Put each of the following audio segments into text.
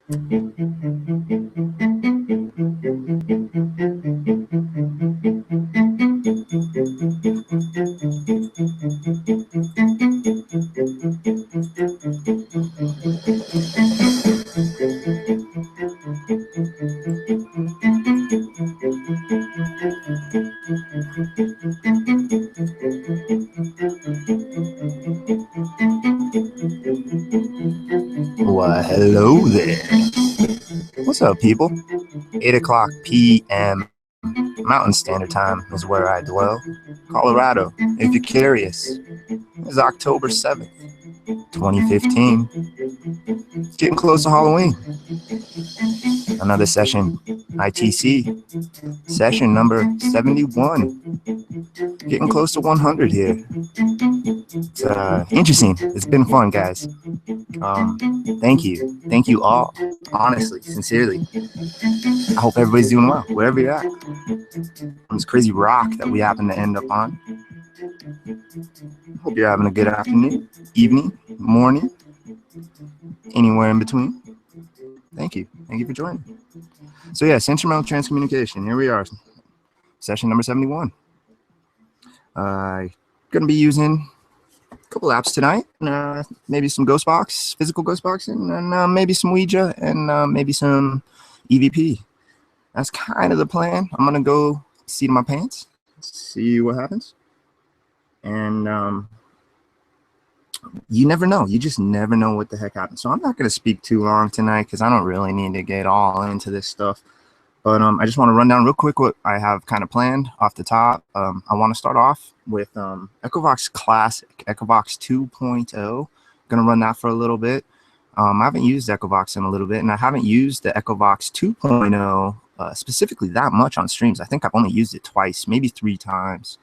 Well, hello there. What's up, people? 8 o'clock p.m. Mountain Standard Time is where I dwell. Colorado, if you're curious. It's October 7th, 2015. It's getting close to Halloween. Another session, ITC, session number 71. Getting close to 100 here. It's interesting. It's been fun, guys. Thank you. Thank you all. Honestly, sincerely. I hope everybody's doing well, wherever you're at. On this crazy rock that we happen to end up on. Hope you're having a good afternoon, evening, morning, anywhere in between. Thank you. Thank you for joining. So yes, instrumental transcommunication. Here we are. Session number 71. Going to be using a couple apps tonight. Maybe some ghostbox, physical ghostbox, and maybe some Ouija, and maybe some EVP. That's kind of the plan. I'm going to go seat in my pants, see what happens. And you never know. You just never know what the heck happens. So I'm not going to speak too long tonight because I don't really need to get all into this stuff. But I just want to run down real quick what I have kind of planned off the top. I want to start off with EchoVox Classic, EchoVox 2.0. Going to run that for a little bit. I haven't used EchoVox in a little bit, and I haven't used the EchoVox 2.0 specifically that much on streams. I think I've only used it twice, maybe 3 times.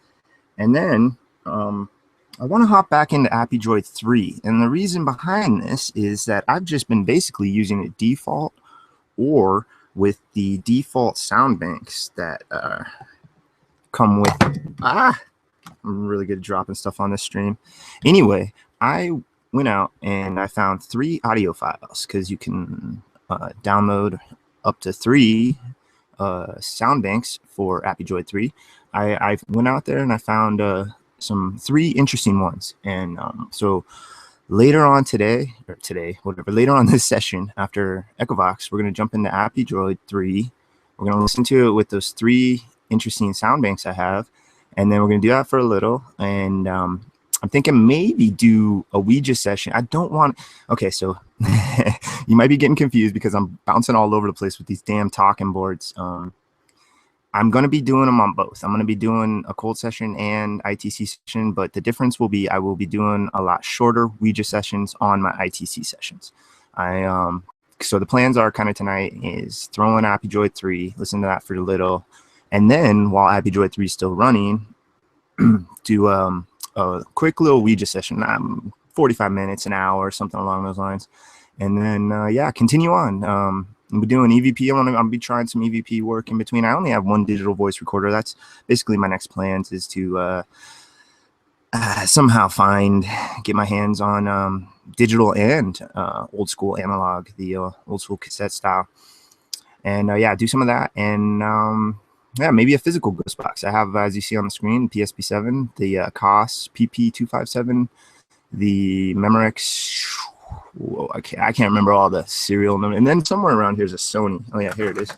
And then I want to hop back into AppyDroid 3. And the reason behind this is that I've just been basically using it default or with the default sound banks that come with I'm really good at dropping stuff on this stream. Anyway, I went out and I found 3 audio files because you can download up to 3 sound banks for AppyDroid 3. I went out there and I found 3 interesting ones. And so later on later on this session after EchoVox, we're going to jump into AppyDroid 3. We're going to listen to it with those 3 interesting sound banks I have. And then we're going to do that for a little. And I'm thinking maybe do a Ouija session. I don't want, okay, so you might be getting confused because I'm bouncing all over the place with these damn talking boards. I'm going to be doing them on both. I'm going to be doing a cold session and ITC session, but the difference will be I will be doing a lot shorter Ouija sessions on my ITC sessions. So the plans are kind of tonight is throw in AppyDroid 3, listen to that for a little, and then while AppyDroid 3 is still running, do a quick little Ouija session, 45 minutes, an hour, something along those lines. And then, yeah, continue on. We're doing EVP. I'll be trying some EVP work in between. I only have 1 digital voice recorder. That's basically my next plans is to somehow get my hands on digital and old school analog, the old school cassette style. And yeah, do some of that. And yeah, maybe a physical ghost box. I have, as you see on the screen, PSP7, the KossPP257, the Memorex. Whoa, I can't remember all the serial numbers. And then somewhere around here is a Sony. Oh yeah, here it is.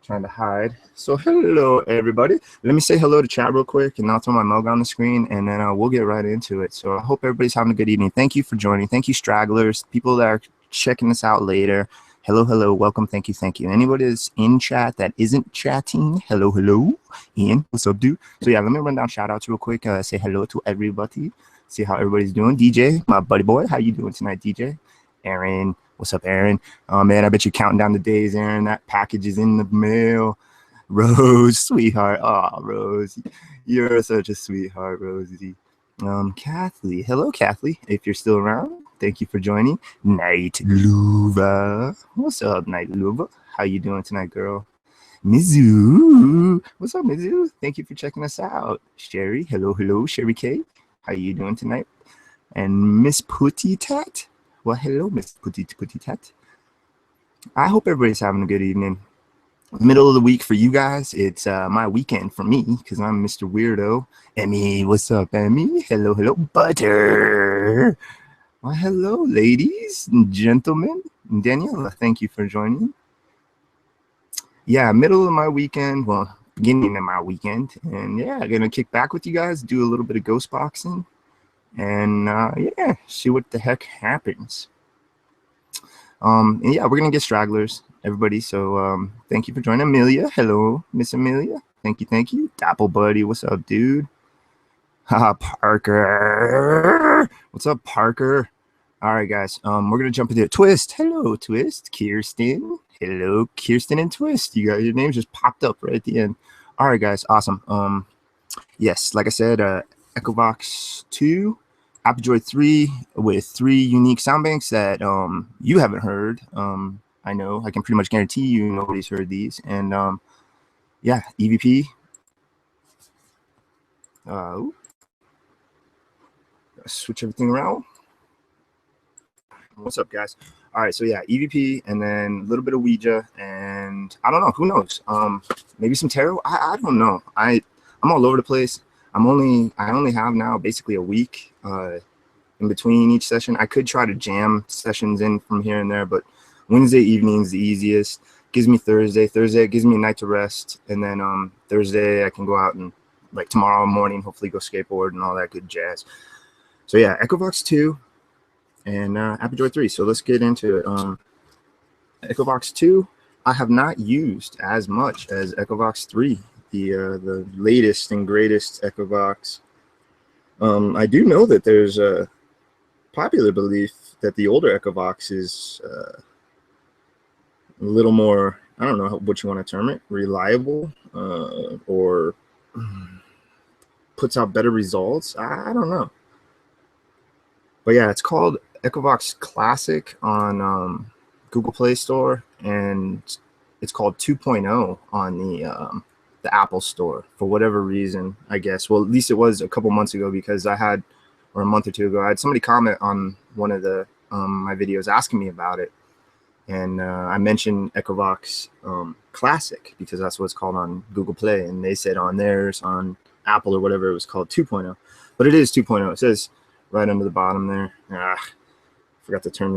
Trying to hide. So hello everybody. Let me say hello to chat real quick, and I'll throw my mug on the screen, and then we'll get right into it. So I hope everybody's having a good evening. Thank you for joining. Thank you, stragglers, people that are checking this out later. Hello, hello, welcome, thank you, thank you. Anybody that's in chat that isn't chatting, hello, hello. Ian, what's up, dude? So yeah, let me run down shout outs real quick. Say hello to everybody. See how everybody's doing. DJ, my buddy boy, how you doing tonight, DJ? Aaron, what's up, Aaron? Oh man, I bet you're counting down the days, Aaron. That package is in the mail. Rose, sweetheart. Oh, Rose, you're such a sweetheart, Rosie. Kathleen, hello, Kathleen. If you're still around, thank you for joining. Night Luva, what's up, Night Luva? How you doing tonight, girl? Mizu, what's up, Mizu? Thank you for checking us out. Sherry, hello, hello, Sherry K. How you doing tonight? And Miss Putty Tat. Well, hello, Miss Putty Tat. I hope everybody's having a good evening. Middle of the week for you guys. It's my weekend for me because I'm Mr. Weirdo. Emmy, what's up, Emmy? Hello, hello, Butter. Well, hello, ladies and gentlemen. Daniela, thank you for joining. Yeah, middle of my weekend. Well, beginning of my weekend. And yeah, gonna kick back with you guys, do a little bit of ghost boxing, and yeah, see what the heck happens. And yeah, we're gonna get stragglers, everybody. So thank you for joining. Amelia, hello, Miss Amelia. Thank you, thank you. Dapple buddy, what's up, dude? Haha, Parker. What's up, Parker? All right, guys. We're gonna jump into it. Twist. Hello, Twist. Kirsten. Hello, Kirsten and Twist. You got your names just popped up right at the end. All right, guys. Awesome. Yes, like I said, EchoVox 2, AppyDroid 3 with 3 unique sound banks that you haven't heard. I know. I can pretty much guarantee you nobody's heard these. And yeah, EVP. Switch everything around. What's up, guys? All right, so yeah, EVP, and then a little bit of Ouija, and I don't know, who knows? Maybe some tarot. I don't know. I'm all over the place. I only have now basically a week in between each session. I could try to jam sessions in from here and there, but Wednesday evening is the easiest. Gives me Thursday. Thursday gives me a night to rest, and then Thursday I can go out and like tomorrow morning hopefully go skateboard and all that good jazz. So yeah, EchoVox 2 and AppyDroid 3. So let's get into it. EchoVox 2 I have not used as much as EchoVox 3, the latest and greatest EchoVox. I do know that there's a popular belief that the older EchoVox is a little more, I don't know what you want to term it, reliable, or puts out better results. I don't know. But yeah, it's called EchoVox Classic on Google Play Store, and it's called 2.0 on the Apple Store for whatever reason, I guess. Well, at least it was a couple months ago, because I had, or a month or two ago, I had somebody comment on one of the my videos asking me about it, and I mentioned EchoVox Classic because that's what it's called on Google Play, and they said on theirs, on Apple or whatever, it was called 2.0, but it is 2.0. It says right under the bottom there. Forgot to turn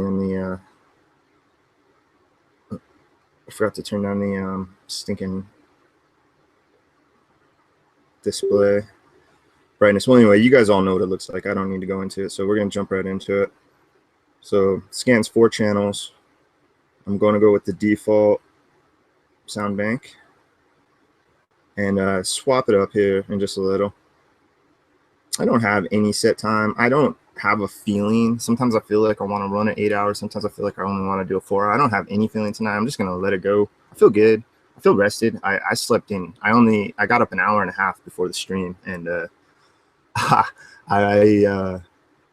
on the stinking display brightness. Well, anyway, you guys all know what it looks like. I don't need to go into it, so we're gonna jump right into it. So scans 4 channels. I'm going to go with the default sound bank and swap it up here in just a little. I don't have any set time. I don't have a feeling. Sometimes I feel like I want to run at 8 hours. Sometimes I feel like I only want to do a 4 hour. I don't have any feeling tonight. I'm just going to let it go. I feel good. I feel rested. I slept in. I got up an hour and a half before the stream, and I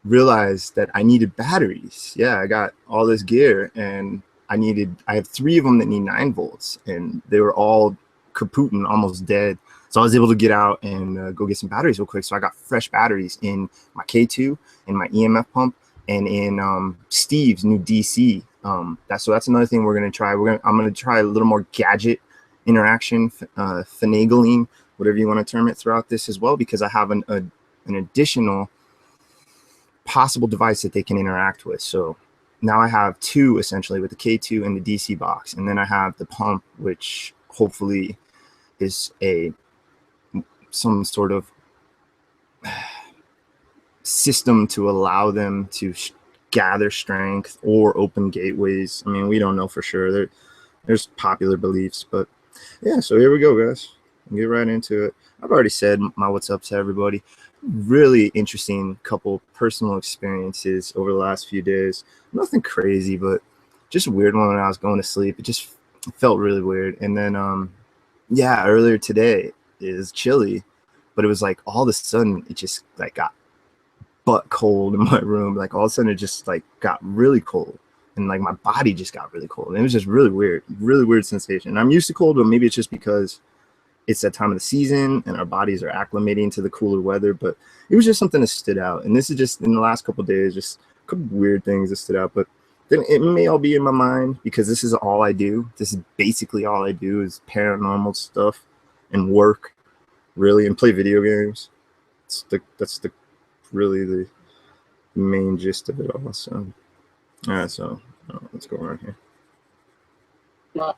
realized that I needed batteries. Yeah, I got all this gear, and I have 3 of them that need 9 volts, and they were all kaputting, almost dead. So I was able to get out and go get some batteries real quick. So I got fresh batteries in my K2, in my EMF pump, and in Steve's new DC. That's another thing we're gonna try. I'm gonna try a little more gadget interaction, finagling, whatever you want to term it, throughout this as well, because I have an additional possible device that they can interact with. So now I have 2 essentially, with the K2 and the DC box, and then I have the pump, which hopefully is some sort of system to allow them to gather strength or open gateways. I mean, we don't know for sure. There's popular beliefs, but yeah. So here we go, guys. Get right into it. I've already said my what's up to everybody. Really interesting couple personal experiences over the last few days. Nothing crazy, but just a weird one when I was going to sleep. It just felt really weird. And then yeah, earlier today is chilly, but it was like all of a sudden it just like got butt cold in my room. Like all of a sudden it just like got really cold, and like my body just got really cold. And it was just really weird sensation. And I'm used to cold, but maybe it's just because it's that time of the season and our bodies are acclimating to the cooler weather. But it was just something that stood out. And this is just in the last couple of days, just a couple weird things that stood out. But then it may all be in my mind because this is all I do. This is basically all I do is paranormal stuff and work, really, and play video games. That's really the main gist of it all. So, all right, so let's go around here. All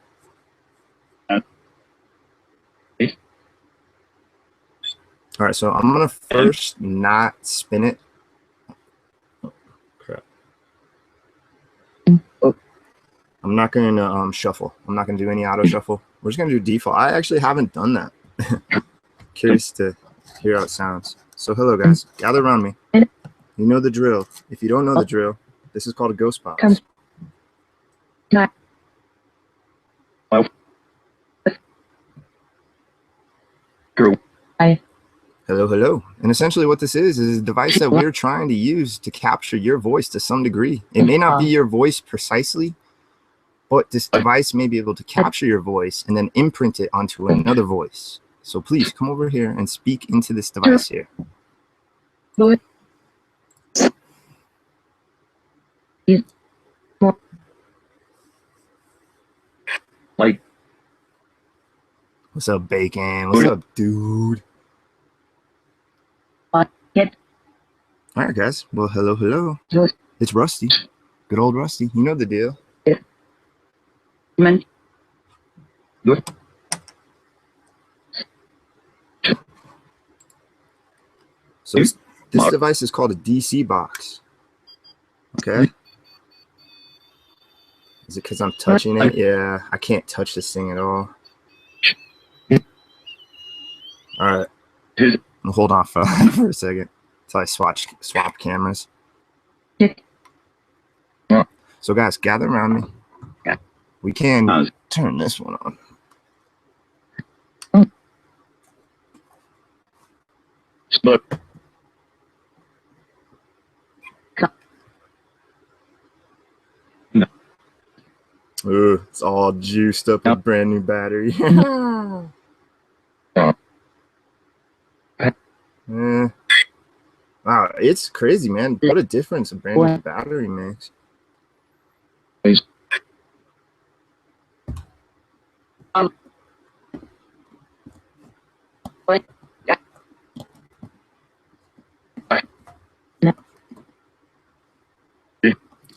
right, so I'm gonna first not spin it. Oh, crap. I'm not gonna shuffle. I'm not gonna do any auto shuffle. We're just gonna do default. I actually haven't done that. Curious to hear how it sounds. So hello guys, gather around me. You know the drill. If you don't know the drill, this is called a ghost box. Hello, hello. And essentially what this is a device that we're trying to use to capture your voice to some degree. It may not be your voice precisely, but this device may be able to capture your voice and then imprint it onto another voice. So please come over here and speak into this device here. What's up, Bacon? What's up, dude? All right, guys. Well, hello, hello. It's Rusty. Good old Rusty. You know the deal. So this device is called a DC box. Okay. Is it because I'm touching it? Yeah, I can't touch this thing at all. All right. Hold on for a second until I swap cameras. So guys, gather around me. We can turn this one on. Ooh, it's all juiced up with brand new battery. Wow, it's crazy, man. What a difference a brand new battery makes.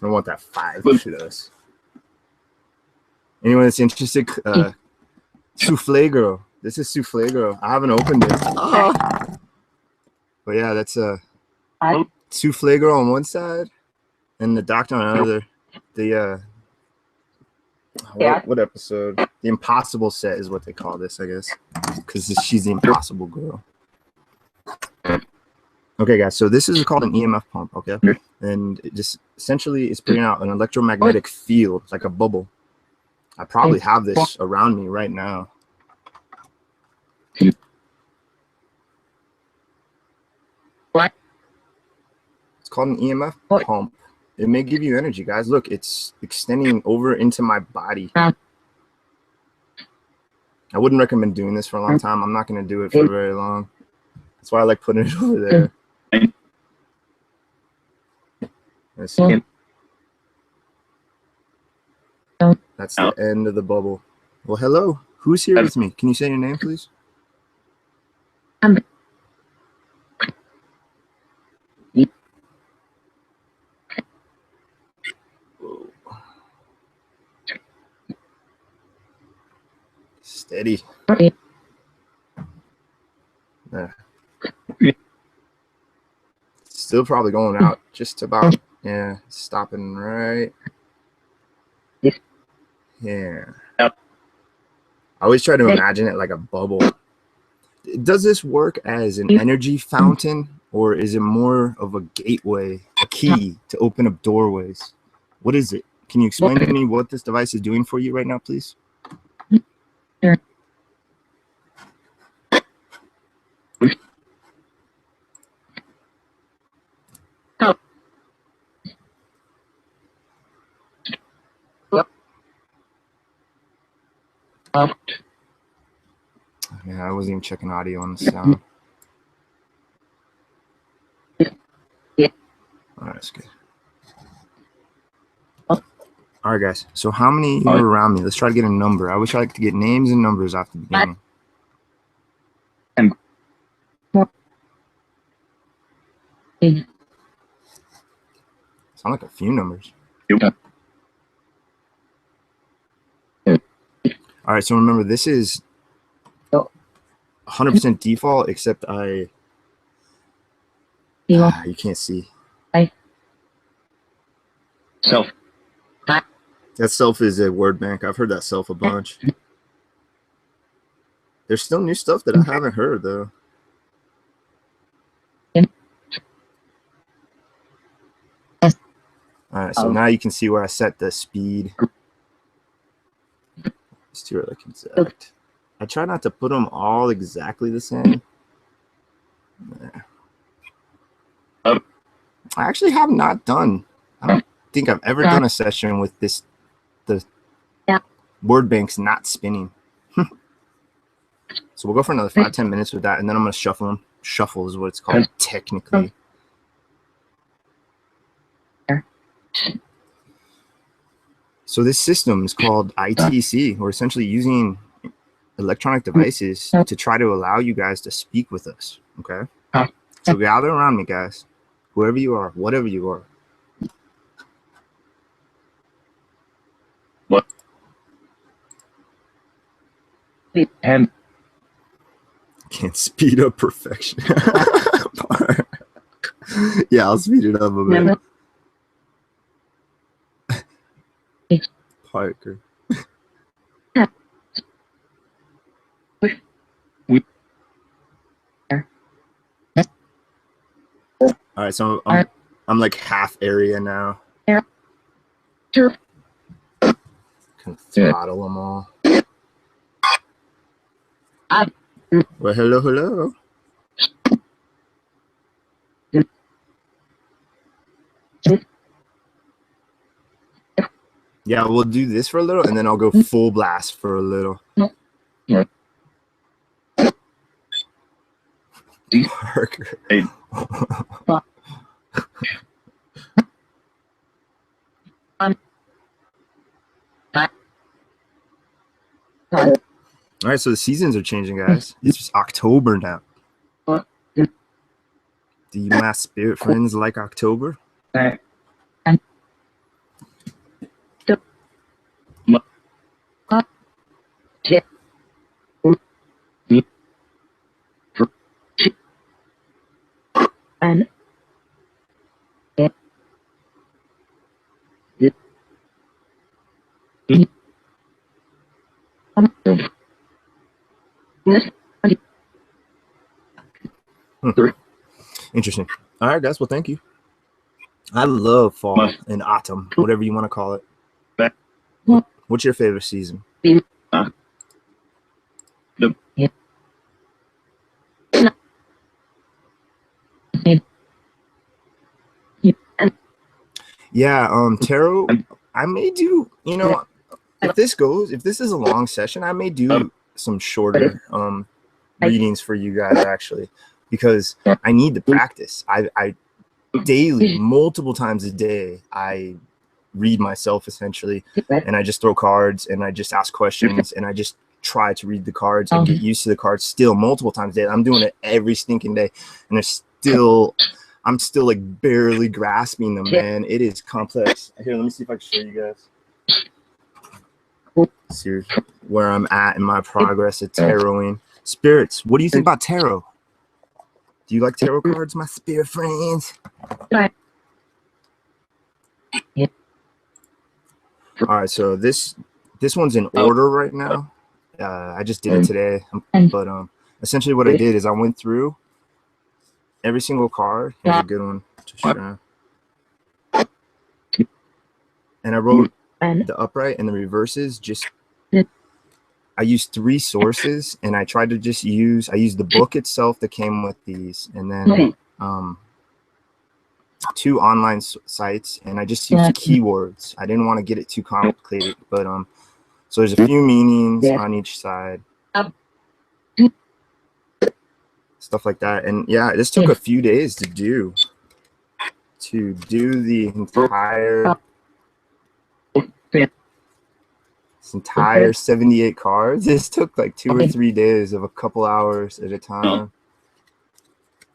I want that 5 to us. Anyone that's interested, Souffle Girl. This is Souffle Girl. I haven't opened it. Oh. But yeah, that's a Souffle Girl on one side and the doctor on the other. The what episode? The Impossible set is what they call this, I guess, because she's the Impossible Girl. Okay, guys. So this is called an EMF pump. Okay, and it just essentially is putting out an electromagnetic field, like a bubble. I probably have this around me right now. It's called an EMF pump. It may give you energy, guys. Look, it's extending over into my body. I wouldn't recommend doing this for a long time. I'm not going to do it for very long. That's why I like putting it over there. Let's see. That's the end of the bubble. Well, hello. Who's here with me? Can you say your name, please? Steady. Still probably going out just about. Yeah, stopping right. Yeah. I always try to imagine it like a bubble. Does this work as an energy fountain, or is it more of a gateway, a key to open up doorways? What is it? Can you explain to me what this device is doing for you right now, please? Sure. Yeah, I wasn't even checking audio on the sound. All right, that's good. All right, guys. So how many are around me? Let's try to get a number. I wish I could get names and numbers off the beginning. Sound like a few numbers. All right, so remember, this is 100% default, except you can't see. Self. That self is a word bank. I've heard that self a bunch. There's still new stuff that I haven't heard, though. All right, so now you can see where I set the speed. Let's see what I can set. I try not to put them all exactly the same. I actually have not done. I don't think I've ever done a session with the word banks not spinning. So we'll go for another 5-10 minutes with that, and then I'm going to shuffle them. Shuffle is what it's called technically. So this system is called ITC. We're essentially using electronic devices to try to allow you guys to speak with us. Okay? So gather around me, guys. Whoever you are, whatever you are. What? And can't speed up perfection. Yeah, I'll speed it up a bit. Parker. All right, so I'm like half area now. Can throttle them all. Well, hello, hello. Yeah, we'll do this for a little, and then I'll go full blast for a little. Parker. All right, so the seasons are changing, guys. It's October now. Do you, my spirit friends, like October? Interesting. All right, guys. Well, thank you. I love fall and autumn, whatever you want to call it. What's your favorite season? Yeah, tarot. I may do, you know, if this is a long session, I may do some shorter readings for you guys, actually, because I need to practice. I daily, multiple times a day, I read myself essentially, and I just throw cards and I just ask questions and I just try to read the cards and get used to the cards still multiple times a day. I'm doing it every stinking day, and I'm still like barely grasping them, man. It is complex. Here, let me see if I can show you guys. See where I'm at in my progress of taroting. Spirits, what do you think about tarot? Do you like tarot cards, my spirit friends? All right, so this one's in order right now. I just did it today, but essentially what I did is I went through every single card. Here's a good one to show. And I wrote the upright and the reverses. I used 3 sources, and I tried to just use the book itself that came with these, and then 2 online sites, and I just used keywords. I didn't want to get it too complicated, but so there's a few meanings on each side, stuff like that. And yeah, this took a few days to do the entire This entire 78 cards. This took like 2 or 3 days of a couple hours at a time.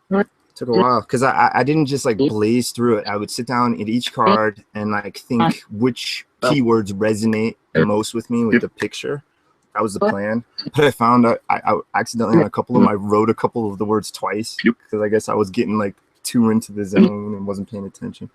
It took a while because I didn't just like blaze through it. I would sit down at each card and like think which keywords resonate the most with me with the picture. That was the plan. But I found I accidentally on a couple of them, I wrote a couple of the words twice because I guess I was getting like too into the zone and wasn't paying attention.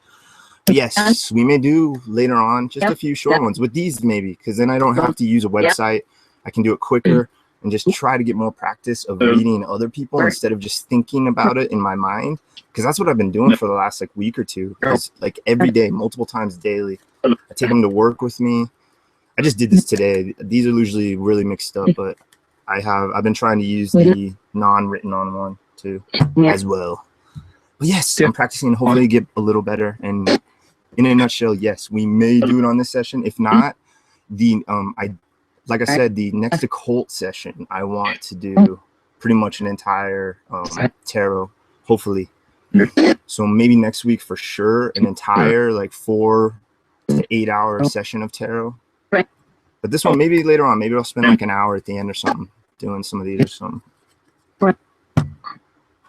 But yes, we may do later on just a few short ones with these maybe, because then I don't have to use a website. I can do it quicker and just try to get more practice of reading other people instead of just thinking about it in my mind. Because that's what I've been doing for the last like week or two. It's like every day, multiple times daily. I take them to work with me. I just did this today. These are usually really mixed up, but I've been trying to use the non-written on one too as well. But yes, I'm practicing. Hopefully get a little better. And in a nutshell, yes, we may do it on this session. If not, like I said, the next occult session, I want to do pretty much an entire tarot, hopefully. So maybe next week for sure, an entire like 4 to 8 hour session of tarot. But this one, maybe later on, maybe I'll spend like an hour at the end or something doing some of these or something.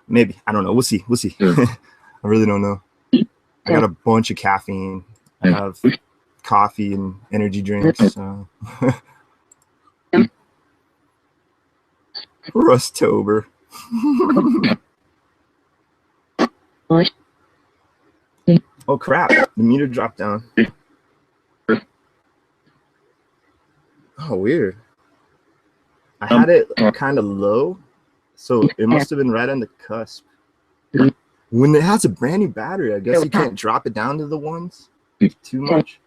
Maybe. I don't know. We'll see. We'll see. I really don't know. I got a bunch of caffeine. I have coffee and energy drinks. So. Rustober. Oh crap! The meter dropped down. Oh, weird. I had it kind of low, so it must have been right on the cusp. When it has a brand new battery, I guess you can't drop it down to the ones too much.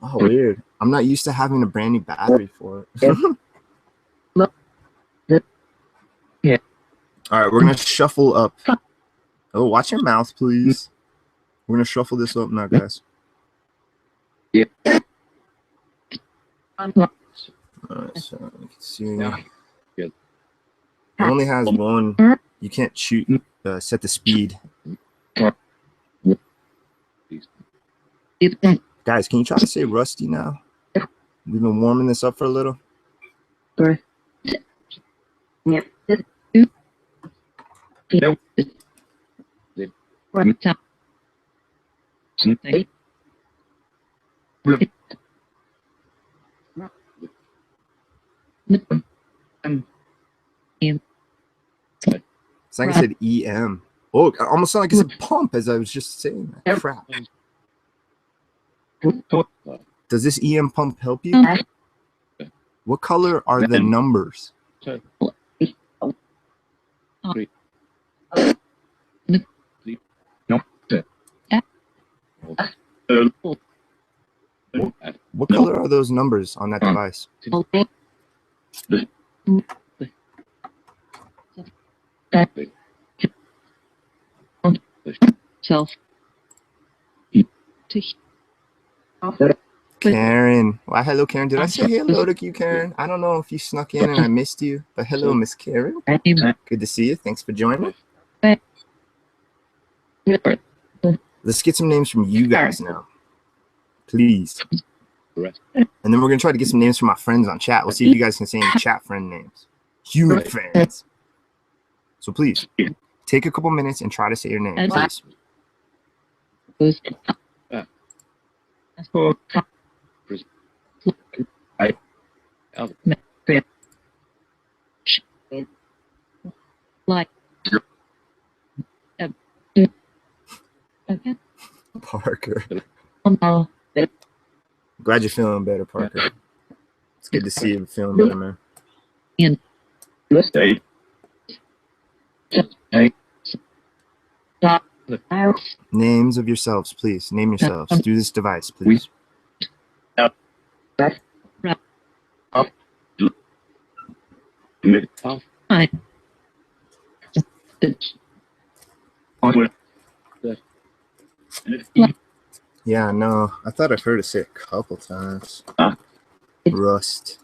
Oh, weird. I'm not used to having a brand new battery for it. All right, we're going to shuffle up. Oh, watch your mouth, please. We're going to shuffle this up now, guys. All right, so you can see it only has one. You can't shoot, set the speed. Guys, can you try to say rusty now? We've been warming this up for a little. It's like I said EM. Oh, it almost sounded like it's a pump as I was just saying that. Crap. Does this EM pump help you? What color are the numbers? What color are those numbers on that device? Karen. Why, hello, Karen. Did I say hello to you, Karen? I don't know if you snuck in and I missed you, but hello, Miss Karen. Good to see you. Thanks for joining. Let's get some names from you guys now, please. And then we're going to try to get some names from my friends on chat. We'll see if you guys can say any chat friend names. Human friends. So please, take a couple minutes and try to say your name, please. Parker. Glad you're feeling better, Parker. It's good to see you feeling better, man. Names of yourselves, please. Name yourselves through this device, please. Yeah, no, I thought I've heard it say a couple times. Rust.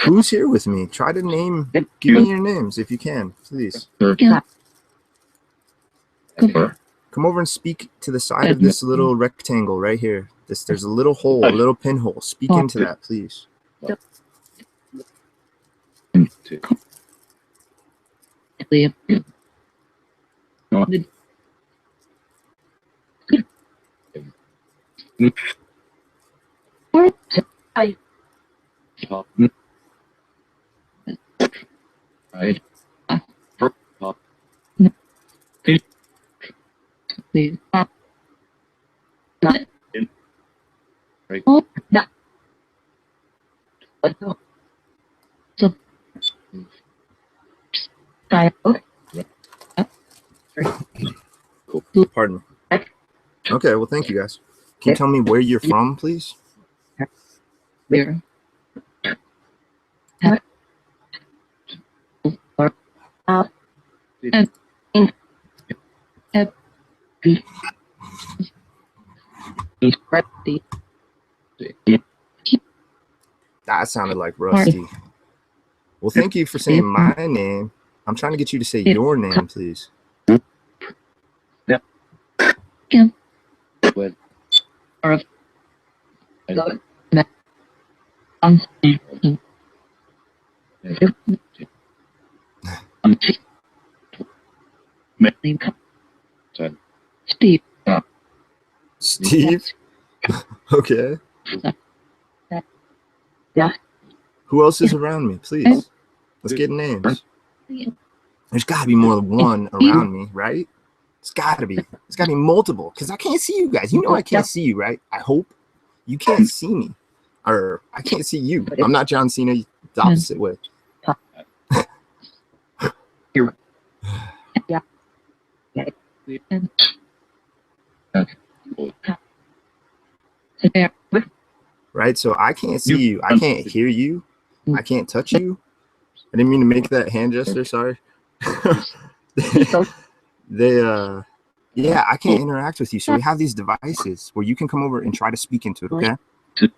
Who's here with me? Try to name. Give me your names if you can, please. come over and speak to the side of this little rectangle right here. There's a little hole, a little pinhole. Speak into that, please. Pardon me. Okay, well, thank you guys. Can you tell me where you're from, please? That sounded like Rusty. Well, thank you for saying my name. I'm trying to get you to say your name, please. Steve. Steve? Okay. Yeah. Who else is around me, please? Let's get names. There's got to be more than one around me, right? It's got to be. It's got to be multiple, because I can't see you guys. You know I can't see you, right? I hope. You can't see me. Or I can't see you. I'm not John Cena the opposite way. Yeah. Right? So I can't see you. I can't hear you. I can't touch you. I didn't mean to make that hand gesture, sorry. Yeah, I can't interact with you. So we have these devices where you can come over and try to speak into it, okay? And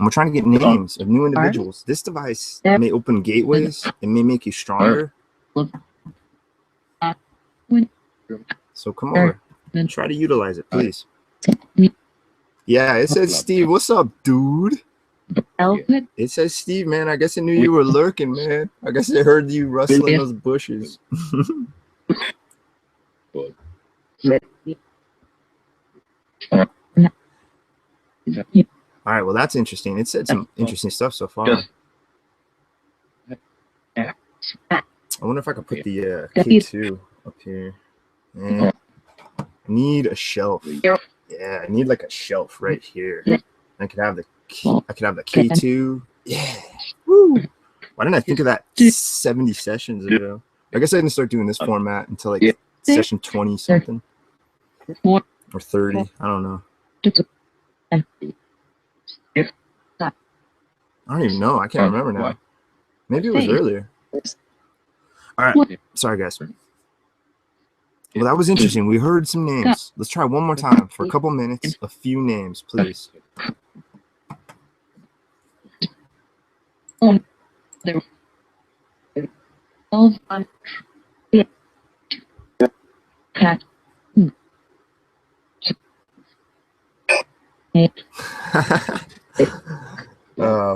we're trying to get names of new individuals. This device may open gateways. It may make you stronger. So come over and try to utilize it, please. Yeah, it says Steve. What's up, dude? It says Steve, man. I guess I knew you were lurking, man. I guess I heard you rustling those bushes. All right, well, that's interesting. It said some interesting stuff so far. I wonder if I could put the K2 up here. I need a shelf. Yeah, I need like a shelf right here. I could have the K2. Yeah. Woo. Why didn't I think of that 70 sessions ago? I guess I didn't start doing this format until like session 20 something or 30. I don't know. I don't even know. I can't remember now. Maybe it was earlier. All right. Sorry, guys. Well, that was interesting. We heard some names. Let's try one more time for a couple minutes. A few names, please. Oh,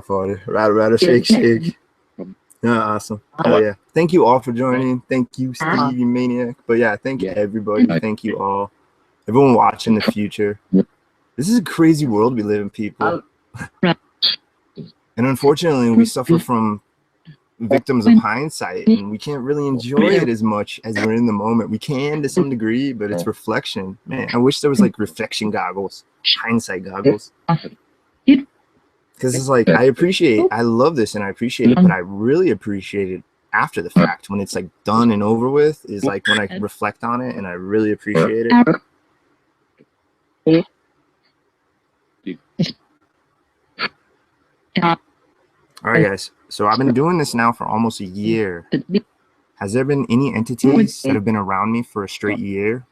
funny. Rather, shake, shake. Yeah, awesome. Oh, yeah. Thank you all for joining. Thank you, Steve, you maniac. But yeah, thank you, everybody. Thank you all. Everyone watching the future. This is a crazy world we live in, people. And unfortunately, we suffer from victims of hindsight, and we can't really enjoy it as much as we're in the moment. We can to some degree, but it's reflection. Man, I wish there was like reflection goggles, hindsight goggles. Because it's like, I love this and I appreciate it, but I really appreciate it after the fact when it's like done and over with, is like when I reflect on it and I really appreciate it. All right, guys. So I've been doing this now for almost a year. Has there been any entities that have been around me for a straight year?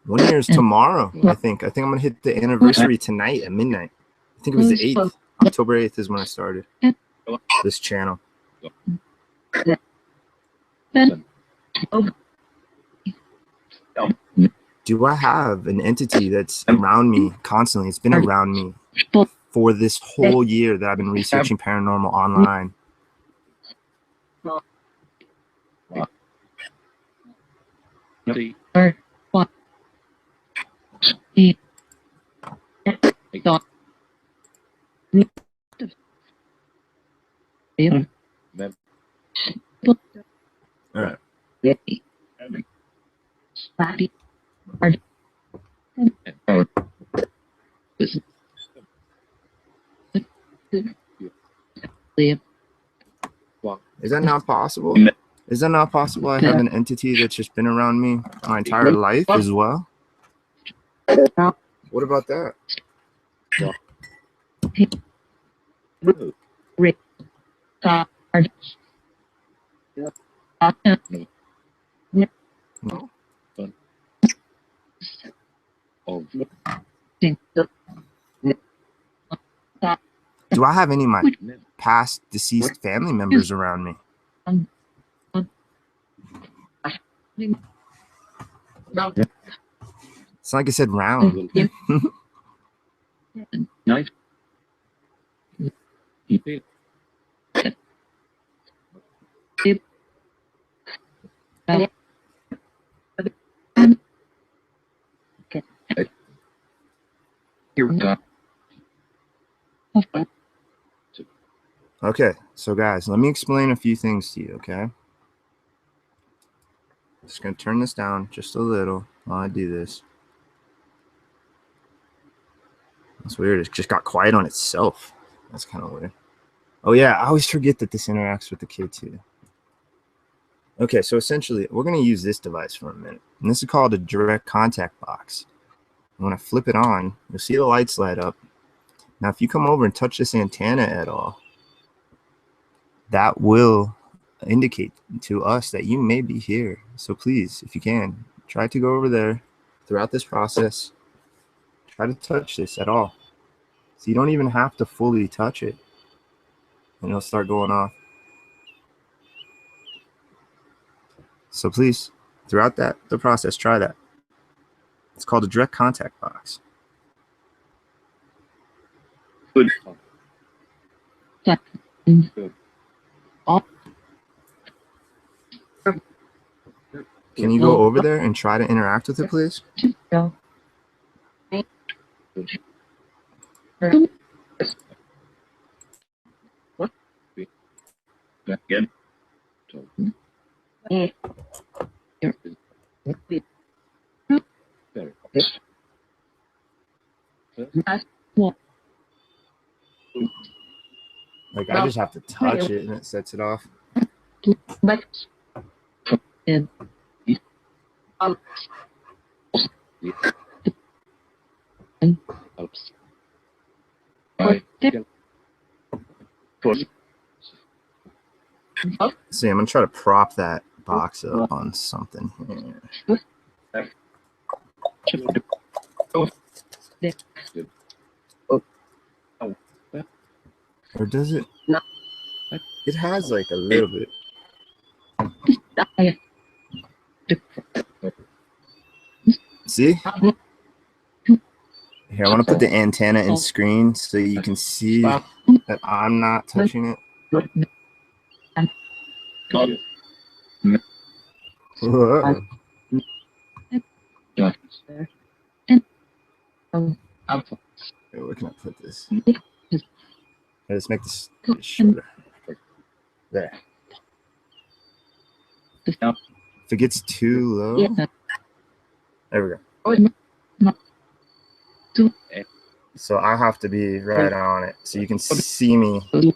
1 year is tomorrow, I think. I think I'm going to hit the anniversary tonight at midnight. I think it was the 8th. October 8th is when I started this channel. Do I have an entity that's around me constantly? It's been around me for this whole year that I've been researching paranormal online. All right. Is that not possible? Is that not possible? I have an entity that's just been around me my entire life as well. What about that? No. Do I have any of my past deceased family members around me? It's like I said, round. Okay, so guys, let me explain a few things to you, okay? Just gonna turn this down just a little while I do this. That's weird. It just got quiet on itself. That's kind of weird. Oh yeah, I always forget that this interacts with the kid too. Okay, so essentially, we're gonna use this device for a minute, and this is called a direct contact box. And when I flip it on, you'll see the lights light up. Now, if you come over and touch this antenna at all, that will indicate to us that you may be here. So please, if you can, try to go over there throughout this process. Try to touch this at all. So you don't even have to fully touch it, and it'll start going off. So please, throughout the process, try that. It's called a direct contact box. Good. Can you go over there and try to interact with it, please? Again. Like, I just have to touch it and it sets it off. See, I'm gonna try to prop that box up on something here. Or does it? It has like a little bit. See? Here, I want to put the antenna in screen so you can see that I'm not touching it. Whoa. Where can I put this? Let's make this shorter. There. If it gets too low, there we go. So I have to be right on it so you can see me if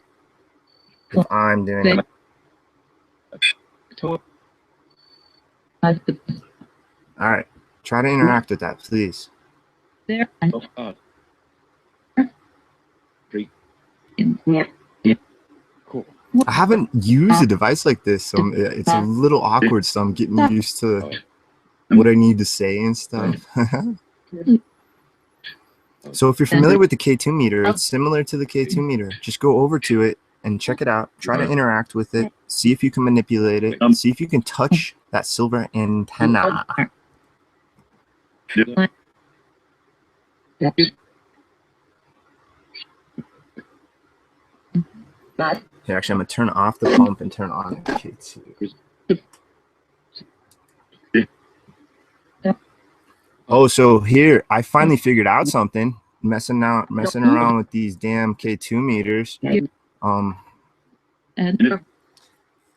I'm doing it. All right, try to interact with that, please. Cool. I haven't used a device like this, so it's a little awkward, so I'm getting used to what I need to say and stuff. So if you're familiar with the K2 meter, it's similar to the K2 meter. Just go over to it and check it out. Try to interact with it. See if you can manipulate it. See if you can touch that silver antenna. Here, actually, I'm going to turn off the pump and turn on the K2. Oh, so here, I finally figured out something. Messing around with these damn K2 meters. An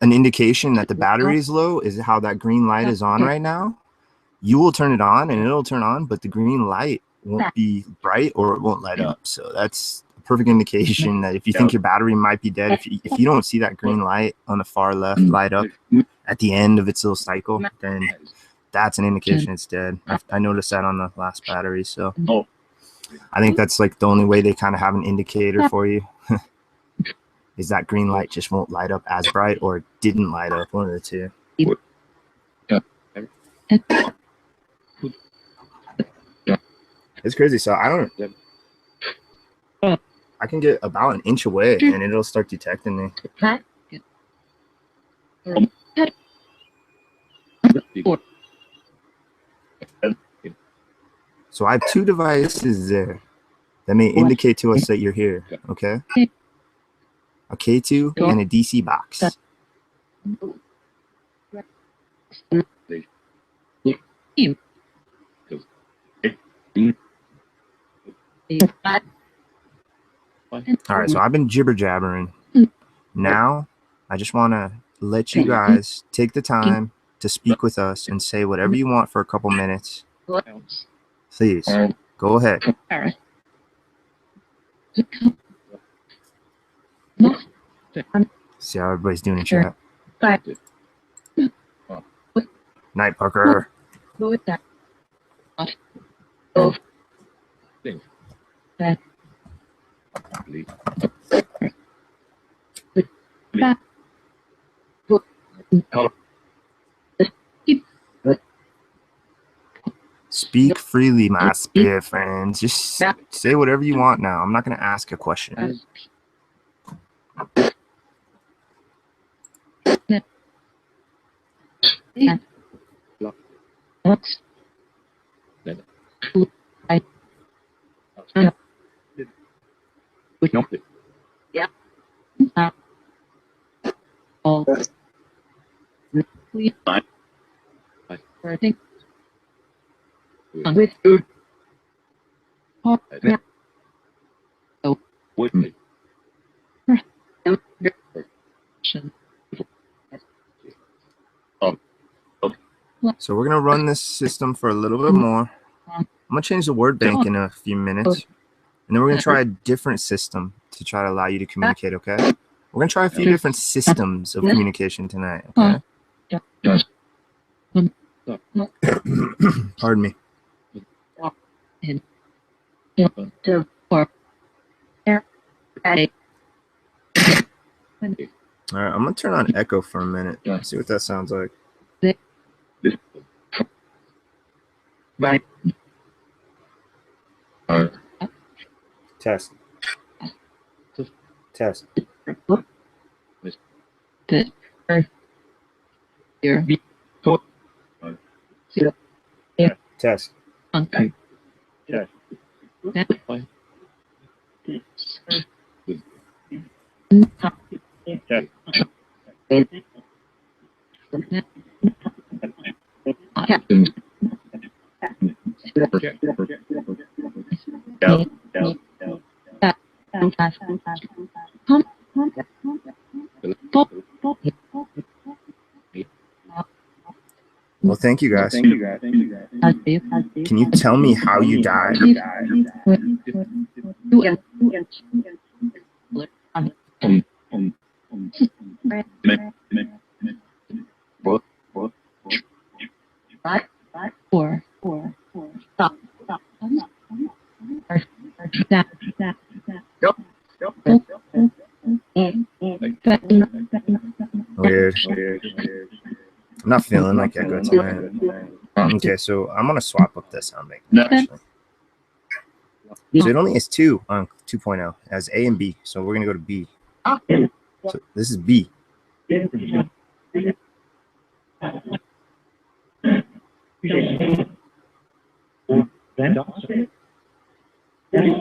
indication that the battery is low is how that green light is on right now. You will turn it on and it'll turn on, but the green light won't be bright or it won't light up. So that's a perfect indication that if you think your battery might be dead, if you don't see that green light on the far left light up at the end of its little cycle, then that's an indication it's dead. I noticed that on the last battery. So I think that's like the only way they kind of have an indicator for you. Is that green light just won't light up as bright or didn't light up, one of the two. It's crazy. So I can get about an inch away and it'll start detecting me. So I have two devices there that may indicate to us that you're here, okay? A K2 and a DC box. All right, so I've been jibber jabbering. Now, I just want to let you guys take the time to speak with us and say whatever you want for a couple minutes. Please, go ahead. See how everybody's doing in chat. Night, Parker. Speak freely, my spirit friends. Just say whatever you want now. I'm not going to ask a question. So we're going to run this system for a little bit more. I'm going to change the word bank in a few minutes. And then we're going to try a different system to try to allow you to communicate, okay? We're going to try a few different systems of communication tonight, okay? Pardon me. All right, I'm going to turn on echo for a minute. See what that sounds like. Test. Test. Test. Well, thank you guys. Can you tell me how you died? Weird. I'm not feeling like echo tonight. Okay, so I'm gonna swap up this sound bank No. actually. So it only has two on 2.0. It has A and B. So we're gonna go to B. So this is B.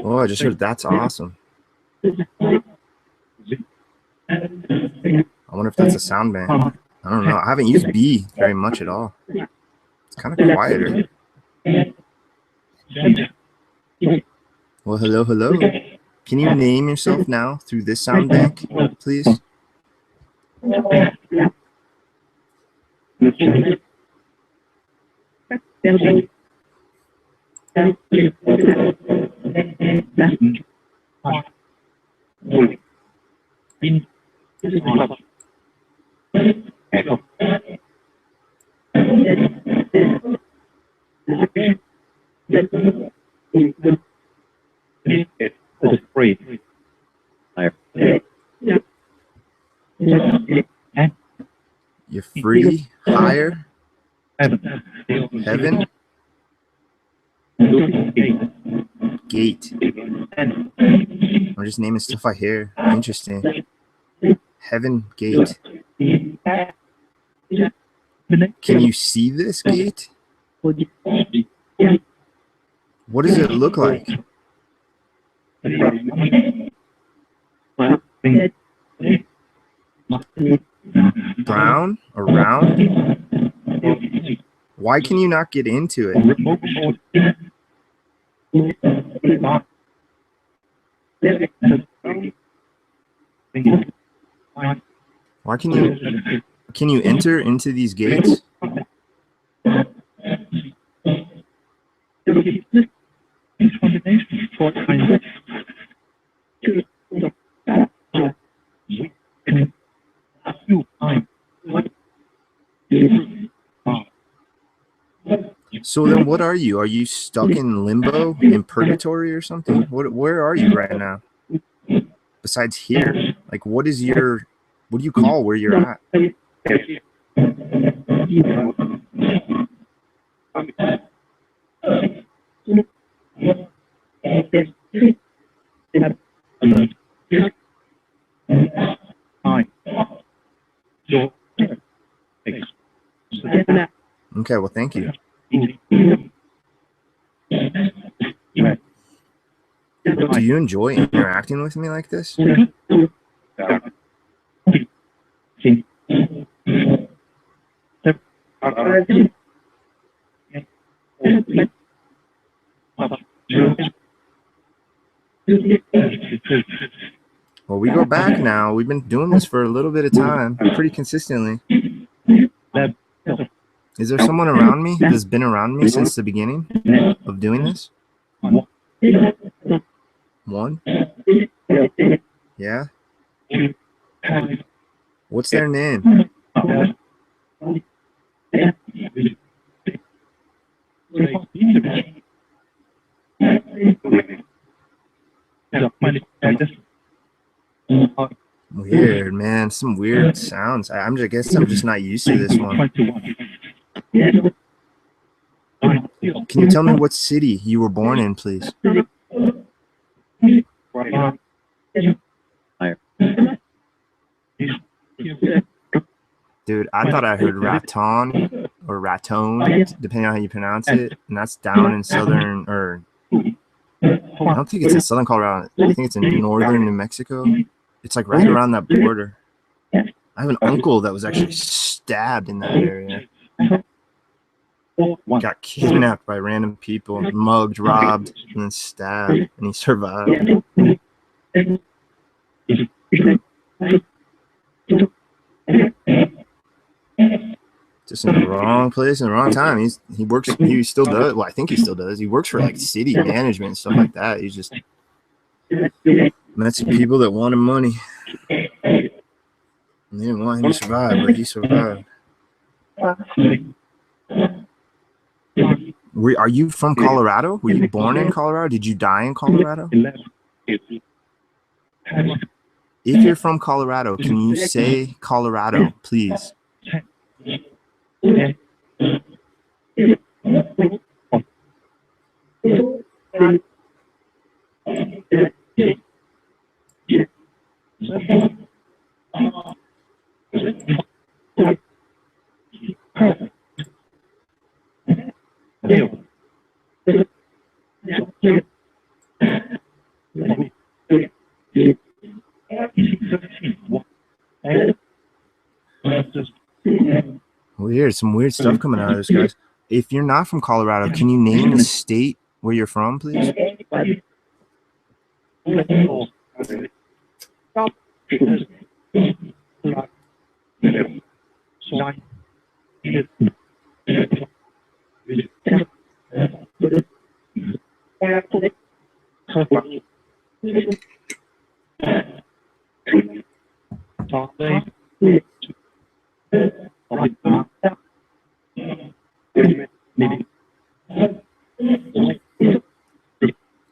Oh, I just heard that's awesome. I wonder if that's a sound band. I don't know. I haven't used B very much at all. It's kind of quieter. Well, hello, hello. Can you name yourself now through this sound bank, please? It's free. You're free, higher, heaven, gate. I'm just naming stuff I hear. Interesting. Heaven, gate. Can you see this gate? What does it look like? Brown or round? Why can you not get into it? Why can you enter into these gates? So then what are you? Are you stuck in limbo, in purgatory or something? Where are you right now? Besides here, like what do you call where you're at? Okay, well, thank you. Do you enjoy interacting with me like this? Well, we go back now. We've been doing this for a little bit of time, pretty consistently. Is there someone around me that's been around me since the beginning of doing this? One? Yeah? What's their name? Weird, man. Some weird sounds. I guess I'm just not used to this one. Can you tell me what city you were born in, please? Dude, I thought I heard raton or raton, depending on how you pronounce it, and that's down in southern, or I don't think it's in southern Colorado. I think it's in northern New Mexico. It's like right around that border. I have an uncle that was actually stabbed in that area. Got kidnapped by random people, mugged, robbed, and then stabbed, and he survived. Just in the wrong place in the wrong time. He still does. Well, I think he still does. He works for like city management and stuff like that. He's just met some people that wanted money. And they didn't want him to survive, but he survived. Are you from Colorado? Were you born in Colorado? Did you die in Colorado? If you're from Colorado, can you say Colorado, please? Weird, some weird stuff coming out of this, guys. If you're not from Colorado, can you name the state where you're from, please?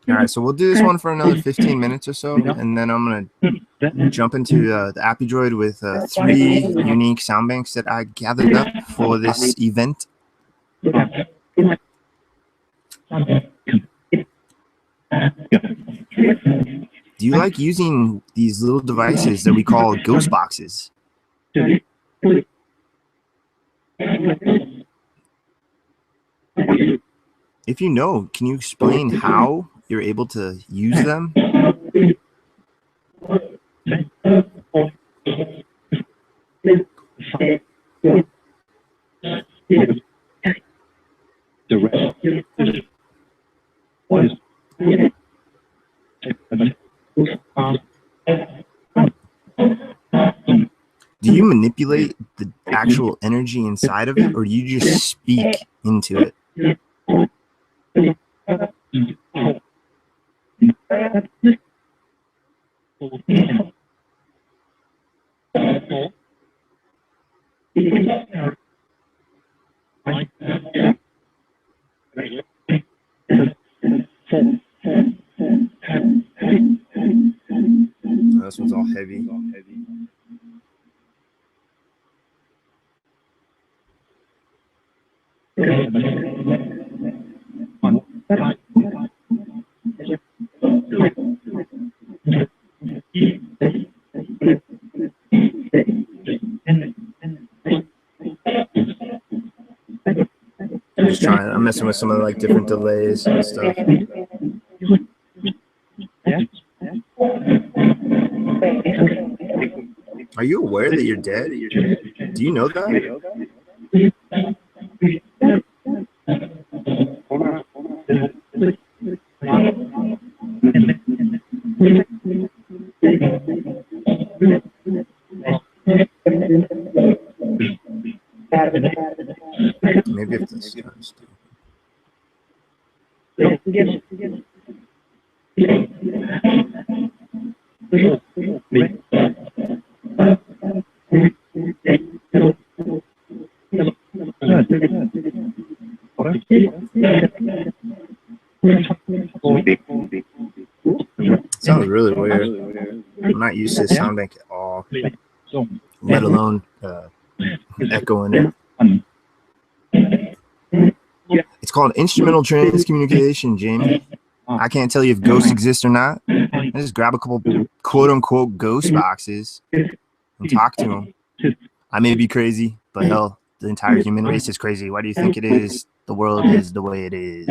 All right, so we'll do this one for another 15 minutes or so, and then I'm going to jump into the AppyDroid with 3 unique sound banks that I gathered up for this event. Do you like using these little devices that we call ghost boxes? If you know, can you explain how you're able to use them? Do you manipulate the actual energy inside of it, or do you just speak into it? This one's all heavy. I'm messing with some of the like different delays and stuff. Are you aware that you're dead? Do you know that? Maybe if this starts to... Sounds really weird. I'm not used to this sound bank at all, let alone echoing it. It's called instrumental transcommunication, Jamie. I can't tell you if ghosts exist or not. I just grab a couple quote-unquote ghost boxes and talk to them. I may be crazy, but hell, the entire human race is crazy. Why do you think it is? The world is the way it is.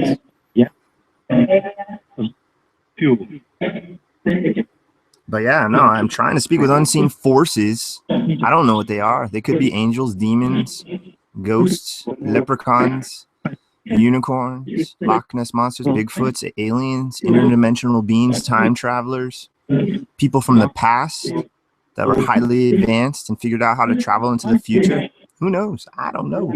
But yeah, no, I'm trying to speak with unseen forces. I don't know what they are. They could be angels, demons, ghosts, leprechauns, unicorns, Loch Ness monsters, Bigfoots, aliens, interdimensional beings, time travelers, people from the past that were highly advanced and figured out how to travel into the future. Who knows? I don't know.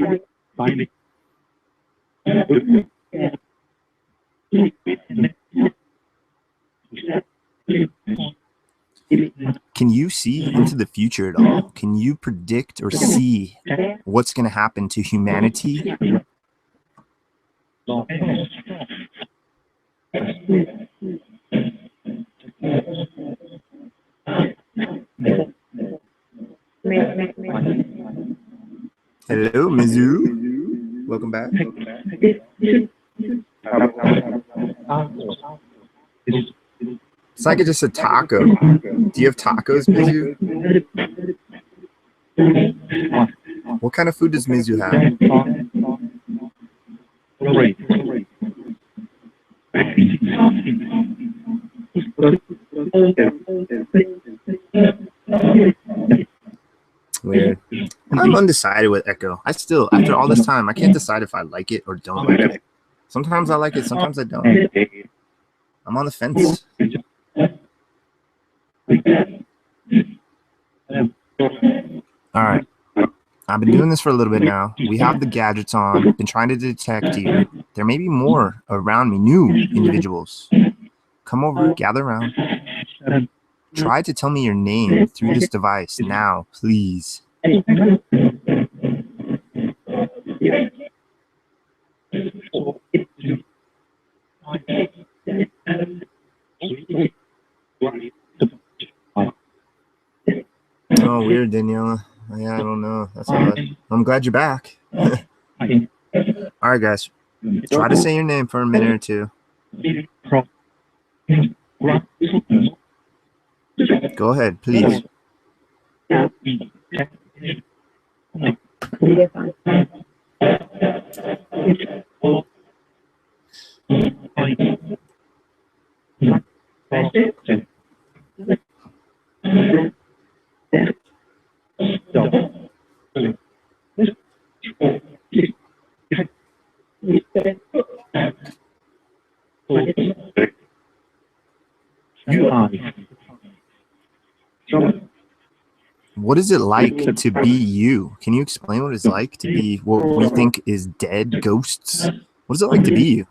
Can you see into the future at all? Can you predict or see what's going to happen to humanity? Hello, Mizu. Welcome back. It's like it's just a taco. Do you have tacos, Mizu? What kind of food does Mizu have? Weird. I'm undecided with Echo. I still, after all this time, I can't decide if I like it or don't like it. Sometimes I like it, sometimes I don't. I'm on the fence. All right. I've been doing this for a little bit now. We have the gadgets on, been trying to detect you. There may be more around me, new individuals. Come over, gather around. Try to tell me your name through this device now, please. Oh, weird, Daniela. Yeah, I don't know. That's odd. I'm glad you're back. All right, guys. Try to say your name for a minute or two. Go ahead, please. What is it like to be you? Can you explain what it's like to be what we think is dead ghosts? What is it like to be you?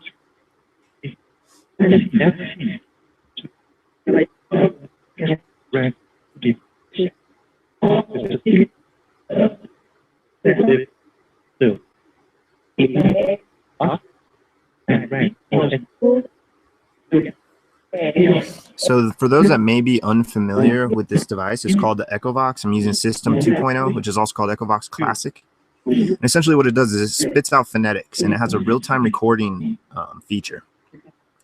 So for those that may be unfamiliar with this device, it's called the EchoVox. I'm using System 2.0, which is also called EchoVox Classic. And essentially what it does is it spits out phonetics, and it has a real-time recording feature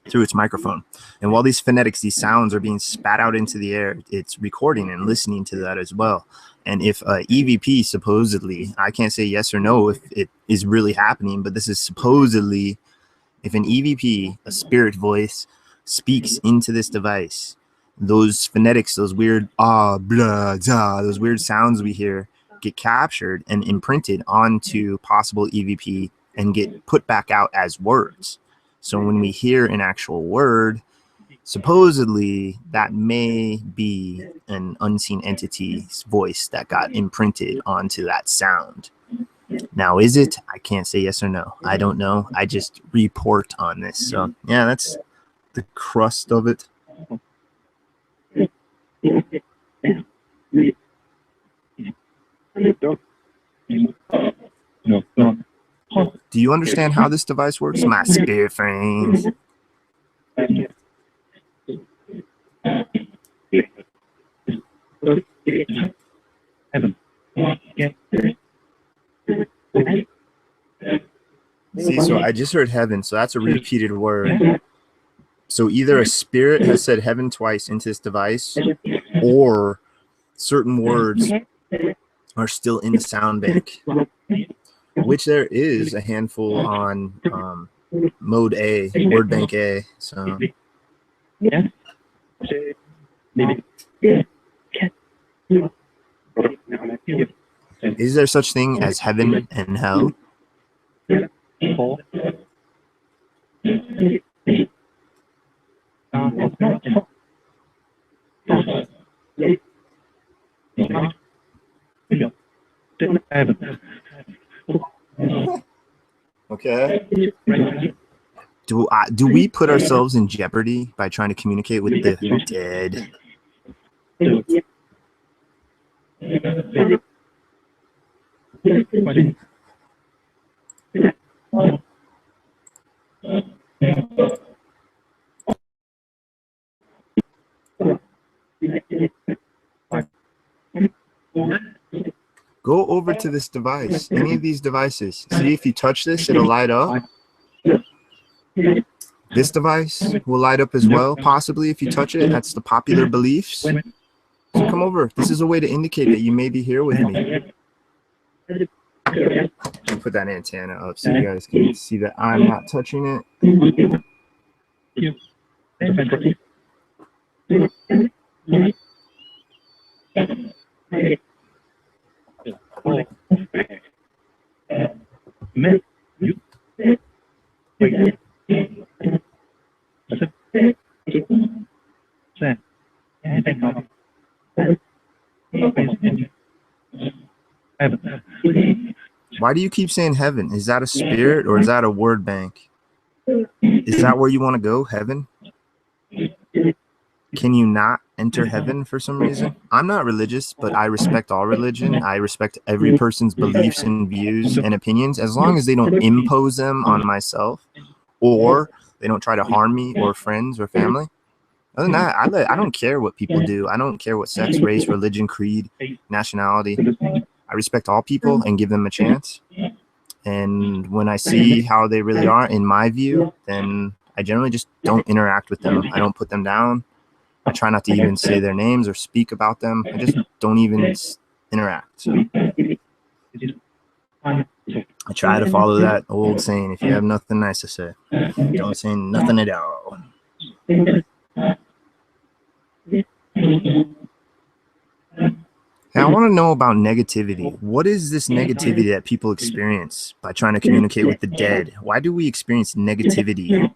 through its microphone. And while these phonetics, these sounds are being spat out into the air, it's recording and listening to that as well. And if EVP supposedly, I can't say yes or no if it is really happening, but this is supposedly, if an EVP, a spirit voice, speaks into this device, those phonetics, those weird blah, da, those weird sounds we hear get captured and imprinted onto possible EVP and get put back out as words. So when we hear an actual word, supposedly that may be an unseen entity's voice that got imprinted onto that sound. Now, is it? I can't say yes or no. I don't know. I just report on this. So yeah, that's the crust of it. Do you understand how this device works, my spirit friends? See, so I just heard heaven, so that's a repeated word. So either a spirit has said heaven twice into this device, or certain words are still in the sound bank, which there is a handful on mode A, word bank A. So is there such thing as heaven and hell? Okay. Do we put ourselves in jeopardy by trying to communicate with the dead? Go over to this device, any of these devices. See if you touch this, it'll light up. This device will light up as well, possibly if you touch it. That's the popular beliefs. So come over. This is a way to indicate that you may be here with me. I'll put that antenna up so you guys can see that I'm not touching it. Why do you keep saying heaven? Is that a spirit or is that a word bank? Is that where you want to go, heaven? Can you not enter heaven for some reason? I'm not religious, but I respect all religion. I respect every person's beliefs and views and opinions as long as they don't impose them on myself or they don't try to harm me or friends or family. Other than that, I don't care what people do. I don't care what sex, race, religion, creed, nationality. I respect all people and give them a chance. And when I see how they really are, in my view, then I generally just don't interact with them. I don't put them down. I try not to even say their names or speak about them. I just don't even interact. So I try to follow that old saying, if you have nothing nice to say, don't say nothing at all. Now, I want to know about negativity. What is this negativity that people experience by trying to communicate with the dead? Why do we experience negativity?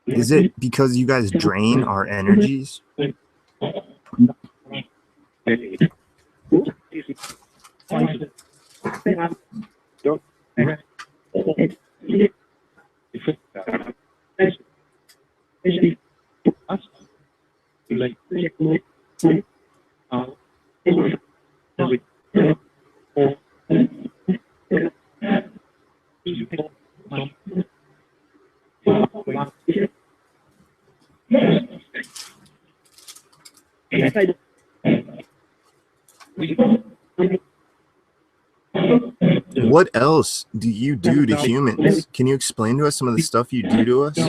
Is it because you guys drain our energies? What else do you do to humans? Can you explain to us some of the stuff you do to us?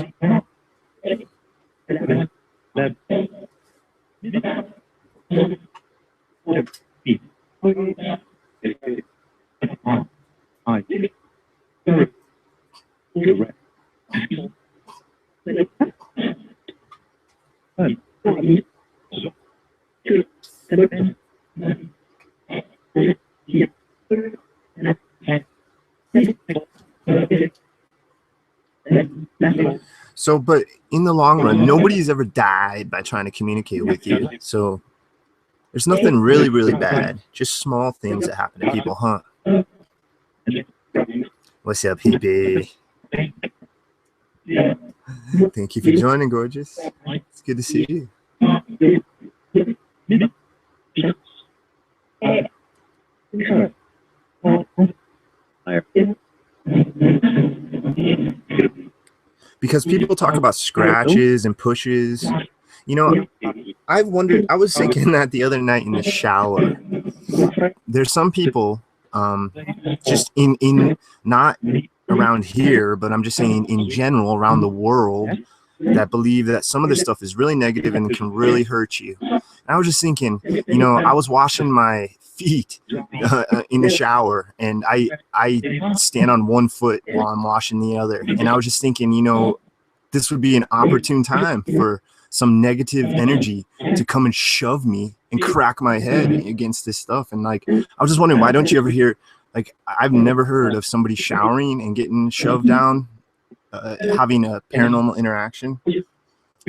So, but in the long run, nobody's ever died by trying to communicate with you. So there's nothing really, really bad. Just small things that happen to people, huh? What's up, PP? Thank you for joining, gorgeous. It's good to see you. Because people talk about scratches and pushes. You know, I've wondered, I was thinking that the other night in the shower. There's some people, just in not around here, but I'm just saying in general around the world, that believe that some of this stuff is really negative and can really hurt you. And I was just thinking, you know, I was washing my feet in the shower, and I stand on one foot while I'm washing the other. And I was just thinking, you know, this would be an opportune time for some negative energy to come and shove me and crack my head against this stuff. And like, I was just wondering, why don't you ever hear, like, I've never heard of somebody showering and getting shoved down, having a paranormal interaction.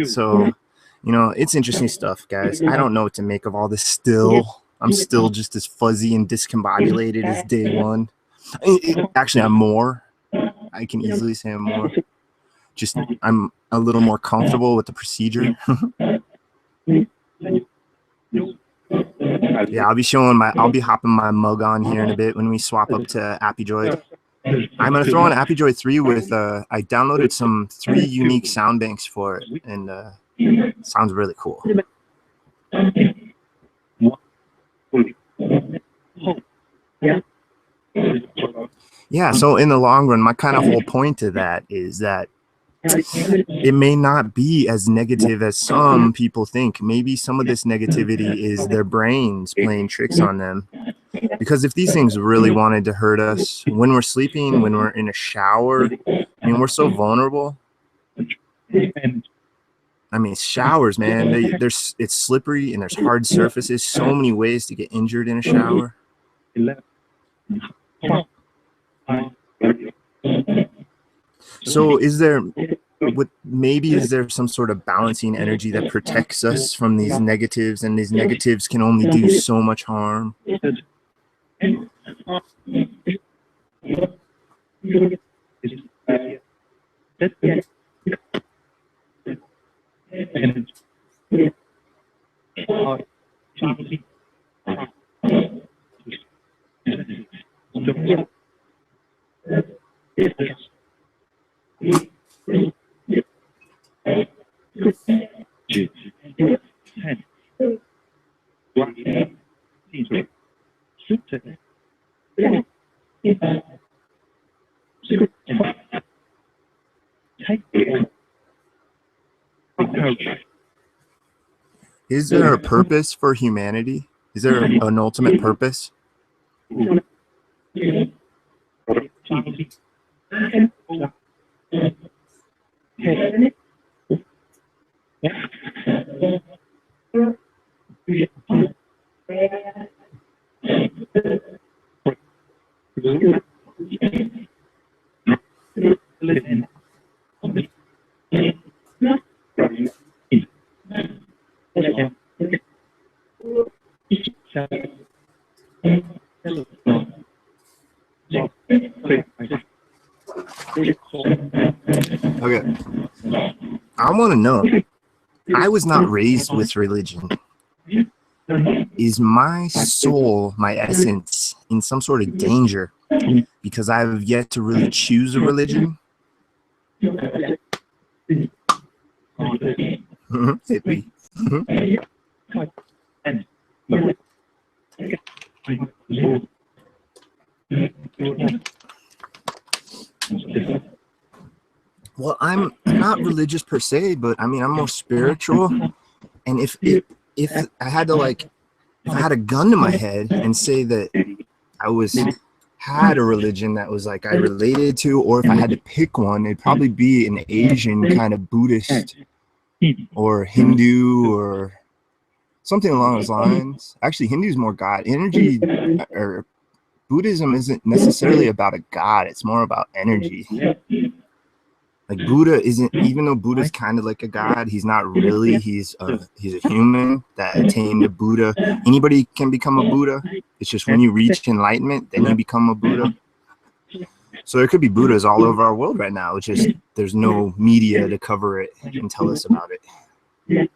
So, you know, it's interesting stuff, guys. I don't know what to make of all this still. I'm still just as fuzzy and discombobulated as day one. Actually, I'm more. I can easily say I'm more. Just, I'm a little more comfortable with the procedure. Yeah, I'll be hopping my mug on here in a bit when we swap up to AppyDroid. I'm going to throw on AppyDroid 3 with, I downloaded some 3 unique sound banks for it, and sounds really cool. Yeah, so in the long run, my kind of whole point to that is that it may not be as negative as some people think. Maybe some of this negativity is their brains playing tricks on them. Because if these things really wanted to hurt us, when we're sleeping, when we're in a shower, I mean, we're so vulnerable. I mean, showers, man, it's slippery and there's hard surfaces. So many ways to get injured in a shower. So is there some sort of balancing energy that protects us from these negatives, and these negatives can only do so much harm? Is there a purpose for humanity? Is there an ultimate purpose? Okay, I want to know. I was not raised with religion. Is my soul, my essence, in some sort of danger because I have yet to really choose a religion? Hippie. Well, I'm not religious per se, but I mean, I'm more spiritual. And if I had to, like, if I had a gun to my head and say that I had a religion that was like I related to, or if I had to pick one, it'd probably be an Asian kind of Buddhist or Hindu or something along those lines. Actually, Hindu's more God. Energy, or Buddhism isn't necessarily about a God. It's more about energy. Like Buddha isn't, even though Buddha's kind of like a god, he's not really. He's a human that attained a Buddha. Anybody can become a Buddha. It's just when you reach enlightenment, then you become a Buddha. So there could be Buddhas all over our world right now. It's just there's no media to cover it and tell us about it.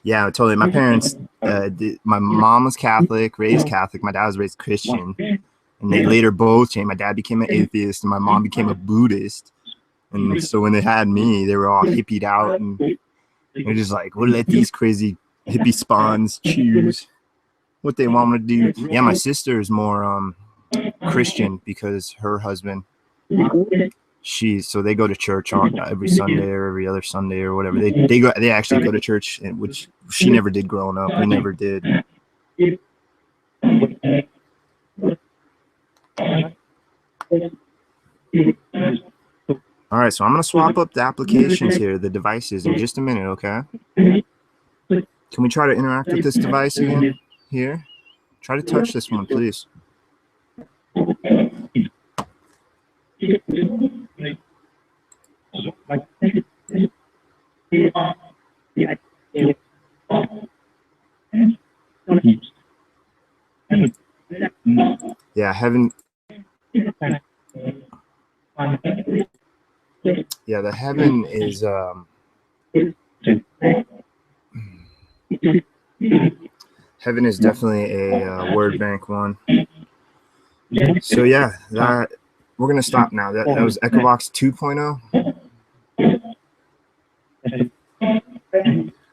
Yeah, totally. My parents, my mom was Catholic, raised Catholic. My dad was raised Christian. And they later both changed. My dad became an atheist and my mom became a Buddhist. And so when they had me, they were all hippied out. And they're just like, we'll let these crazy hippie spawns choose what they want to do. Yeah, my sister is more Christian because her husband, so they go to church on every Sunday or every other Sunday or whatever. They actually go to church, which she never did growing up. We never did. All right, so I'm going to swap up the applications here, the devices, in just a minute, okay? Can we try to interact with this device again here? Try to touch this one, please. Yeah, heaven. Yeah, the heaven is heaven is definitely a word bank one. So yeah, that we're gonna stop now. That was EchoVox 2.0.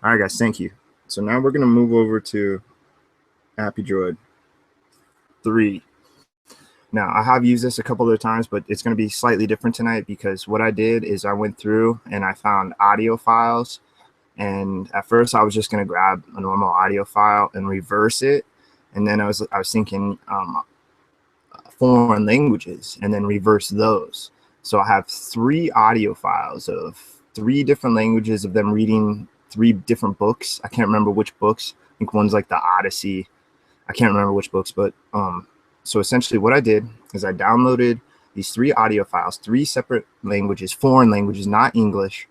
All right, guys, thank you. So now we're gonna move over to AppyDroid III. Now, I have used this a couple of times, but it's going to be slightly different tonight because what I did is I went through and I found audio files. And at first, I was just going to grab a normal audio file and reverse it. And then I was thinking foreign languages and then reverse those. So I have 3 audio files of 3 different languages of them reading 3 different books. I can't remember which books. I think one's like the Odyssey. I can't remember which books, but so essentially what I did is I downloaded these 3 audio files, 3 separate languages, foreign languages, not English,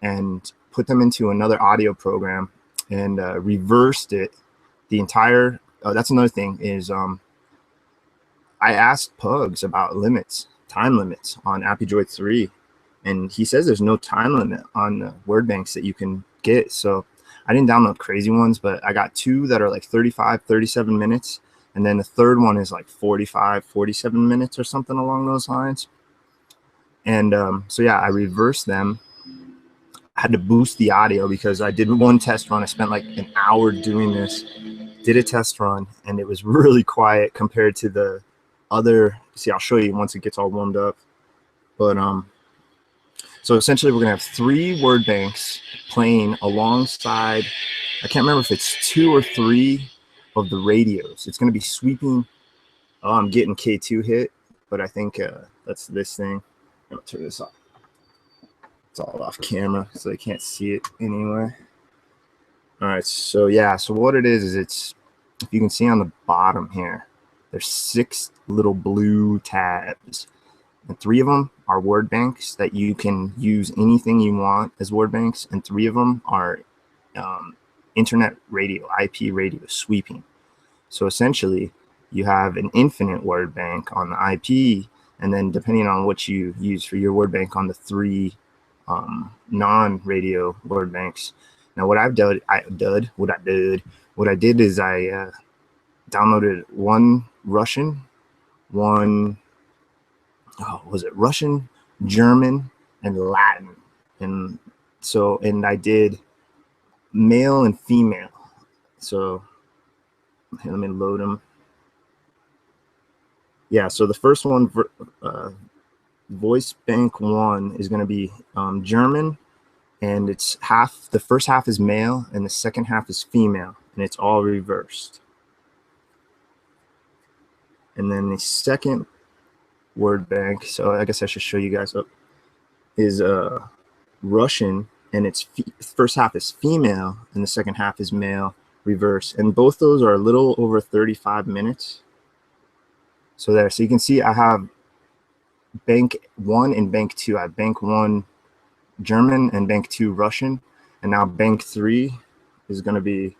and put them into another audio program and reversed it. The entire, that's another thing is I asked Pugs about limits, time limits on AppyDroid 3, and he says there's no time limit on the word banks that you can get. So I didn't download crazy ones, but I got 2 that are like 35, 37 minutes. And then the third one is like 45, 47 minutes or something along those lines. And so yeah, I reversed them. I had to boost the audio because I did one test run. I spent like an hour doing this, did a test run, and it was really quiet compared to the other. See, I'll show you once it gets all warmed up. But so essentially we're gonna have 3 word banks playing alongside, I can't remember if it's 2 or 3 of the radios. It's gonna be sweeping. Oh, I'm getting K2 hit, but I think that's this thing. I'm gonna turn this off. It's all off camera, so they can't see it anyway. All right, so yeah, so what it is it's, if you can see on the bottom here, there's 6 little blue tabs. And 3 of them are word banks that you can use anything you want as word banks, and 3 of them are internet radio, IP radio sweeping. So essentially, you have an infinite word bank on the IP, and then depending on what you use for your word bank on the 3 non-radio word banks. Now, what I did is I downloaded 1 Russian, 1 was it Russian, German, and Latin. And so, and I did male and female. So let me load them. Yeah, so the first one, voice bank 1 is going to be German, and it's half, the first half is male and the second half is female, and it's all reversed. And then the second word bank, so I guess I should show you guys up, is Russian, and its first half is female and the second half is male, reverse, and both those are a little over 35 minutes. So there, so you can see I have bank 1 and bank 2. I have bank 1 German and bank 2 Russian, and now bank 3 is going to be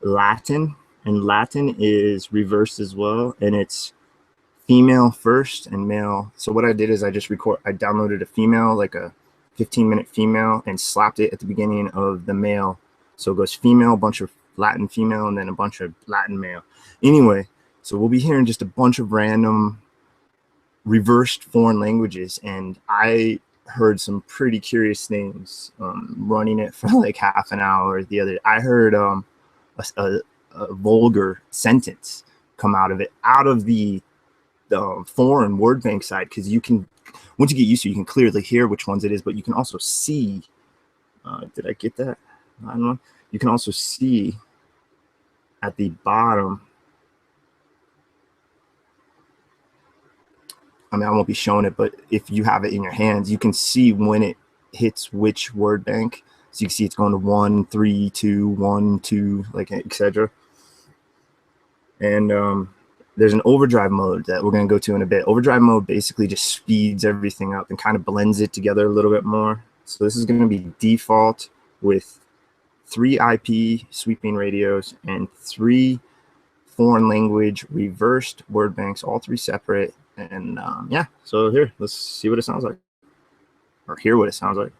Latin, and Latin is reversed as well, and it's female first and male. So what I did is I downloaded a female, like a 15-minute female, and slapped it at the beginning of the male. So it goes female, a bunch of Latin female, and then a bunch of Latin male. Anyway, so we'll be hearing just a bunch of random reversed foreign languages, and I heard some pretty curious things running it for like half an hour. The other, I heard a vulgar sentence come out of it, out of the foreign word bank side, because you can, once you get used to it, you can clearly hear which ones it is, but you can also see, did I get that? I don't know. You can also see at the bottom, I mean, I won't be showing it, but if you have it in your hands, you can see when it hits which word bank. So you can see it's going to 1, 3, 2, 1, 2, like etc. And there's an overdrive mode that we're going to go to in a bit. Overdrive mode basically just speeds everything up and kind of blends it together a little bit more. So this is going to be default with 3 IP sweeping radios and 3 foreign language reversed word banks, all 3 separate. And yeah, so here, let's see what it sounds like, or hear what it sounds like.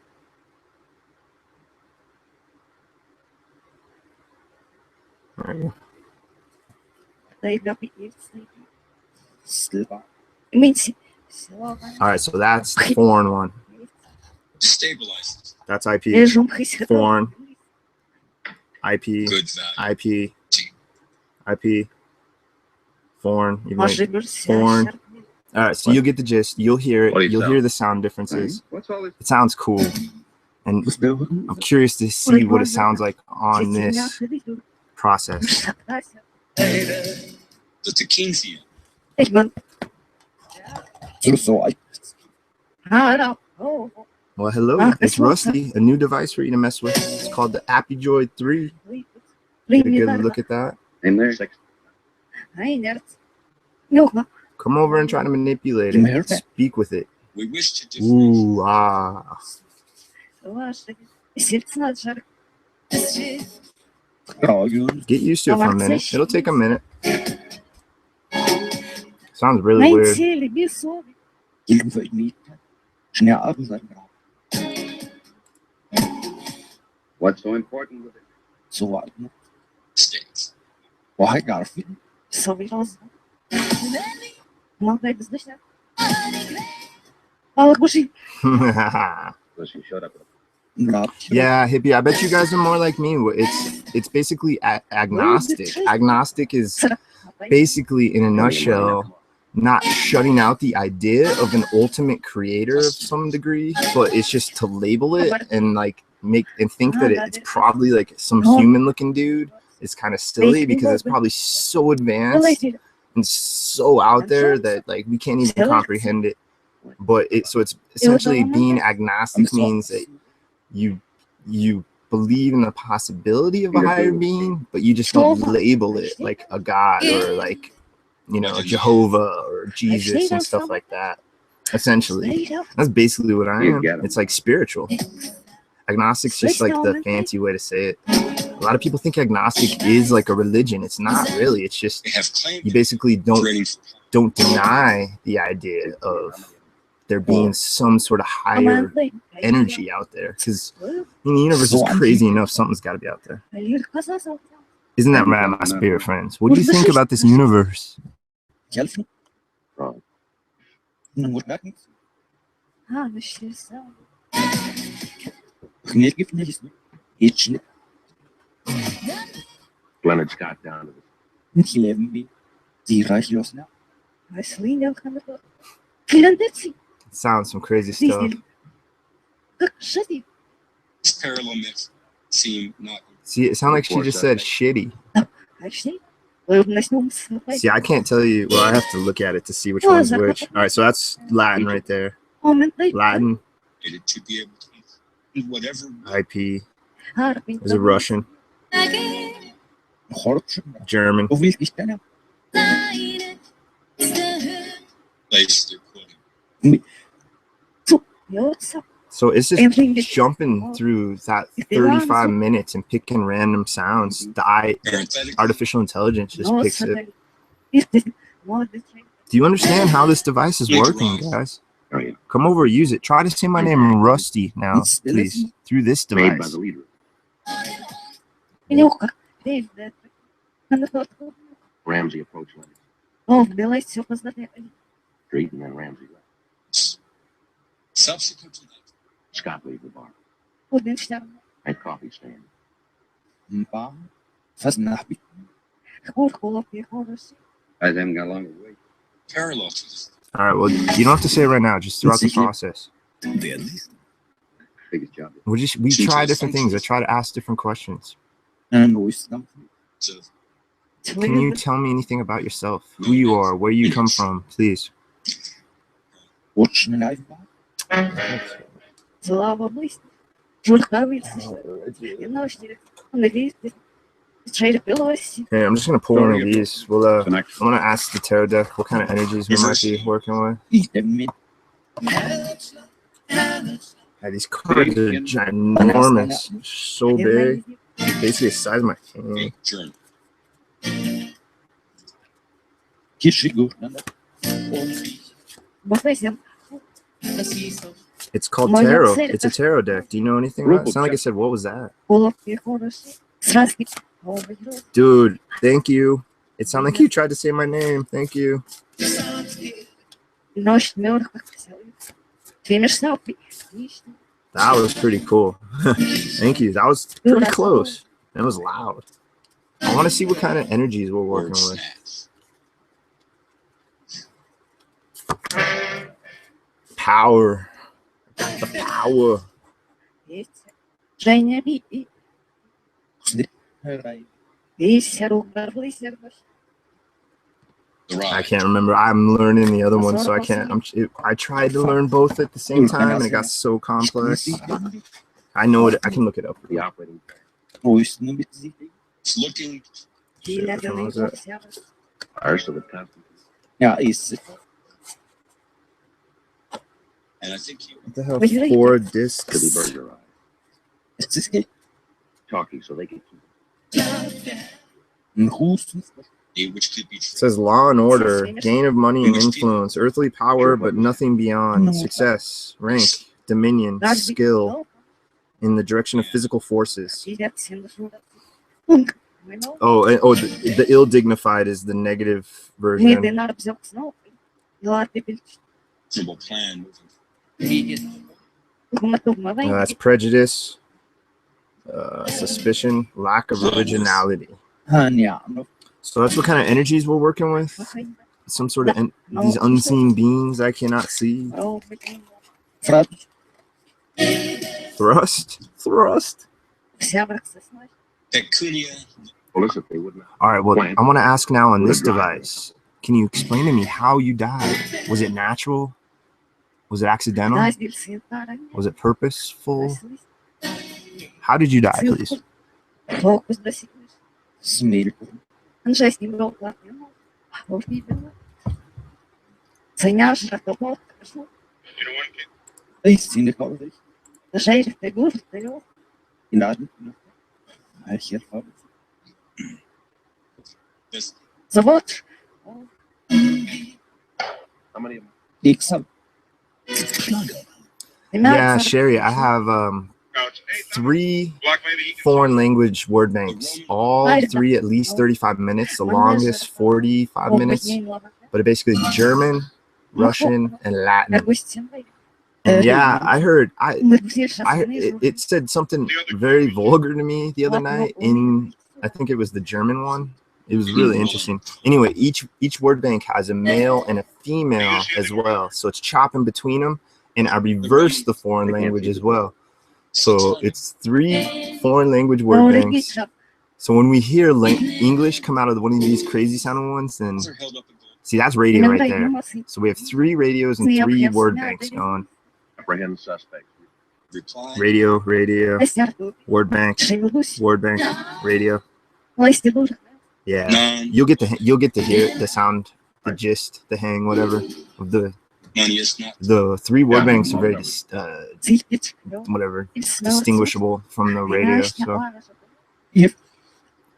There you go. They don't be sleepy. All right, so that's the foreign one. Stabilizes. That's IP. Foreign. IP. Good value. IP. IP. Foreign. Foreign. All right, so you'll get the gist. You'll hear it. You'll hear the sound differences. It sounds cool, and I'm curious to see what it sounds like on this process. The Tekinsia. Well, hello, it's Rusty, a new device for you to mess with. It's called the AppyDroid III. Get a good look at that. Come over and try to manipulate it. Speak with it. We wish to Ooh, ah. Get used to it for a minute. It'll take a minute. Sounds really weird. What's so important with it? States. She showed up. Yeah, hippie. I bet you guys are more like me. It's basically agnostic. Agnostic is basically, in a nutshell, not shutting out the idea of an ultimate creator of some degree, but it's just to label it and like think that it's probably like some human looking dude. It's kind of silly because it's probably so advanced and so out there that like we can't even comprehend it. But it's essentially being agnostic means that you believe in the possibility of a higher being, but you just don't label it like a god or like, you know, Jehovah or Jesus and stuff like that. Essentially, that's basically what I am. It's like spiritual. Agnostic's just like the fancy way to say it. A lot of people think agnostic is like a religion. It's not really. It's just you basically don't deny the idea of there being some sort of higher energy out there, because the universe is crazy enough. Something's got to be out there. Isn't that right, my spirit friends? What do you think about this universe? Leonard Scott down to Sounds some crazy stuff. this parallel mix seem not. See, it sounded like she just said shitty. See, I can't tell you. Well, I have to look at it to see which one's which. All right, so that's Latin right there. Latin. To be able to do whatever. IP. Is it Russian? German. Place they're quoting. So it's just jumping through that 35 minutes and picking random sounds. The artificial intelligence just picks it. Do you understand how this device is working, guys? Come over, use it. Try to say my name, Rusty, now, please, through this device. Ramsey approach Street and then Ramsey left. Subsequent to that, Scott leave the bar. At coffee stand. I haven't got long to wait. Parallel to this. All right, well, you don't have to say it right now, just throughout the process. Biggest job. We try different things. I try to ask different questions. So, Can you tell me anything about yourself? Who you are, where you come from, please? Hey, I'm just gonna pull one of these. I'm gonna ask the tarot deck what kind of energies we might be working with. Yeah, these cards are ginormous, so big, basically the size of my hand. It's called tarot. It's a tarot deck. Do you know anything about it? It sounded like I said, what was that? Dude, thank you. It sounded like you tried to say my name. Thank you. That was pretty cool. Thank you. That was pretty close. It was loud. I want to see what kind of energies we're working with. Power. The power. I can't remember. I'm learning the other one, so I can't. I tried to learn both at the same time, and it got so complex. I know it. I can look it up. The operating. It's looking. Shit, which one was it? Ours to the top. Yeah, it's And I think you What the hell? 4 discs. could be burger eyes. it's this game. Talking so they can keep which could be It says law and order, gain of money and influence, earthly power, but nothing beyond, success, rank, dominion, skill, in the direction of physical forces. Oh, the ill-dignified is the negative version. simple plan. That's prejudice, suspicion, lack of originality. So that's what kind of energies we're working with. Some sort of these unseen beings I cannot see. Thrust. Peculiar. Well, listen, they wouldn't. All right. Well, I want to ask now on this device. Can you explain to me how you died? Was it natural? Was it accidental? Was it purposeful? How did you die, please? This, how many of them? Yeah, Sherry, I have 3 foreign language word banks, all 3 at least 35 minutes, the longest 45 minutes, but it basically is German, Russian, and Latin. And yeah, I heard it said something very vulgar to me the other night in, I think it was the German one. It was really interesting. Anyway, each word bank has a male and a female as well, so it's chopping between them, and I reversed the foreign language as well. So it's 3 foreign language word banks. So when we hear English come out of one of these crazy sounding ones, then see, that's radio right there. So we have 3 radios and 3 word banks going. Apprehend suspect. Reply. Radio, word bank, radio. Yeah, you'll get to hear the sound, the gist, the hang, whatever of the 3 word banks are very distinguishable from the radio. So,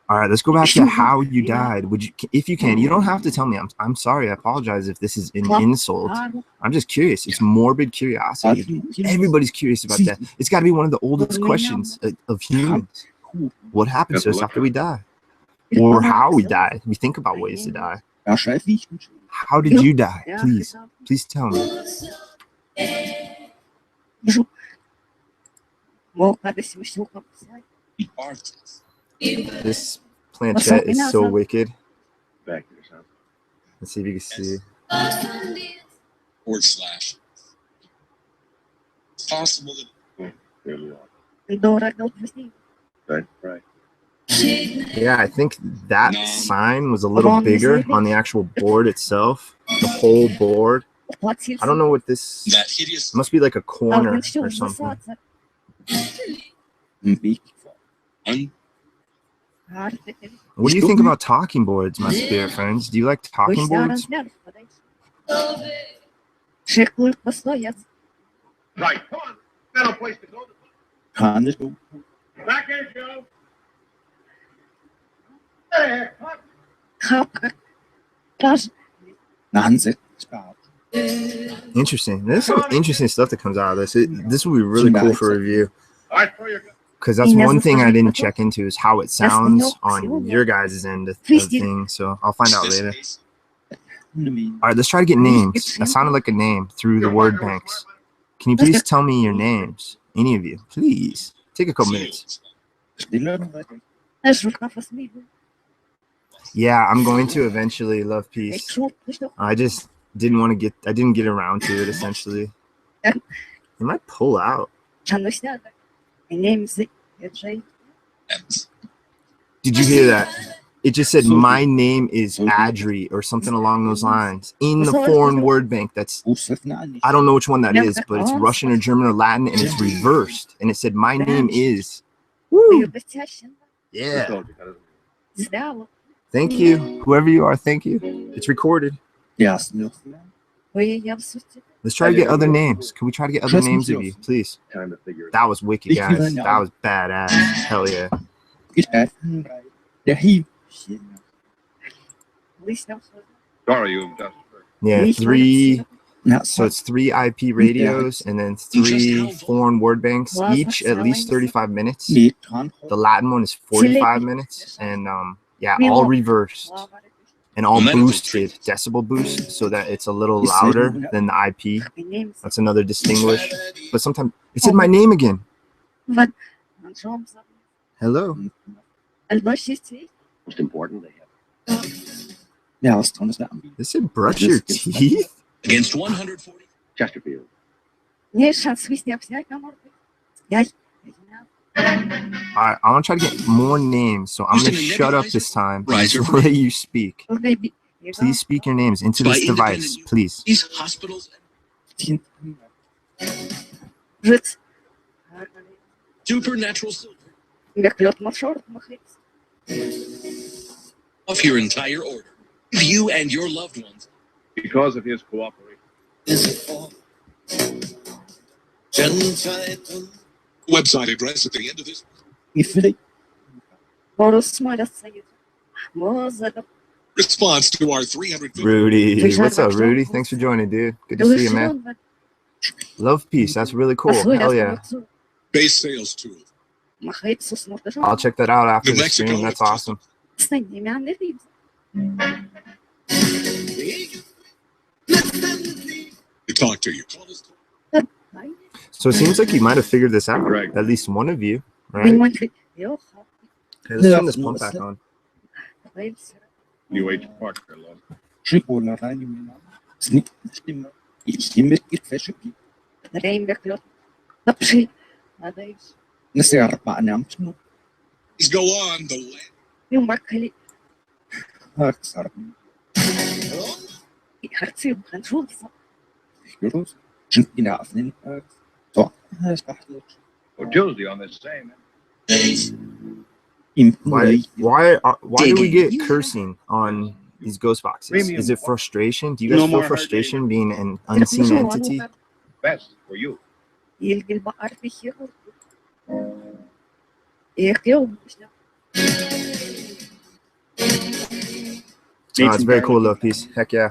all right, let's go back to how you died. Would you, if you can, you don't have to tell me. I'm sorry. I apologize if this is an insult. I'm just curious. It's morbid curiosity. Everybody's curious about that. It's got to be one of the oldest questions of humans. What happens to us after we die? Or how we die. We think about ways to die. How did you die? Please tell me. This planchette is so wicked. Back there, son. Let's see if you can see. / It's possible that. There we are. Right. Yeah, I think that sign was a little bigger on the actual board itself. The whole board. I don't know what this. That hideous. Must be like a corner or something. What do you think about talking boards, my spirit friends? Do you like talking boards? Right. Come on. Got a place to go. Back in, Joe. Interesting. There's some interesting stuff that comes out of this. This will be really cool for review. Because that's one thing I didn't check into is how it sounds on your guys' end of things. So I'll find out later. All right, let's try to get names. That sounded like a name through the word banks. Can you please tell me your names? Any of you, please. Take a couple minutes. Yeah, I'm going to eventually, Love Peace. I just didn't get around to it, essentially. It might pull out. Did you hear that? It just said, my name is Adri, or something along those lines, in the foreign word bank. That's, I don't know which one that is, but it's Russian or German or Latin, and it's reversed. And it said, my name is. Woo! Yeah. Thank you. Whoever you are, thank you. It's recorded. Yes. Let's try to get other names. Can we try to get other names of you, please? That was wicked, guys. That was badass. Hell yeah. Yeah, 3. So it's 3 IP radios and then 3 foreign word banks, each at least 35 minutes. The Latin one is 45 minutes, and yeah, all reversed and all boosted, decibel boost, so that it's a little louder than the IP. That's another distinguish. But sometimes it said my name again. Hello. Most important, they have. They said brush your teeth? Against 140. Chesterfield. Alright, I want to try to get more names, so I'm going to shut up this time and just let you speak. Please speak your names into this device, please. These hospitals. Supernatural silver. Off your entire order. You and your loved ones. Because of his cooperation. Website address at the end of this. Response to our 300. Rudy, what's up, Rudy? Thanks for joining, dude. Good to see you, man. Love Peace, that's really cool. Hell yeah. Base sales tool. I'll check that out after the stream. That's awesome. To talk to you. So it seems like you might have figured this out. Right. At least one of you, right? Okay, let's turn this pump back on. New Age Parker. Please go on the land. Or Tuesday on this same. Why do we get cursing on these ghost boxes? Is it frustration? Do you guys feel frustration being an unseen entity? Best for you. Oh, it's very cool, Love Peace. Heck yeah.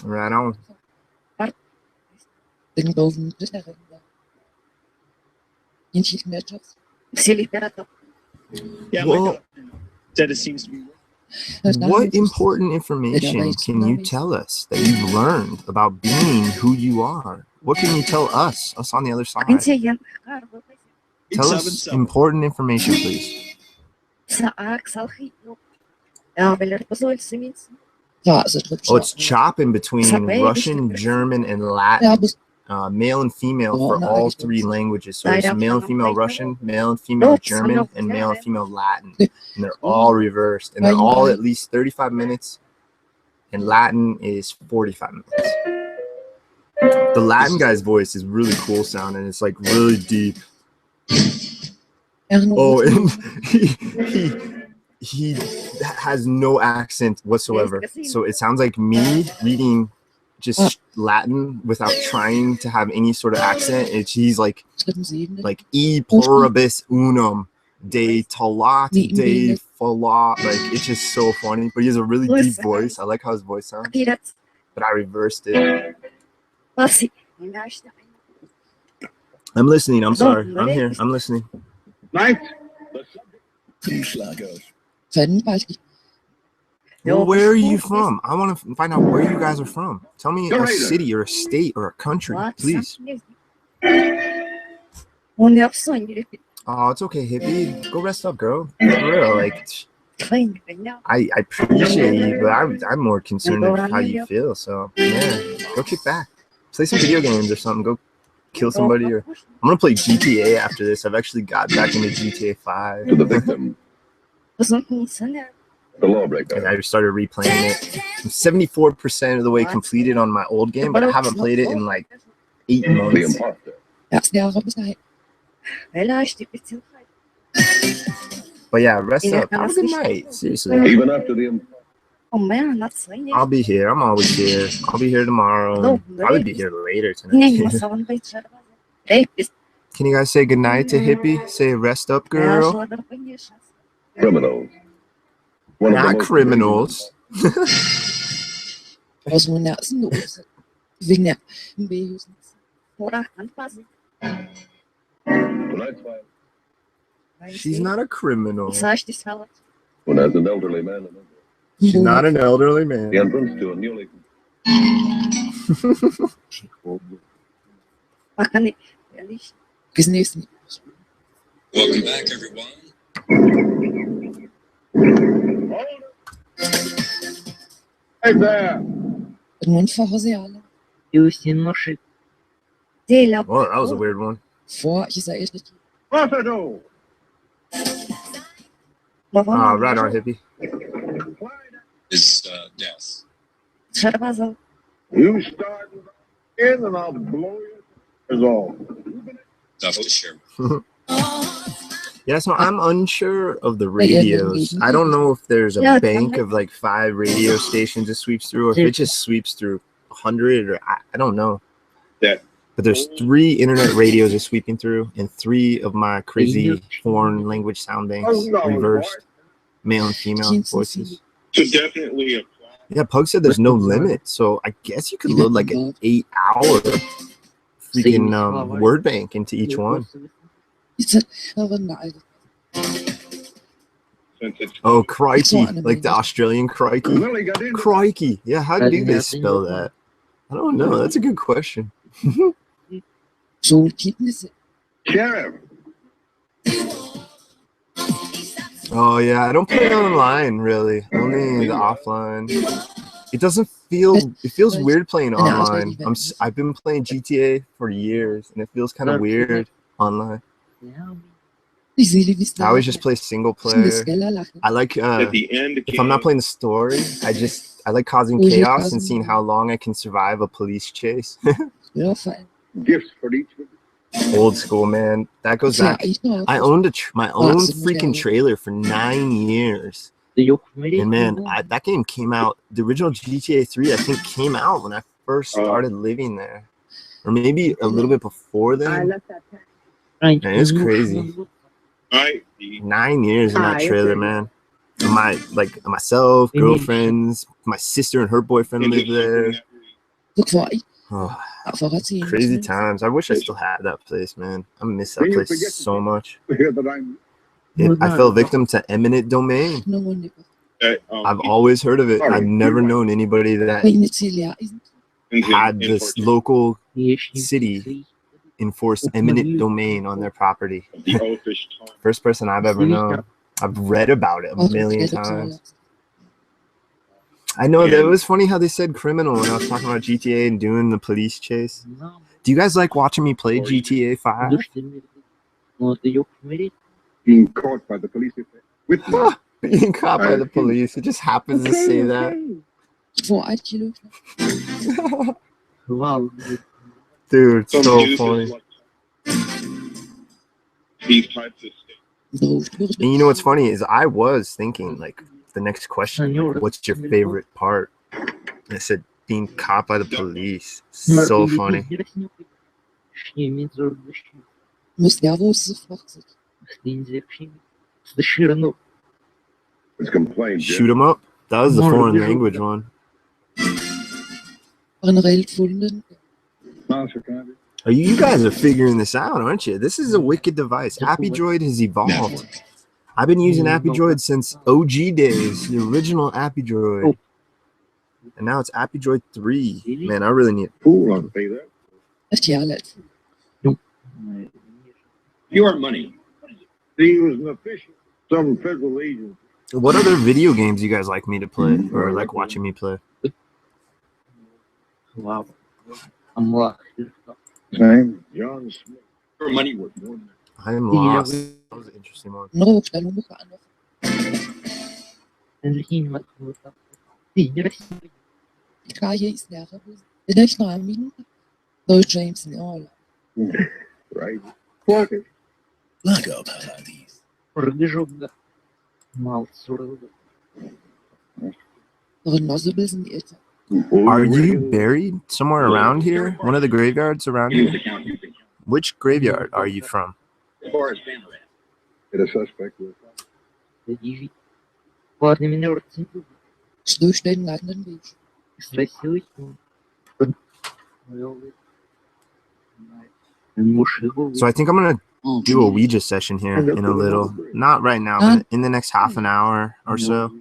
Right on. Well, it seems to be. What important information can you tell us that you've learned about being who you are? What can you tell us on the other side? Tell us important information, please. Oh, it's chopping between Russian, German, and Latin. Male and female for all 3 languages. So there's male and female Russian, male and female German, and male and female Latin. And they're all reversed. And they're all at least 35 minutes. And Latin is 45 minutes. The Latin guy's voice is really cool sounding. It's like really deep. Oh, and he has no accent whatsoever. So it sounds like me reading just Latin without trying to have any sort of accent. He's like e pluribus unum de talat de falat. Like, it's just so funny. But he has a really deep voice. I like how his voice sounds. But I reversed it. I'm listening. I'm sorry. I'm here. I'm listening. Well, where are you from? I want to find out where you guys are from. Tell me a city or a state or a country, please. Он не обсонили. Oh, it's okay, hippie. Go rest up, girl. For real, like, I appreciate you, but I'm more concerned with how you feel. So yeah, go kick back, play some video games or something. Go kill somebody. Or I'm gonna play GTA after this. I've actually got back into GTA 5. To the victim, Познакомиться. the lawbreaker. And I started replaying it. I'm 74% of the way completed on my old game, but I haven't played it in like 8 The months. imposter. But yeah, rest up. Have a good night. Seriously. Even after the I'll be here. I'm always here. I'll be here tomorrow. Probably be here later tonight. Can you guys say goodnight to Hippie? Say rest up, girl. criminals. One of the Not most criminals. Tonight's fight, She's not a criminal. when as an elderly man, She's not an elderly the man. entrance to a newly Welcome back, everyone. Hey there! Well, that was a weird one. Buffalo! Ah, right on, Hippie. Is death. You start in and I'll blow you. Is all. Stuff to share. Yeah, so I'm unsure of the radios. I don't know if there's a bank of like 5 radio stations it sweeps through, or if it just sweeps through 100, or I don't know. That- But there's 3 internet radios it's sweeping through, and 3 of my crazy foreign language sound banks reversed, male and female voices. So definitely a Yeah, Pug said there's no limit, so I guess you could load like an 8-hour freaking word bank into each one. Oh, crikey, like the Australian crikey. Willie got in. Crikey, yeah, how do they spell that? I don't know, that's a good question. Sheriff. Oh yeah, I don't play online really, only the offline. It doesn't feel, it feels weird playing online. I've been playing GTA for years, and it feels kind of weird online. I always just play single player. I like At the end, if I'm not playing the story, I like causing chaos and seeing how long I can survive a police chase. gifts for each. Old school, man. That goes back. I owned my own freaking trailer for 9 years. And man, that game came out, the original GTA 3 I think came out when I first started living there, or maybe a little bit before then. Man, it was crazy. 9 years in that trailer, man. Myself, girlfriends, my sister and her boyfriend lived there. Oh, crazy times. I wish I still had that place, man. I miss that place so much. I fell victim to eminent domain. I've always heard of it. I've never known anybody that had this local city enforce eminent domain on their property. First person I've ever known. I've read about it a million times. I know that it was funny how they said criminal when I was talking about GTA and doing the police chase. Do you guys like watching me play GTA 5? Being caught by the police. Being caught by the police. It just happens to say that. Dude, so funny. And you know what's funny is I was thinking like the next question, what's your favorite part? And I said being caught by the police. So funny. It's complained. Shoot 'em up. That was the foreign language one. You guys are figuring this out, aren't you? This is a wicked device. AppyDroid has evolved. I've been using AppyDroid since OG days, the original AppyDroid. And now it's AppyDroid 3. Man, I really need Who wants to pay that? اشتغلت. Your money. He was an official. Some federal agent. What other video games you guys like me to play or like watching me play? Wow. I'm lost. Name John Smith. Your money worth more than that. I am lost. That was an interesting one. نروح للموقع عنه. الحين مكتوب. في Kraje ist der Rebus. Der ist noch ein Minute. Though James in all. Right? Fuck it. Lago Paradis. пробежок. Мал суров. Renosables sind älter. Are you buried somewhere around here? One of the graveyards around here? Which graveyard are you from? Get a suspect with Иди. Парни меня родители. Durchstellen leitenden Weg. Спросил их. Муж So I think I'm going to do a Ouija session here in a little. Not right now, but in the next half an hour or so.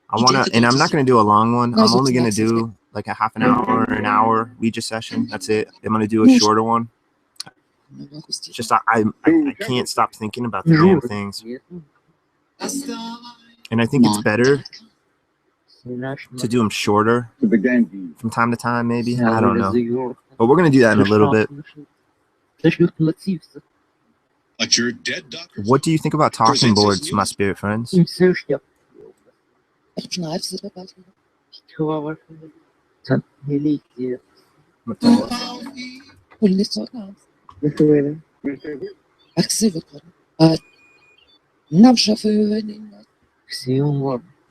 I want to, and I'm not going to do a long one. I'm only going to do like a half an hour Ouija session. That's it. I'm going to do a shorter one. It's just I can't stop thinking about the damn things. And I think it's better to do them shorter the gang. from time to time, maybe. I don't know. But we're going to do that in a little bit. Like your dead doctor. What do you think about talking boards, my spirit friends? You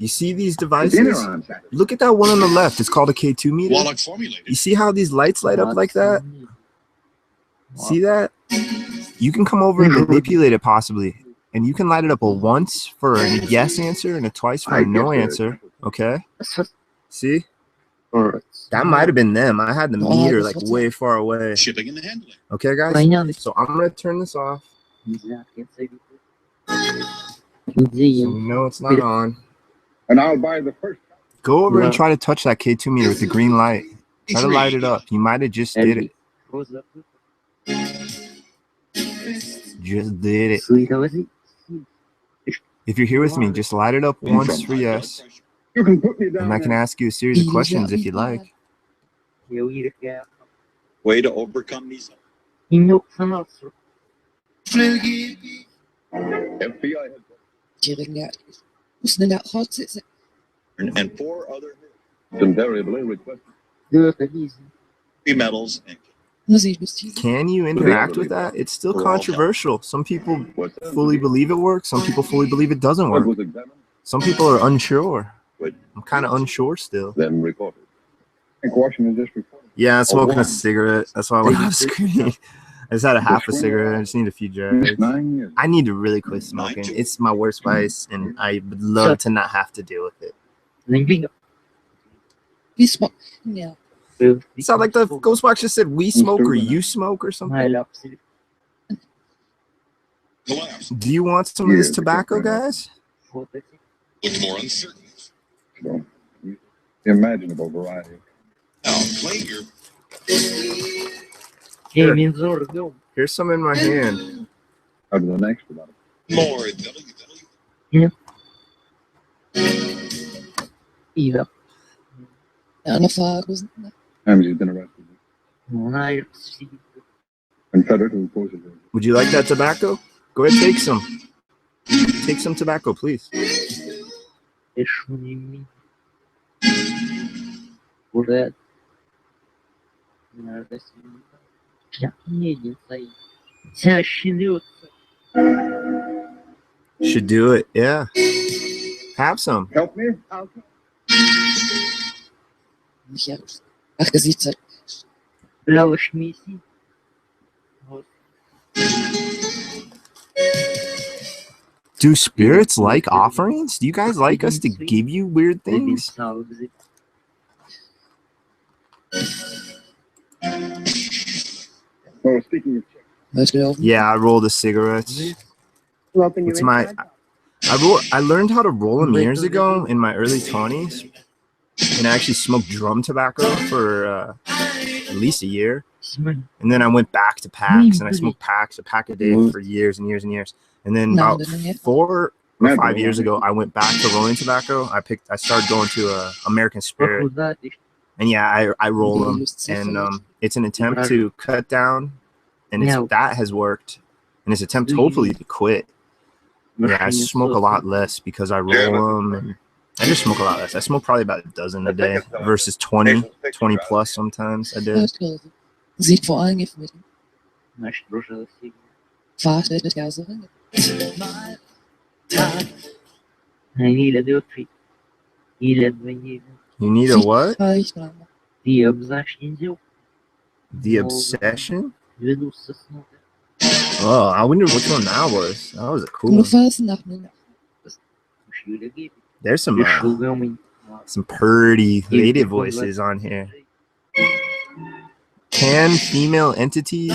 see these devices? Look at that one on the left. It's called a K2 meter. Wallach formulated. You see how these lights light up like that? See that? You can come over and manipulate it possibly. And you can light it up a once for a yes answer and a twice for a no answer. Okay? See? That might have been them. I had the meter like way far away. Shipping and handling. Okay, guys? So I'm going to turn this off. So we know it's not on. And I'll buy the first. Go over and try to touch that K2 meter with the green light. Try to light it up. You might have just did it. Just did it. If you're here with me, just light it up once for yes. You can put me down. And I can ask you a series of questions if you'd like. Way to overcome these. FBI And 4 other invariably requested. metals and Can you interact with that? It's still controversial. Some people fully believe it works. Some people fully believe it doesn't work. Some people are unsure. I'm kind of unsure still. Then recorded. I think Washington just reported. Yeah, I'm smoking a cigarette. That's why I went off screen. I just had a half a cigarette. I just need a few drags. 9 years. I need to really quit smoking. It's my worst vice, and I would love to not have to deal with it. We smoke. Yeah. It's not like the ghostbox just said we smoke or you smoke or something. Do you want some of this tobacco, guys? look more uncertain. So, imaginable variety. Now play your Here's some in my hand. Out of the next about it. more WW. أنا فاقوز. Times he's been arrested. Confederate who opposes it. Would you like that tobacco? Go ahead, take some. Take some tobacco, please. Should do it, yeah. Have some. Help me? Ach, Gesicht. Do spirits like offerings? Do you guys like us to give you weird things? Oh, speaking of Let's go. Yeah, I rolled the cigarettes. It's my I learned how to roll them years ago in my early 20s, and I actually smoked drum tobacco for at least a year. And then I went back to packs, and I smoked a pack a day for years and years and years. And then about 4 or 5 years ago, I went back to rolling tobacco. I started going to American Spirit, and yeah, I roll them, and it's an attempt to cut down, and that has worked, and it's an attempt hopefully to quit. Yeah, I smoke a lot less because I roll them, and I just smoke a lot less. I smoke probably about a dozen a day versus 20 plus sometimes a day. Sieht vor allem mit Значит, дружила с ним. Vater des Jazzeringen. Il a deux filles. Il a двойник. You need a what? The obsession. The obsession? Веду со сном. Oh, I wonder which one that was. That was a cool one. There's some pretty lady voices on here. Can female entities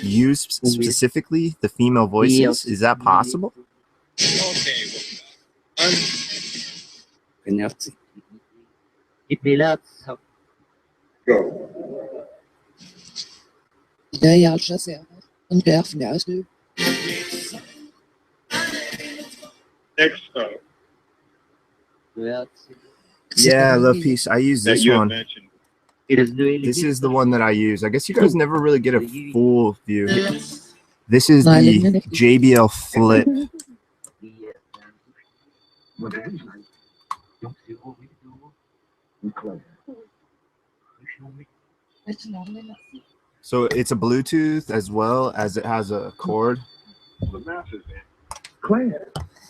use specifically the female voices? Is that possible? Конявцы. Эпиляция. Ja, das ist ja. Und werfen ja aus. Next, Yeah, Love Peace. I use that this you have one. mentioned. This is the one that I use. I guess you guys never really get a full view. This is the JBL Flip. So it's a Bluetooth as well as it has a cord.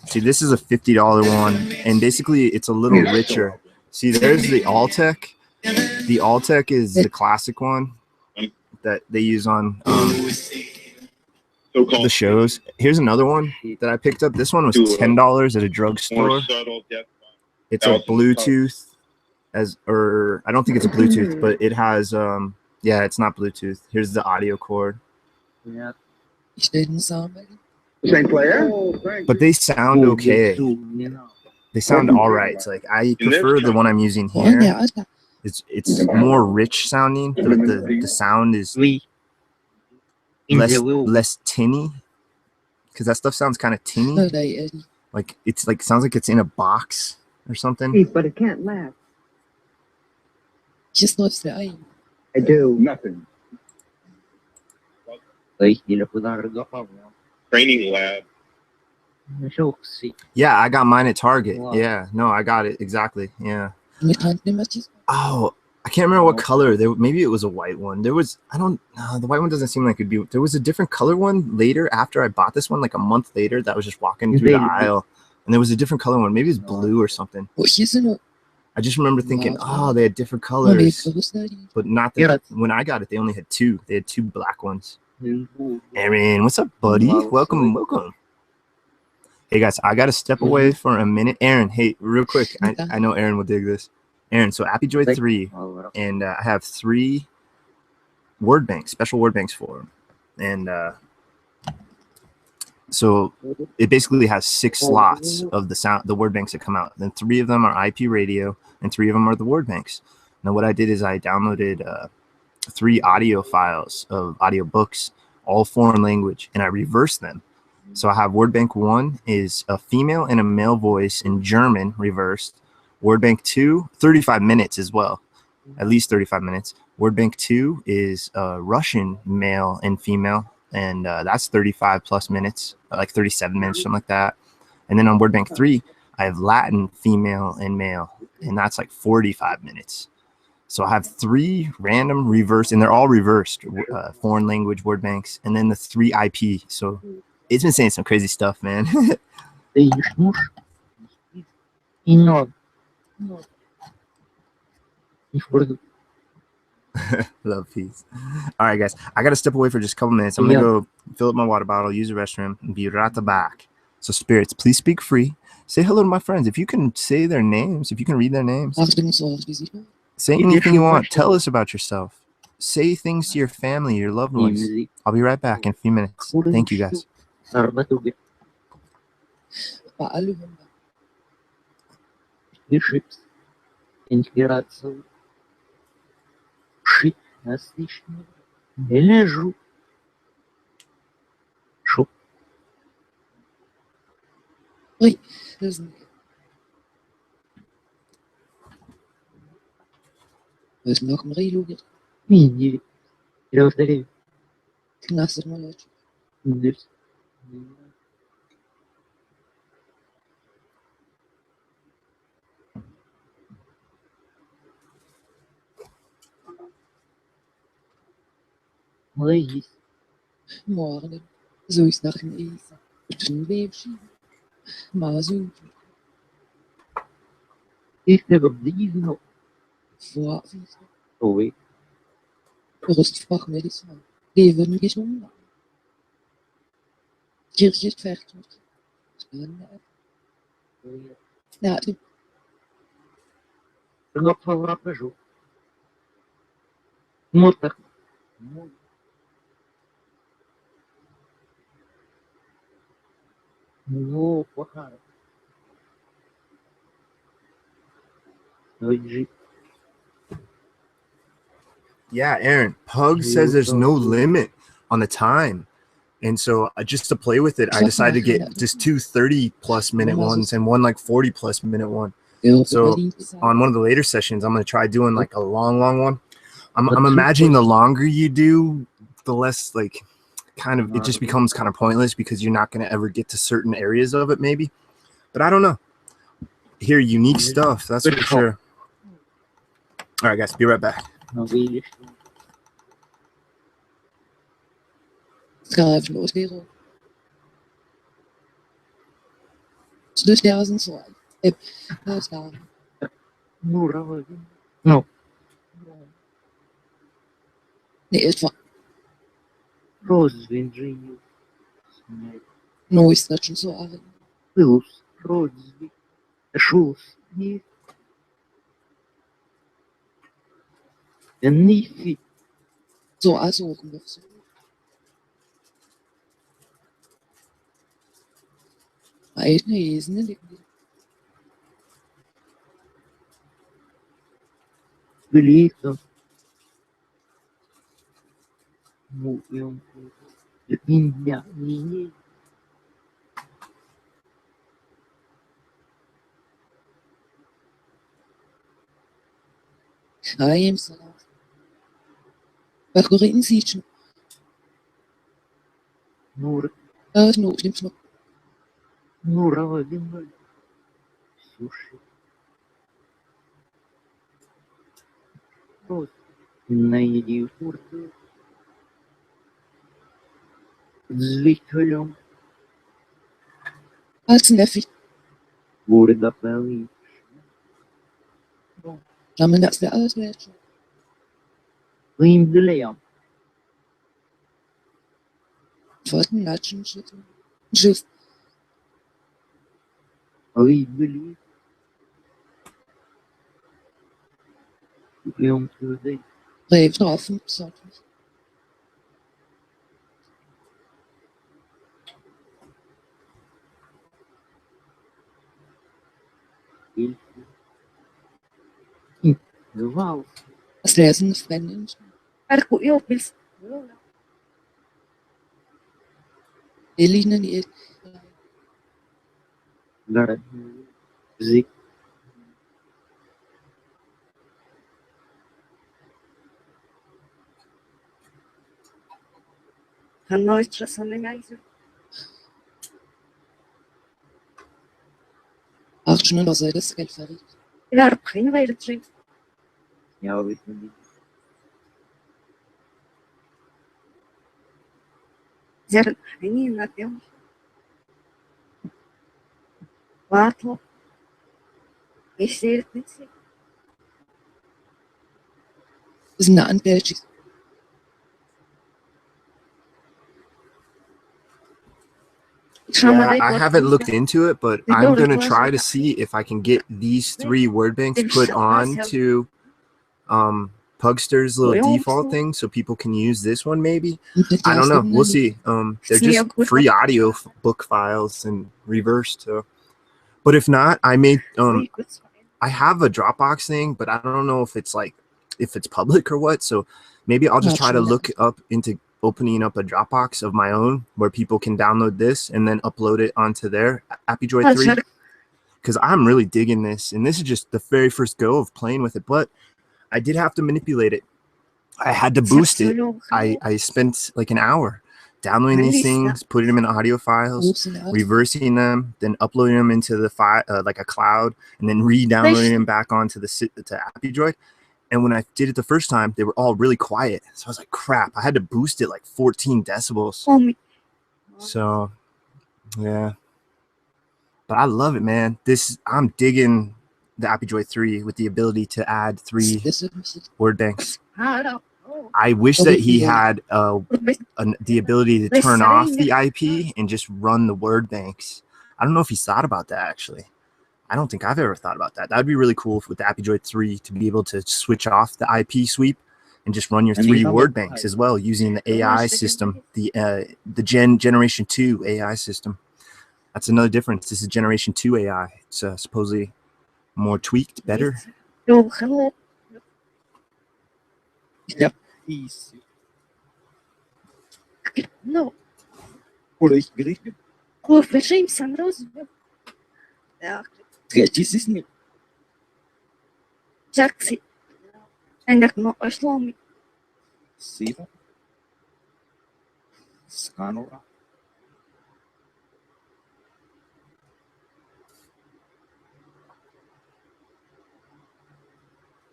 See, this is a $50 one, and basically it's a little richer. See, there's the Alltech. The Alltech is the classic one that they use on the shows. Here's another one that I picked up. This one was $10 at a drugstore. It's a Bluetooth, or I don't think it's a Bluetooth, but it has yeah, it's not Bluetooth. Here's the audio cord. Yeah. Same player? But they sound okay. They sound all right. It's like I prefer the one I'm using here. It's more rich sounding. The sound is less tinny, because that stuff sounds kind of tinny. Like it's like sounds like it's in a box or something. But it can't laugh. Just looks the I do nothing. Training lab. Yeah, I got mine at Target. Yeah, no, I got it exactly. Yeah. Oh, I can't remember what color. Maybe it was a white one. There was the white one doesn't seem like it'd be. There was a different color one later after I bought this one, like a month later. That was just walking through the aisle, and there was a different color one. Maybe it's blue or something. I just remember thinking, oh, they had different colors, but not that. When I got it, they only had two. They had two black ones. Aaron, what's up, buddy? Welcome. Hey guys, I gotta step away for a minute. Aaron, hey, real quick, I know Aaron will dig this. Aaron, so AppyDroid 3, and I have 3 word banks, special word banks for them, and so it basically has 6 slots of the word banks that come out. Then 3 of them are IP radio, and 3 of them are the word banks. Now what I did is I downloaded 3 audio files of audio books, all foreign language, and I reversed them. So I have word bank 1 is a female and a male voice in German reversed. Word bank 2, 35 minutes as well, at least 35 minutes. Word bank 2 is Russian male and female, and that's 35 plus minutes, like 37 minutes, something like that. And then on word bank 3, I have Latin female and male, and that's like 45 minutes. So I have 3 random reversed, and they're all reversed foreign language word banks, and then the 3 IP. So it's been saying some crazy stuff, man. Love, peace. All right, guys, I gotta step away for just a couple minutes. I'm gonna go fill up my water bottle, use the restroom, and be right back. So spirits, please speak free. Say hello to my friends. If you can say their names, if you can read their names, say anything you want. Tell us about yourself. Say things to your family, your loved ones. I'll be right back in a few minutes. Thank you, guys. Beallüben. Geschützt. Inspiration. Shit, das nicht mehr. Belejou. Chaud. Oui, listen. Was nog een reload? Mini. Los de Knaster maar uit. dus. Oui, Morgen. Zo is nog een eten. Het is een weefje. Maar zo. ik heb op deze nog. Voor. Oh, oui. Rustfach medicijn. Leven gezond. Kirche het vecht. Ja, het Nog van rappejo. Motor. No, porra. Hoje. Yeah, Aaron, Pug says there's no limit on the time. And so just to play with it, I decided to get just 2 30+ minute ones and one like 40+ minute one. So on one of the later sessions, I'm going to try doing like a long one. I'm imagining the longer you do, the less like kind of it just becomes kind of pointless because you're not going to ever get to certain areas of it maybe. But I don't know. Hear unique stuff, that's for sure. All right, guys, be right back. Schrijf los weer. Dus daar is een soort. Dat is daar. No. Nee, het was Rose Vendrinho. nooit dat je zo aan. Luz. Rose. Shoes. En niet. Zo als ook nog zo. Maar het nee, is niet. Beleza. Morreu. Minha. I am so. Algoritmen ziet je. Nur. Dat is nooit niks nog. Nur. Sushi. Rose. Найди фурты. Звичайно. Als een effie. Wurde da Paris. Dan men dat is de alles. Rim de Leon. Wat een latje shit. Just Oui, believe. Leon Tuesday. reef eraf en zo. Wow. Als lezen een vriendin. Eline niet. Lara. Zik. Han nooit gezien eigenlijk. 8 Stunden was er das Geld verriet. Ja, op geen wijze drink. Ja, weet je niet. Zeggen, niet natuurlijk. Wat op? Ik zie het niet. Dat is een aanbeeldje. Yeah, I haven't looked into it, but I'm going to try to see if I can get these 3 word banks put on to Pugster's little default thing so people can use this one maybe. I don't know. We'll see. They're just free audio book files and reverse, so But if not, I may Liquid. I have a Dropbox thing, but I don't know if it's like if it's public or what. So maybe I'll just try to look up into opening up a Dropbox of my own where people can download this and then upload it onto their AppyDroid 3. Because I'm really digging this, and this is just the very first go of playing with it. But I did have to manipulate it. I had to boost it. I spent like an hour downloading these things, putting them in audio files, reversing them, then uploading them into the file like a cloud, and then re-downloading them back onto the to AppyDroid. And when I did it the first time, they were all really quiet. So I was like, crap, I had to boost it like 14 decibels. So yeah. But I love it, man. I'm digging the AppyDroid 3 with the ability to add 3 word banks. I wish that he had the ability to turn off the IP and just run the word banks. I don't know if he's thought about that, actually. I don't think I've ever thought about that. That would be really cool with the AppyDroid 3 to be able to switch off the IP sweep and just run your 3 word banks as well using the AI system, the Generation 2 AI system. That's another difference. This is Generation 2 AI. It's supposedly more tweaked, better. Yep. Easy. No. Gerechnet. Jameson Roosevelt. Sketches is new. Jackson. عندك نقطة شلومي. Siva. Scanora.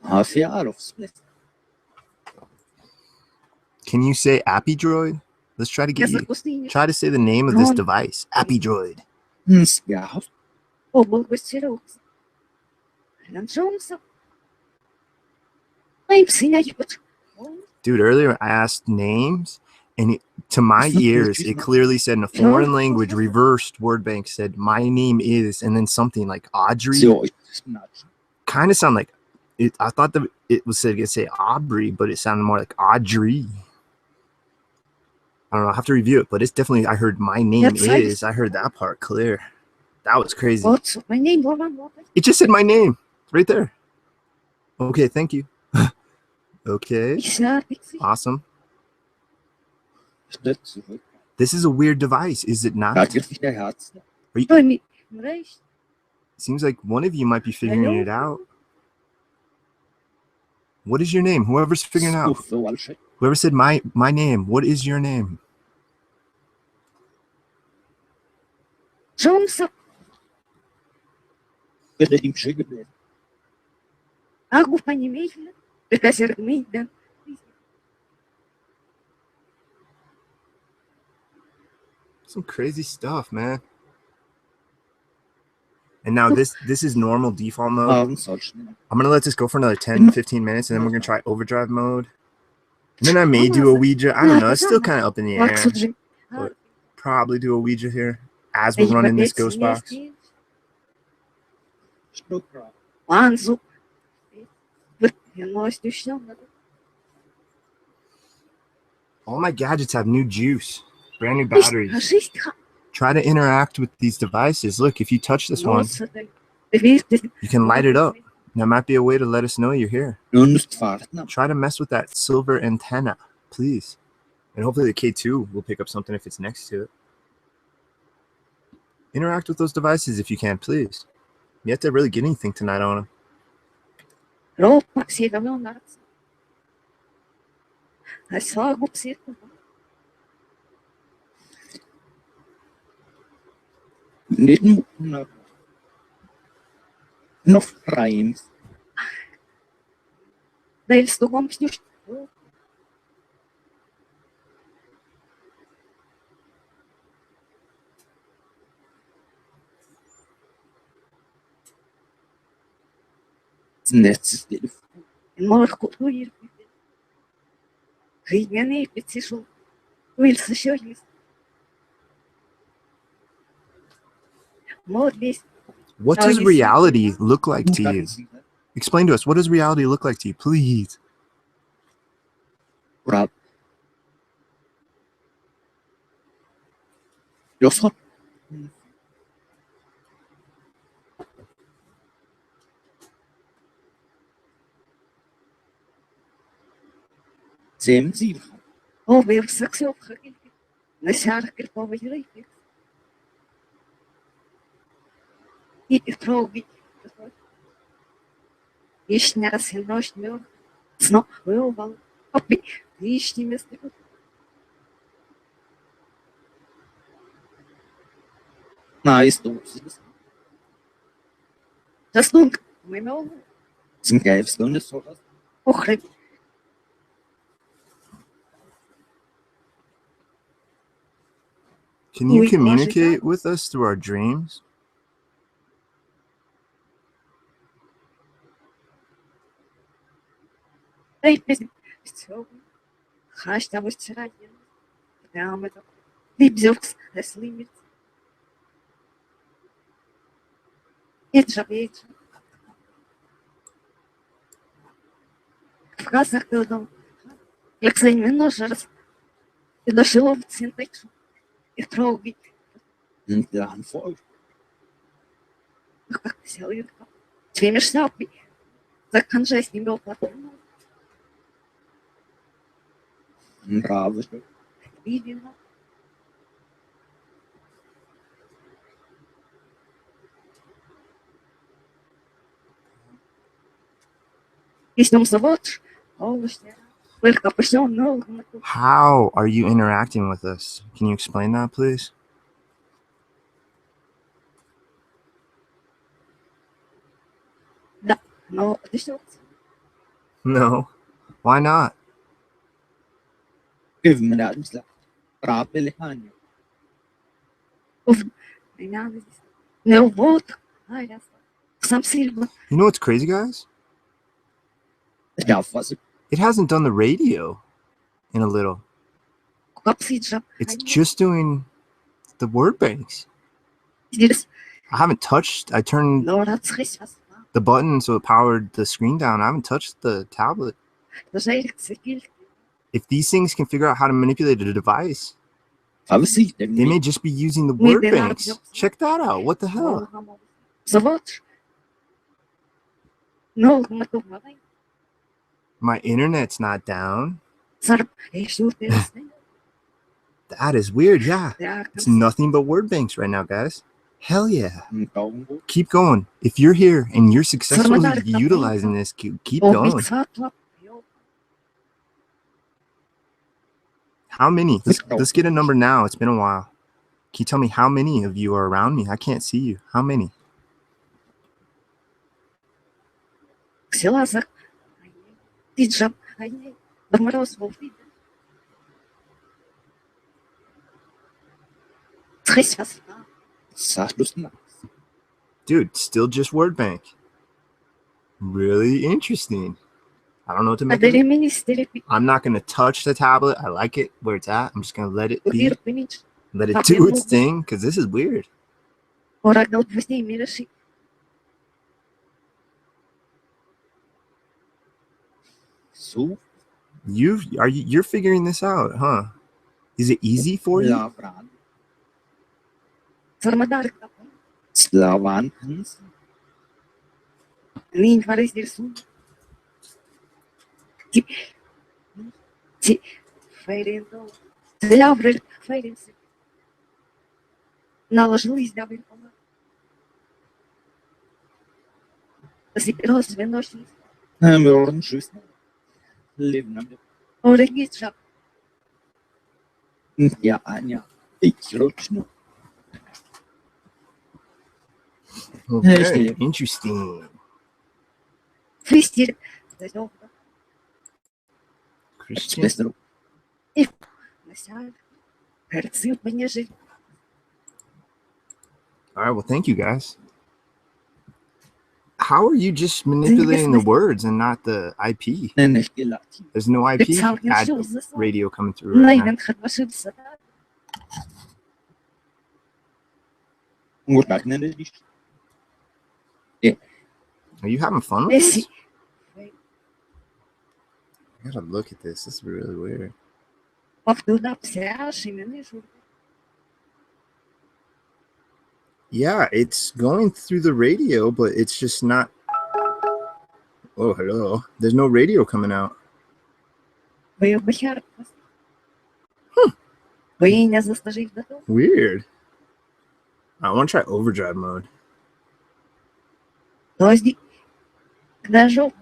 Half year of split. Can you say AppyDroid? Let's try to get you. Try to say the name of this device. AppyDroid. Yeah. Dude, earlier I asked names, and to my ears, it clearly said in a foreign language, reversed word bank said, my name is, and then something like Audrey. Kind of sound like it. I thought that it was said to say Aubrey, but it sounded more like Audrey. I don't know. I have to review it, but it's definitely, I heard my name is. I heard that part clear. That was crazy. What's my name? It just said my name right there. Okay, thank you. Okay. Awesome. This is a weird device, is it not? Seems like one of you might be figuring it out. What is your name? Whoever's figuring it out. Whoever said my name, what is your name? Johnson. Some crazy stuff, man. And now this is normal default mode. I'm going to let this go for another 10-15 minutes, and then we're going to try overdrive mode. And then I may do a Ouija. I don't know. It's still kind of up in the air. But probably do a Ouija here as we're running this ghost box. All my gadgets have new juice, brand new batteries. Try to interact with these devices. Look, if you touch this one, you can light it up. That might be a way to let us know you're here. Try to mess with that silver antenna, please. And hopefully the K2 will pick up something if it's next to it. Interact with those devices if you can, please. You have to really get anything tonight on them. I saw a good No frames. Дальше другом снюш. المرة كتير هي بتشوف ويلس شوي What does reality look like to you? Explain to us, what does reality look like to you, please? Rob. Zemzi. Oh, weer straks opgekeken. Dan zag ik er wel weer even. Ik vroeg ik. Ich нас и ночь мёртв. Снова вывал. Опи. Лишними стык. Nice dosis. Заснунг. Мы мёртв. Зингайвскунde sowas. Охреб. Can you Oui, communicate with us through our dreams? Эй, песня. Всё. Хаш там вчера. Прямо это. Липзёкс. Слимит. Это же. В казах был дом. Лекцей миножерс. И дошел в синтекс. И троги. Dan voor. Как сел и твемишься опи. Заканчивай с ним был потом. Bravo. Видно. Если он завод, только пошел много. How are you interacting with us? Can you explain that, please? Да, но ты что? No. Why not? Huvudmedelsla. Rappelhanjo. Меня здесь. Ну вот, а я сам сильно. You know what's crazy, guys? Skaffa sig. It hasn't done the radio in a little. Капсиджа. It's just doing the word banks. Здесь. I haven't touched. I turned Но рацхись. the button so it powered the screen down. I haven't touched the tablet. Даже их If these things can figure out how to manipulate a device, Favsite. they may just be using the word banks. Check that out. What the hell? Завод. Ну, мы тут. My internet's not down. Сарп. Еще That is weird. Yeah. It's nothing but word banks right now, guys. Hell yeah. Keep going. If you're here and you're successfully utilizing this, keep going. How many? Let's get a number now. It's been a while. Can you tell me how many of you are around me? I can't see you. How many? Ксилазак. Тиджам. Домороз был. Схись. Sartusna. Dude, still just word bank. Really interesting. I don't know what to make of it. I'm not going to touch the tablet. I like it where it's at. I'm just going to let it be. Let it do its thing, because this is weird. So. You're figuring this out, huh? Is it easy for you? Slavan. Наложились добыть. Засипелось виночный. Мörn just. Livnande. Орегиджа. Ja, Anja. Ich rutsch noch. Okay, interesting. Фристир. Christian. И насяг. Перцы понежи. All right, well, thank you guys. How are you just manipulating the words and not the IP? There's no IP ad radio coming through right now. Are you having fun with this? I gotta look at this. This is really weird. Yeah, it's going through the radio, but it's just not. Oh, hello. There's no radio coming out. Вы бахар. Вы не заслужили до того. Weird. I want to try overdrive mode. Дожди. Когда жёг.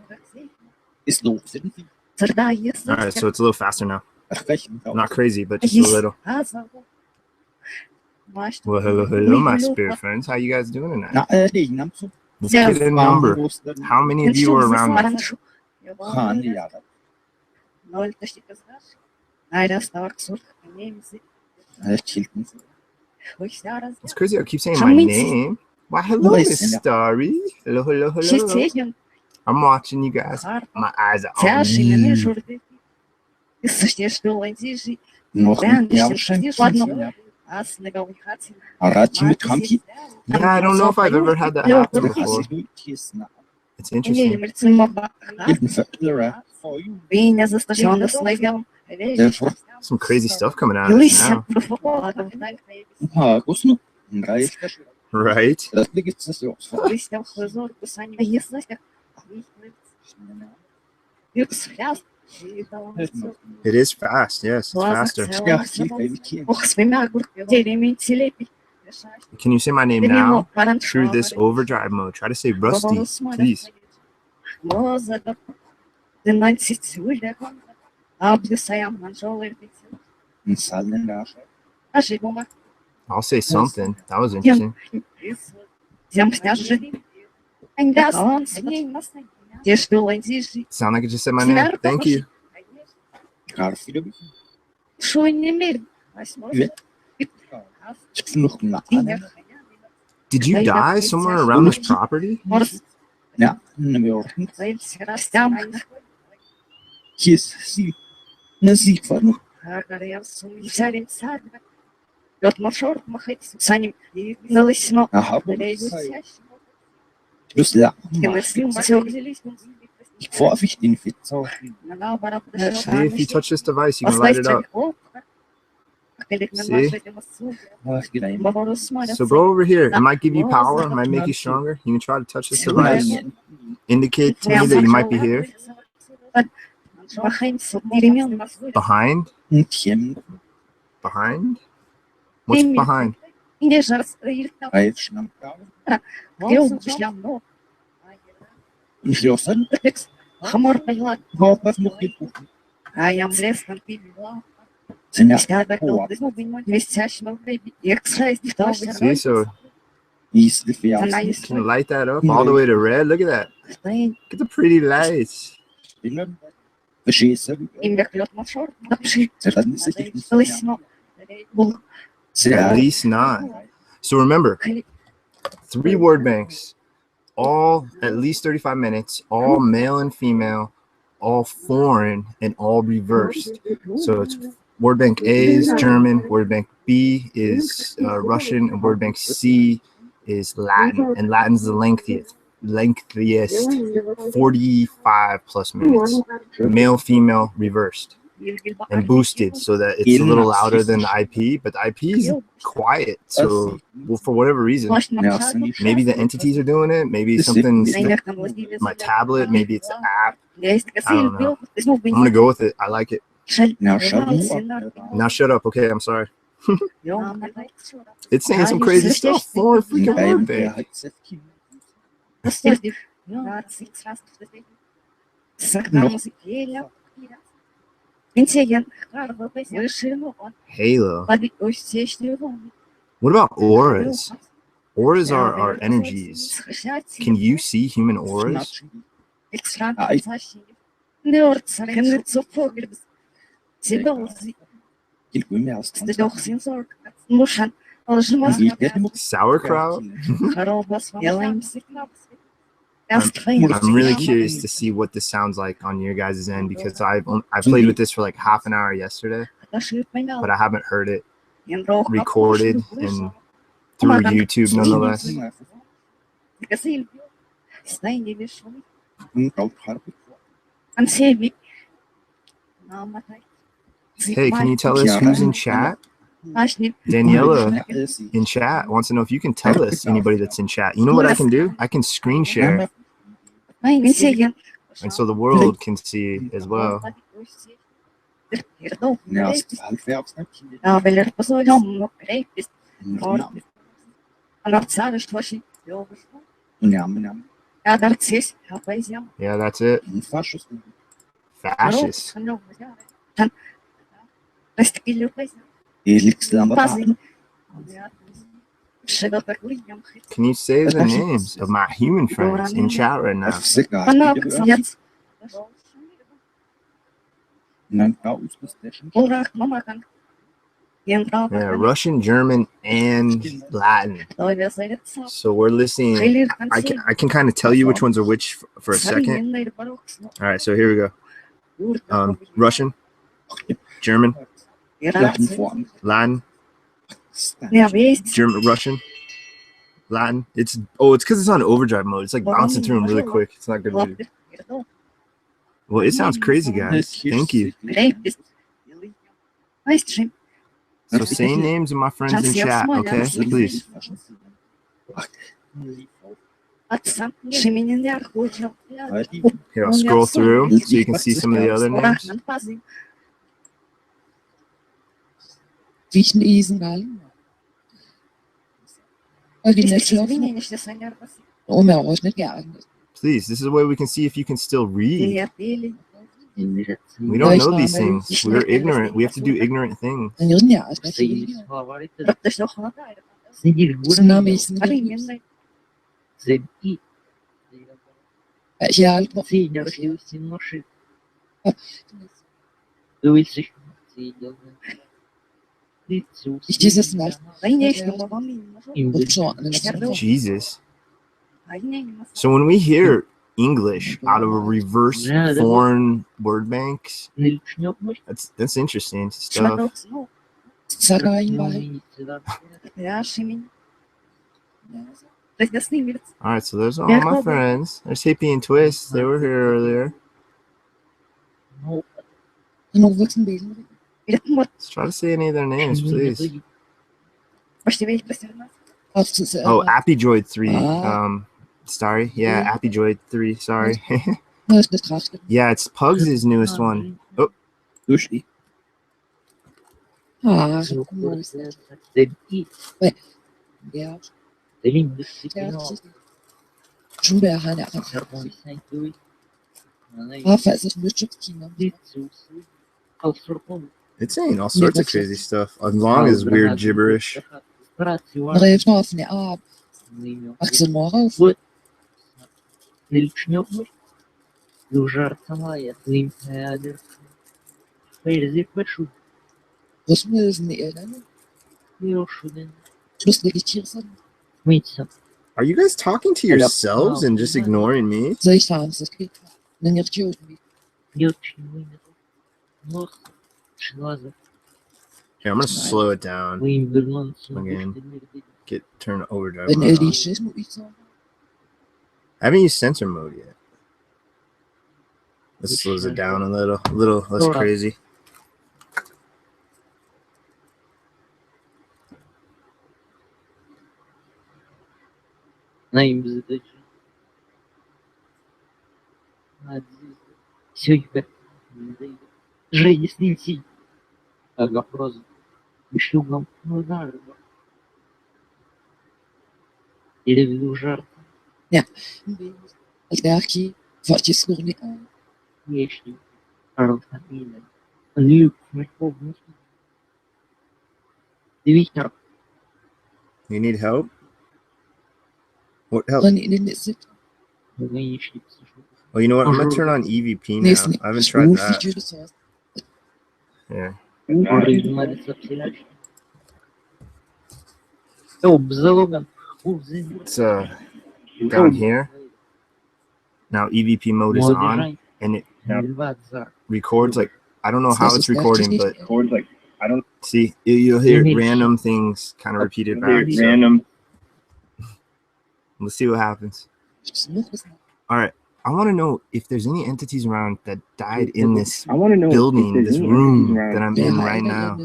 Ist los irgendwie. Царда есть. All right, so it's a little faster now. Erreichen. Not crazy, but just a little. Well, hello, my spirit friends. How you guys doing tonight? Na, die nam so. Let's get a number. How many of you are around me? Han ja. Ноль точки казаш. Найраставак сур. Немцы. Chilton. It's crazy. I keep saying my name. Why, hello, Miss Starry. Hello, hello, hello. I'm watching you guys. My eyes are on you. Noch ein Jahr. Arati mit Kanki. Yeah, I don't know if I've ever had that happen before. It's interesting. Some crazy stuff coming out of this now. Right? It is fast, yes, it's faster. Can you say my name now through this overdrive mode? Try to say Rusty, please. I'll say something. That was interesting. Sound like I just said my name. Thank you. Did you die somewhere around this property? Ja, Yes, see. Nasik var Aha. Plus la. Vorsicht in Fitzer. See, if you touch this device, you can light it up. See? So go over here. It might give you power. It might make you stronger. You can try to touch this device. Indicate to me that you might be here. Behind? Behind? What's behind? See, so you can light that up all the way to red. Look at that. Look at the pretty lights. At least not. So remember, 3 word banks, all at least 35 minutes, all male and female, all foreign, and all reversed. So it's word bank A is German, word bank B is Russian, and word bank C is Latin. And Latin's the lengthiest 45 plus minutes. Male, female, reversed and boosted so that it's a little louder than the IP, but the IP is quiet. So, well, for whatever reason, maybe the entities are doing it. Maybe something's my tablet. Maybe it's the app. I don't know. I'm gonna go with it. I like it. Now shut up. Okay, I'm sorry. It's saying some crazy stuff. 4 freaking word bank. Halo. What about auras? Auras are energies. Can you see human auras? Sauerkraut? I'm really curious to see what this sounds like on your guys' end, because I played with this for like half an hour yesterday, but I haven't heard it recorded and through YouTube nonetheless. Hey, can you tell us who's in chat? Daniela in chat wants to know if you can tell us anybody that's in chat. You know what I can do? I can screen share, and so the world can see as well. Ja, Halbwerbsnäppchen. Ja, weil er so noch great ist. Ja, Она царь, что очень любишь. ja. Ja, da здесь, ja, weiß ja. Yeah, that's it. Fascist. Fascist. Dann, das ist die Lupe. Elix am Passen. Ja, Шега такой, я Can you say the names of my human friends in chat right now? Она нет. Урах, мама, kan. Yeah, Russian, German, and Latin. So we're listening. I can kind of tell you which ones are which for a second. All right, so here we go. Russian, German, Latin, German, Russian, Latin. It's because it's on overdrive mode. It's like bouncing through them really quick. It's not good. Well, it sounds crazy, guys. Thank you. So say names of my friends in chat, okay? Please. Here, I'll scroll through so you can see some of the other names. Riechen Isengal. Please, this is a way we can see if you can still read. We don't know these things. We're ignorant. We have to do ignorant things. Jesus. So when we hear English out of a reverse foreign word banks, that's interesting stuff. All right, so there's all my friends. There's Hippie and Twist. They were here earlier. Let's try to say any of their names, please. Oh, AppyDroid 3. Sorry. Yeah, AppyDroid 3. Sorry. Yeah, it's Pugs' newest one. Oh. It's saying all sorts of crazy stuff, as long as weird gibberish. Are you guys talking to yourselves and just ignoring me? Here, I'm gonna slow it down again. Turn overdrive mode on. I haven't used sensor mode yet. This slows it down a little less crazy. You need help? What help? Oh, you know what? I'm gonna turn on EVP now. I haven't tried that. Yeah. It's down here. Now EVP mode is on, and it records like I don't know how it's recording, but see, you'll hear random things kind of repeated back. So. Let's see what happens. All right. I want to know if there's any entities around that died in this building, this room that I'm in right now.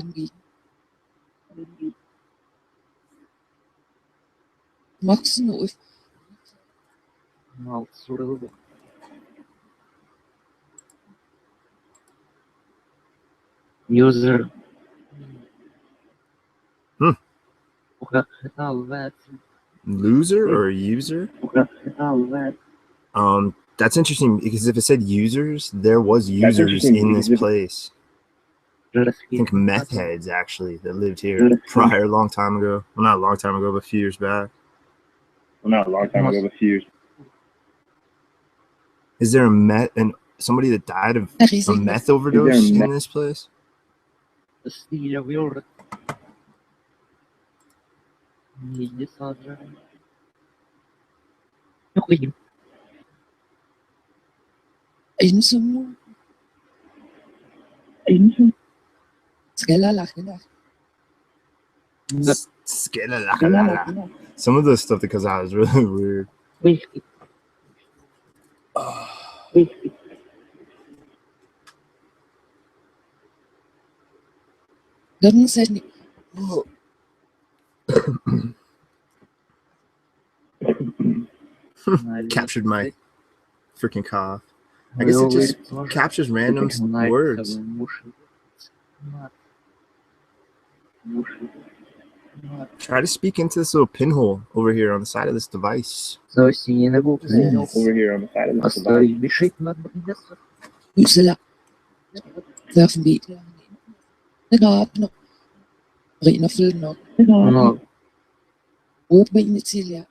User. Hmm. Echovox. Loser or user? Echovox. That's interesting because if it said users, there was users in this place. I think meth heads actually that lived here prior, a long time ago. Well, not a long time ago, but a few years back. Is there somebody that died of a meth overdose in this place? Insum. Skella. Some of the stuff that comes out is really weird. Doesn't say any. Captured my freaking cough. I guess it just captures random words. Try to speak into this little pinhole over here on the side of this device. Usela. Werfen Beat. No. Rina Filno. Open Italia.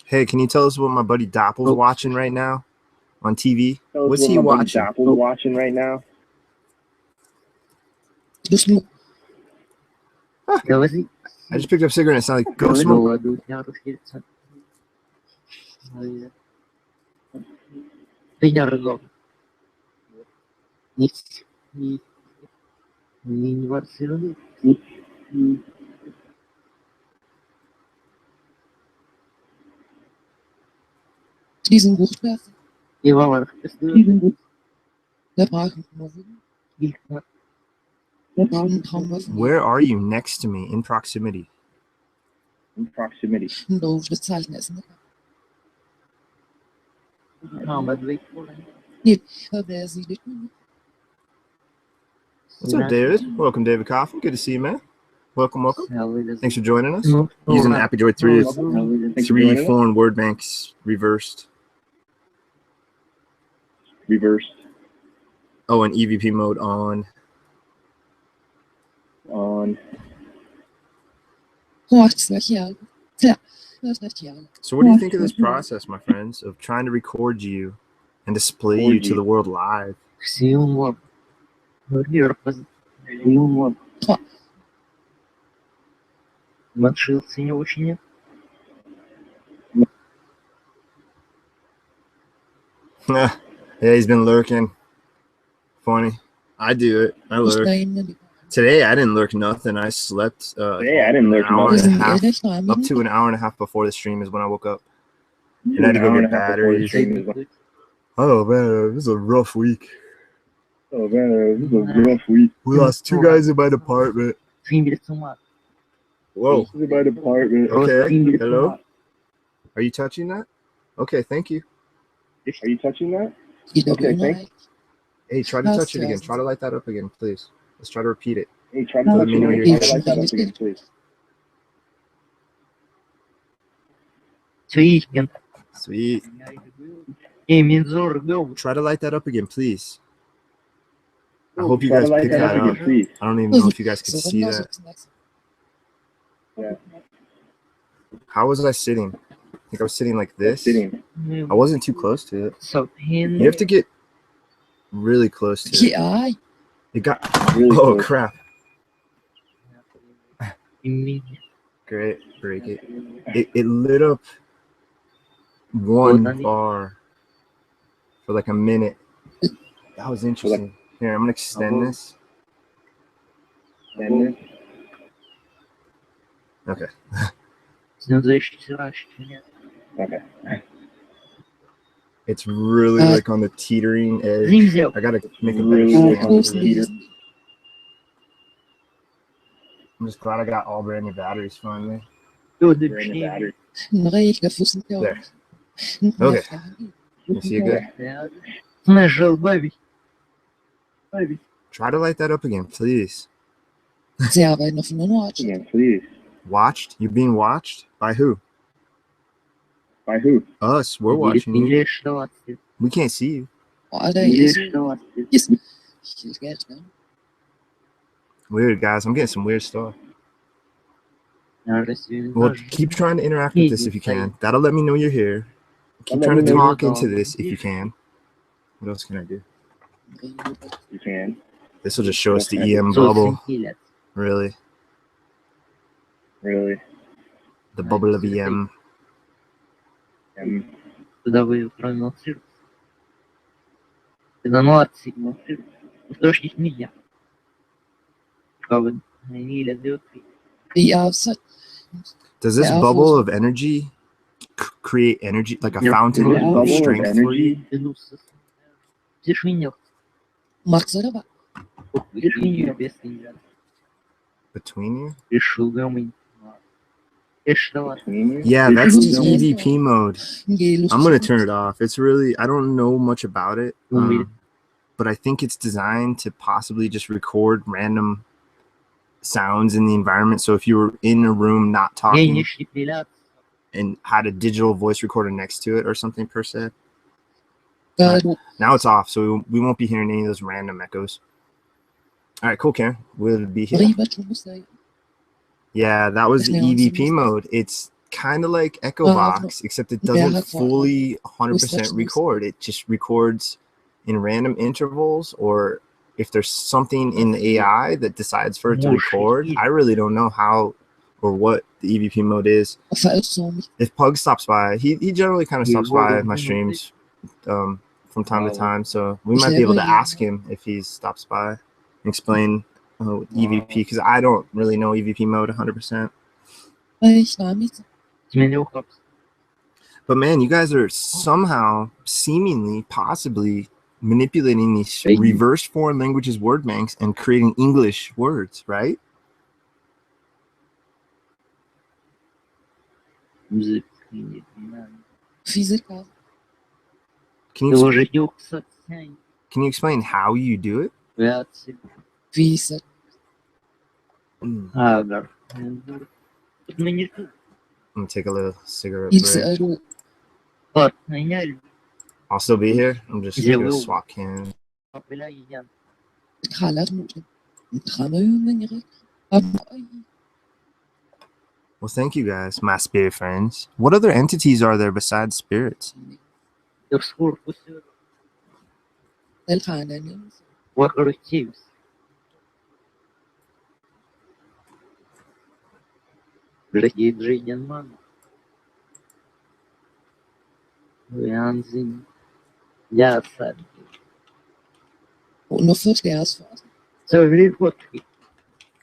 Hey, can you tell us what my buddy Doppel's watching right now on TV? What's he watching? Huh. I just picked up a cigarette and it sounded like ghost smoke. Diesen Wuchtwerfen. Der brauchen Where are you next to me in proximity? Doof bezahlt essen. What's up, David? Welcome, David Coffin. Good to see you, man. Welcome. Thanks for joining us. Using the AppyDroid 3, 3 foreign word banks reversed. Oh, and EVP mode on. So what do you think of this process, my friends, of trying to record you and display you to the world live? Yeah, he's been lurking. Funny. I do it. I lurk. Today I didn't lurk nothing. I slept up to an hour and a half before the stream is when I woke up. And I had to go get batteries. Oh man, this is a rough week. We lost 2 guys in my department. Whoa. Okay. Hello? Are you touching that? Okay, thank you. Okay, thank you. Hey, try to touch it again. Try to light that up again, please. Let's try to repeat it. Let me know you're here. Sweet. Try to light that up again, please. I hope you guys picked that up. I don't even know if you guys could see that. How was I sitting? I think I was sitting like this. I wasn't too close to it. You have to get really close to it. It got oh crap. Great, break it. It lit up one bar for like a minute. That was interesting. Here, I'm gonna extend this. Okay. It's really like on the teetering edge. I gotta make a better stand. I'm just glad I got all brand new batteries finally. There. Okay. You see it good? Try to light that up again, please. Sie arbeiten auf einer Nord. Yeah, please. Watched? You're being watched? By who? By who? Us. We're watching you. Или что? We can't see you. Alter, Или hier что? ist Geld, ne? Weird, guys. I'm getting some weird stuff. Разве Well, наш keep trying to interact with this if you can. That'll let me know you're here. Keep trying to talk into this if you can. What else can I do? You can. This will just show us the EM bubble. Really. Really? The bubble of EM. Куда вы проносите? Когда ночь сигнал, источник нельзя. Кого не лезет. Ja, es hat Does this Yeah, bubble for- of energy create energy, like a Yeah, fountain yeah. of Bubble of strength for you? Тишине. Max oder was? Тишине без тебя. Between you? Решил гамить. И что? Yeah, that's the Yeah. EVP mode. Geh, I'm gonna turn it off. It's really, I don't know much about it, but I think it's designed to possibly just record random sounds in the environment. So if you were in a room not talking Гениш депиляция. and had a digital voice recorder next to it or something per se. Du, Now it's off, so we won't be hearing any of those random echoes. All right, cool, Karen. We'll be here. Riva, du musst da. Yeah, that was the Yeah, it's EVP amazing. mode. It's kind of like EchoVox, except it doesn't Yeah, fully 100% that's record. It just records in random intervals, or if there's something in the AI that decides for it to record. I really don't know how or what the EVP mode is. Veräußerung. If Pug stops by, he generally kind of stops by my streams from time to time, so we might be able to ask him if he stops by and explain EVP, because I don't really know EVP mode 100%. Ich nahm mich. But man, you guys are somehow, seemingly, possibly manipulating these reverse foreign languages word banks and creating English words, right? Physiker. Can you explain how you do it? Wie ist das? I'm gonna take a little cigarette Hilfst break. du? I'll still be here. I'm just gonna swap cans. Well, thank you guys, my spirit friends. What other entities are there besides spirits?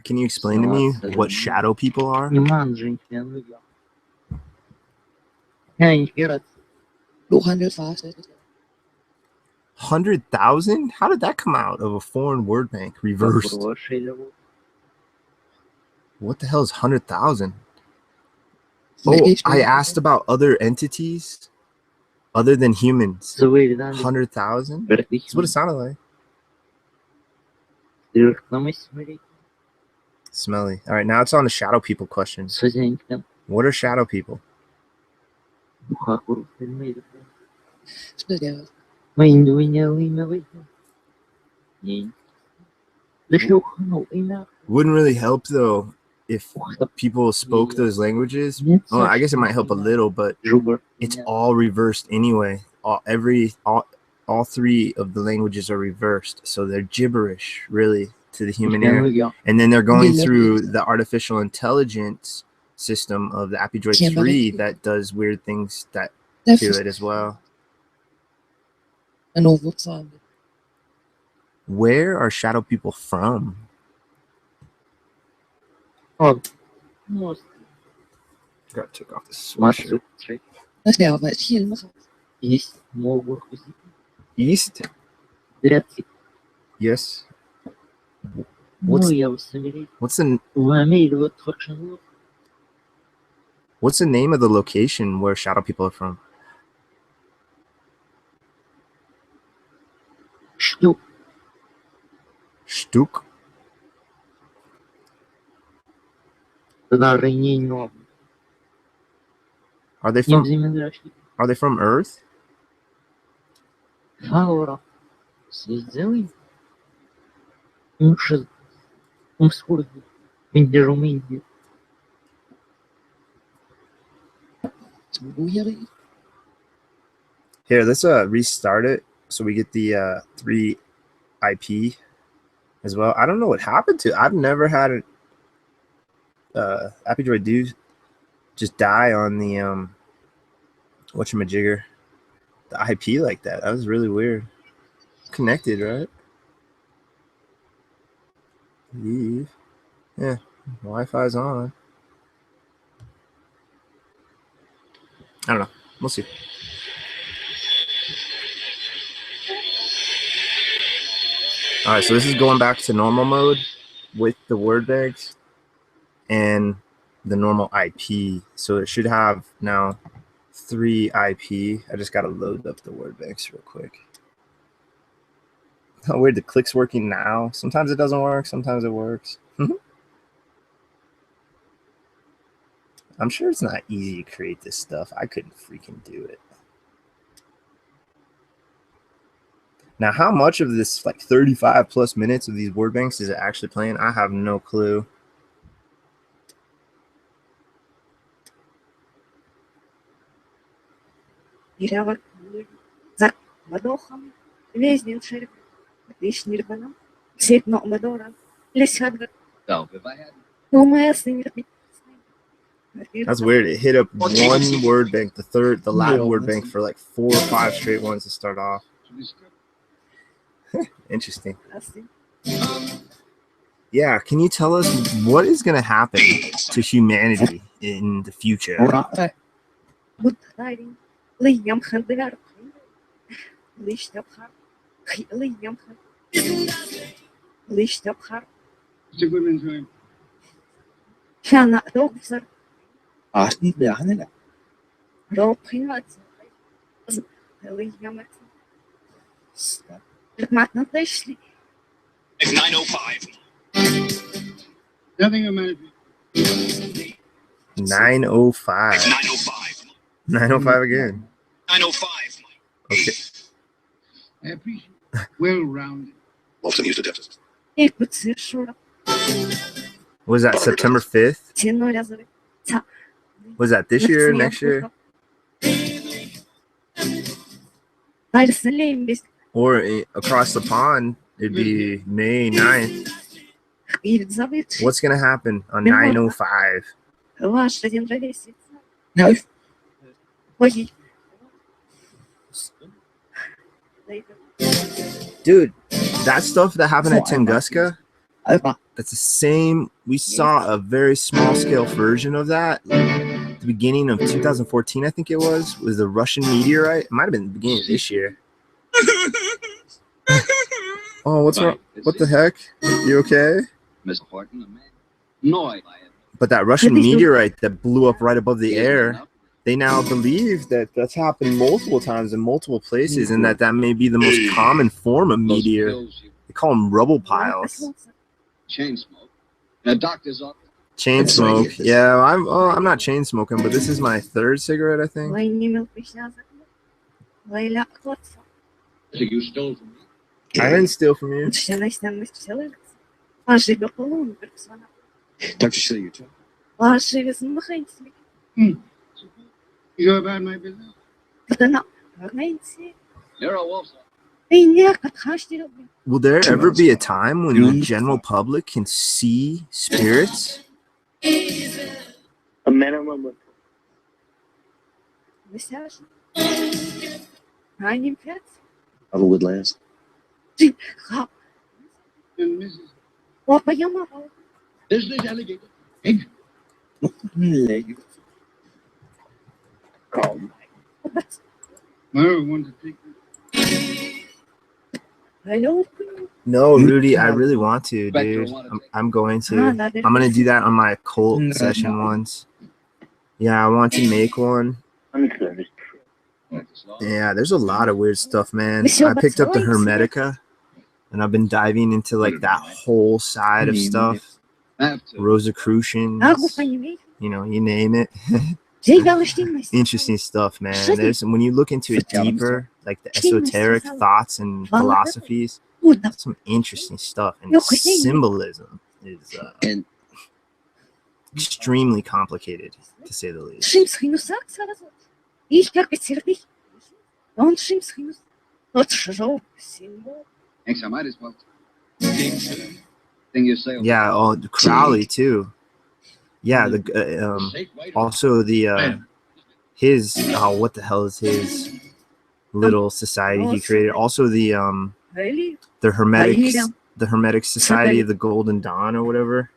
Can you explain to me what shadow people are? 100,000? How did that come out of a foreign word bank reversed? What the hell is 100,000? Oh, I asked about other entities other than humans. 100,000? That's what it sounded like. Smelly. All right, now it's on the shadow people question. What are shadow people? Wouldn't really help though if people spoke those languages. Well, I guess it might help a little, but it's all reversed anyway. All three of the languages are reversed, so they're gibberish really to the human ear. And then they're going through the artificial intelligence system of the AppyDroid 3 that does weird things that to it as well. Where are shadow people from? Gotta take off the sweatshirt. East? Yes. What's the name of the location where shadow people are from? Duke. Тодарение. Are they Им from землячки. Are they from Earth? Фаура. Сделай. Умши. Умскурги. Индежуменди. Booyah. Here, let's restart it so we get the 3 IP as well. I don't know what happened to. I've never had an AppyDroid do just die on the whatchamajigger, the IP like that. That was really weird. Connected, right? Leave. Yeah, Wi-Fi's on. I don't know. We'll see. All right, so this is going back to normal mode with the word banks and the normal IP. So it should have now 3 IP. I just got to load up the word banks real quick. How weird, the click's working now. Sometimes it doesn't work, sometimes it works. I'm sure it's not easy to create this stuff. I couldn't freaking do it. Now, how much of this, like 35 plus minutes of these word banks is it actually playing? I have no clue. Ирава. Зак. Мадохам. Весь день шериф. Лишний рыбаном. Сеть но мадора. Лесхадга. That's weird. It hit up one word bank, the Latin word bank for like 4 or 5 straight ones to start off. Interesting. Yeah, can you tell us what is going to happen to humanity in the future? Артни бяхнена. 905. Nothing about 905. 905. 905 again. 905. Okay. I appreciate well-rounded. Often used to deficit. Was that September 5th? Was that this year, next year? Or across the pond, it'd be May 9th. What's going to happen on 905? Dude, that stuff that happened at Tunguska, that's the same. We saw a very small scale version of that at the beginning of 2014, I think it was the Russian meteorite. It might have been the beginning of this year. Oh, what's wrong? What the heck? You okay? But that Russian meteorite that blew up right above the air, they now believe that that's happened multiple times in multiple places, and that may be the most common form of meteor. They call them rubble piles. Chain smoke. The doctor's office. Chain smoke. Yeah, I'm not chain smoking, but this is my 3rd cigarette, I think. You stole from me. I didn't steal from you. Dr. Shilly, you too. You go about my business? You're a wolf. Will there ever be a time when the general public can see spirits? A minimum of How would last? And Mrs. Is this alligator? Myra wanted to take No, Rudy, I really want to, dude. I'm going to. I'm going to do that on my cult session once. Yeah, I want to make one. Yeah, there's a lot of weird stuff, man. I picked up the Hermetica and I've been diving into like that whole side of stuff. Have to. Rosicrucians, you know, you name it. Interesting stuff, man. There's when you look into it deeper, like the esoteric thoughts and philosophies, some interesting stuff, and symbolism is extremely complicated, to say the least. Thanks, I might as well. Thing you say. Yeah, oh, Crowley too. Yeah, the also the his what the hell is his little society he created? Also the Hermetic Society of the Golden Dawn or whatever.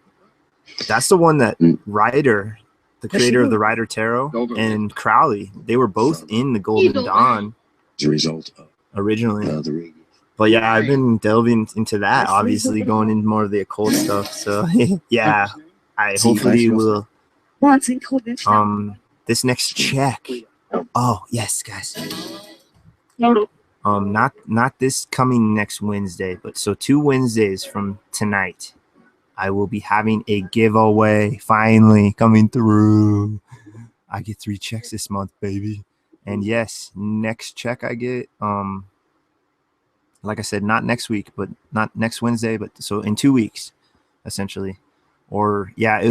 That's the one that Ryder, the creator of the Ryder Tarot, and Crowley, they were both in the Golden Dawn As a result of originally. the radio. But yeah, I've been delving into that, obviously going into more of the occult stuff. So yeah, I hopefully will this next check. Oh yes, guys. Not this coming next Wednesday, but so 2 Wednesdays from tonight, I will be having a giveaway finally coming through. I get 3 checks this month, baby. And yes, next check I get, like I said, not next week, but not next Wednesday, but so in 2 weeks, essentially. Or yeah,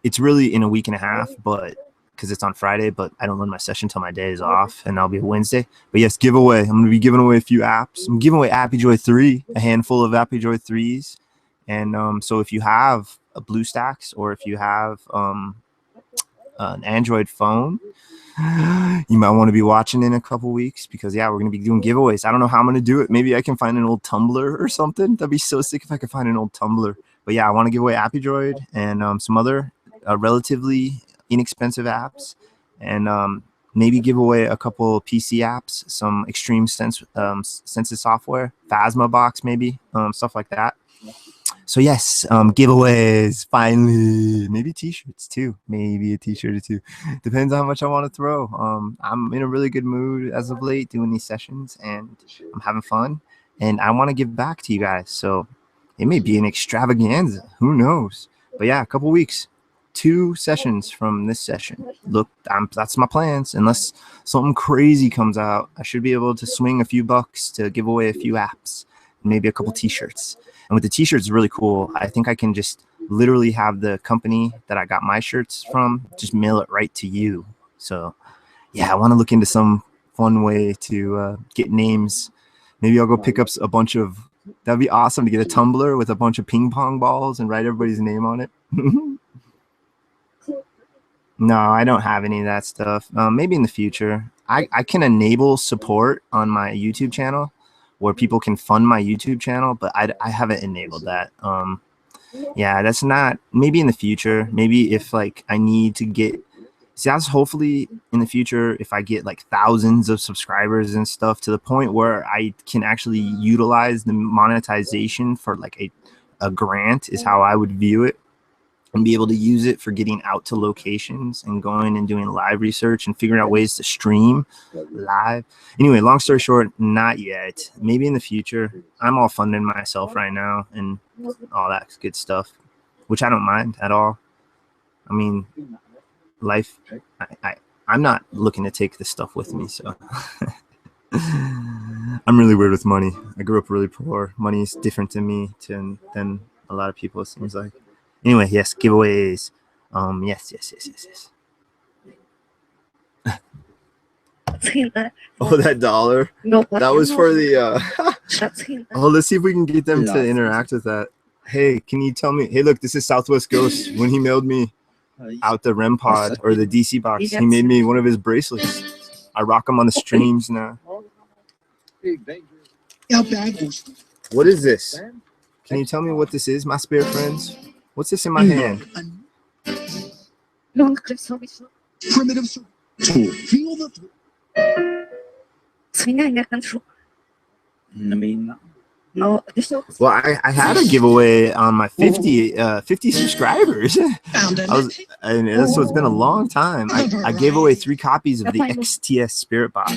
it's really in a week and a half, but because it's on Friday, but I don't run my session till my day is off, and that'll be a Wednesday. But yes, giveaway. I'm going to be giving away a few apps. I'm giving away AppyDroid 3, a handful of AppyDroid 3s. And so if you have a BlueStacks or if you have an Android phone, you might want to be watching in a couple weeks, because yeah, we're going to be doing giveaways. I don't know how I'm going to do it. Maybe I can find an old Tumblr or something. That'd be so sick if I could find an old Tumblr. But yeah, I want to give away AppyDroid and some other relatively inexpensive apps, and maybe give away a couple PC apps, some extreme census software, Phasma box maybe, stuff like that. So yes, giveaways finally, maybe t-shirts too, maybe a t-shirt or 2, depends on how much I want to throw. I'm in a really good mood as of late doing these sessions, and I'm having fun, and I want to give back to you guys. So it may be an extravaganza, who knows? But yeah, a couple weeks, 2 sessions from this session. Look, that's my plans. Unless something crazy comes out, I should be able to swing a few bucks to give away a few apps, maybe a couple t-shirts. And with the t-shirts, really cool. I think I can just literally have the company that I got my shirts from just mail it right to you. So yeah, I want to look into some fun way to get names. Maybe I'll go pick up a bunch of, that'd be awesome to get a tumbler with a bunch of ping pong balls and write everybody's name on it. No, I don't have any of that stuff. Maybe in the future. I can enable support on my YouTube channel where people can fund my YouTube channel, but I haven't enabled that. Yeah, that's not, maybe in the future, maybe if like I need to get, see, that's hopefully in the future, if I get like thousands of subscribers and stuff to the point where I can actually utilize the monetization for like a grant is how I would view it, and be able to use it for getting out to locations and going and doing live research and figuring out ways to stream live. Anyway, long story short, not yet. Maybe in the future. I'm all funding myself right now and all that good stuff, which I don't mind at all. I mean, life, I'm not looking to take this stuff with me, so. I'm really weird with money. I grew up really poor. Money is different to me than a lot of people, it seems like. Anyway, yes, giveaways. Yes. Oh, that dollar. That was for the oh, let's see if we can get them to interact with that. Hey, can you tell me? Hey, look, this is Southwest Ghost. When he mailed me out the REM pod or the DC box, he made me one of his bracelets. I rock them on the streams now. What is this? Can you tell me what this is, my spirit friends? What's this in my hand? Primitive tool. Feel the Well, I had a giveaway on my 50 subscribers. So it's been a long time. I gave away 3 copies of the XTS Spirit Box,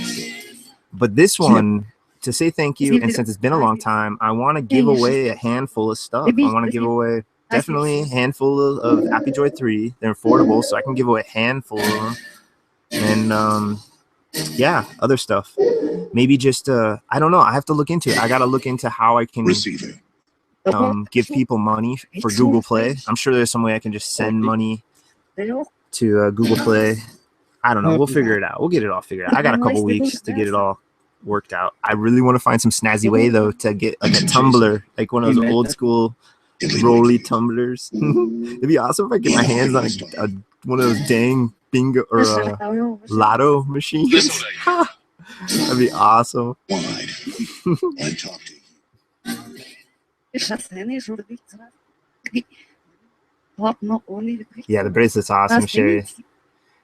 but this one to say thank you, and since it's been a long time, I want to give away a handful of stuff. I want to give away definitely a handful of AppyDroid 3. They're affordable, so I can give away a handful of them. And yeah, other stuff. Maybe just I don't know. I have to look into it. I gotta look into how I can give people money for Google Play. I'm sure there's some way I can just send money to Google Play. I don't know. We'll figure it out. We'll get it all figured out. I got a couple weeks to get it all worked out. I really want to find some snazzy way though to get like a tumbler, like one of those old school rolly tumblers. It'd be awesome if I get my hands on one of those dang bingo or lotto machines. That'd be awesome. Yeah, the bracelet's awesome, Sherry.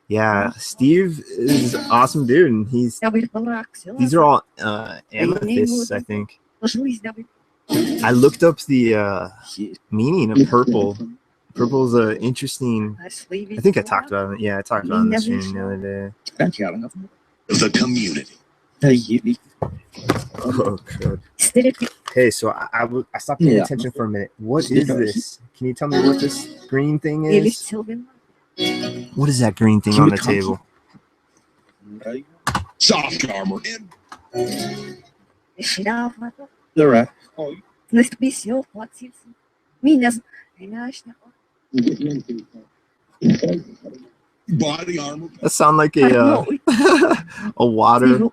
Yeah, Steve is an awesome dude, and these are all amethysts, I think. I looked up the meaning of purple. Purple is an interesting. I think I talked about it. Yeah, I talked about it in the stream the other day. The community. Oh, God. Hey, so I stopped paying attention for a minute. What is this? Can you tell me what this green thing is? What is that green thing on the table? Soft armor. Body armor. That sounds like a water,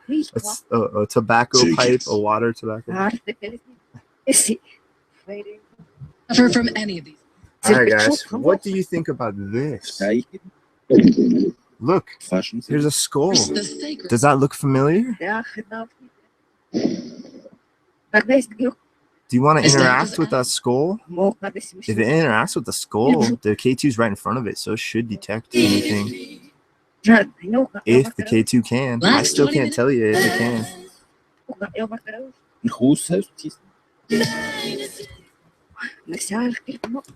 a tobacco pipe, a water tobacco. Suffer from any of these. All right, guys. What do you think about this? Look, here's a skull. Does that look familiar? Do you want to interact with that skull? If it interacts with the skull, the K2's right in front of it, so it should detect anything. If the K2 can. I still can't tell you if it can.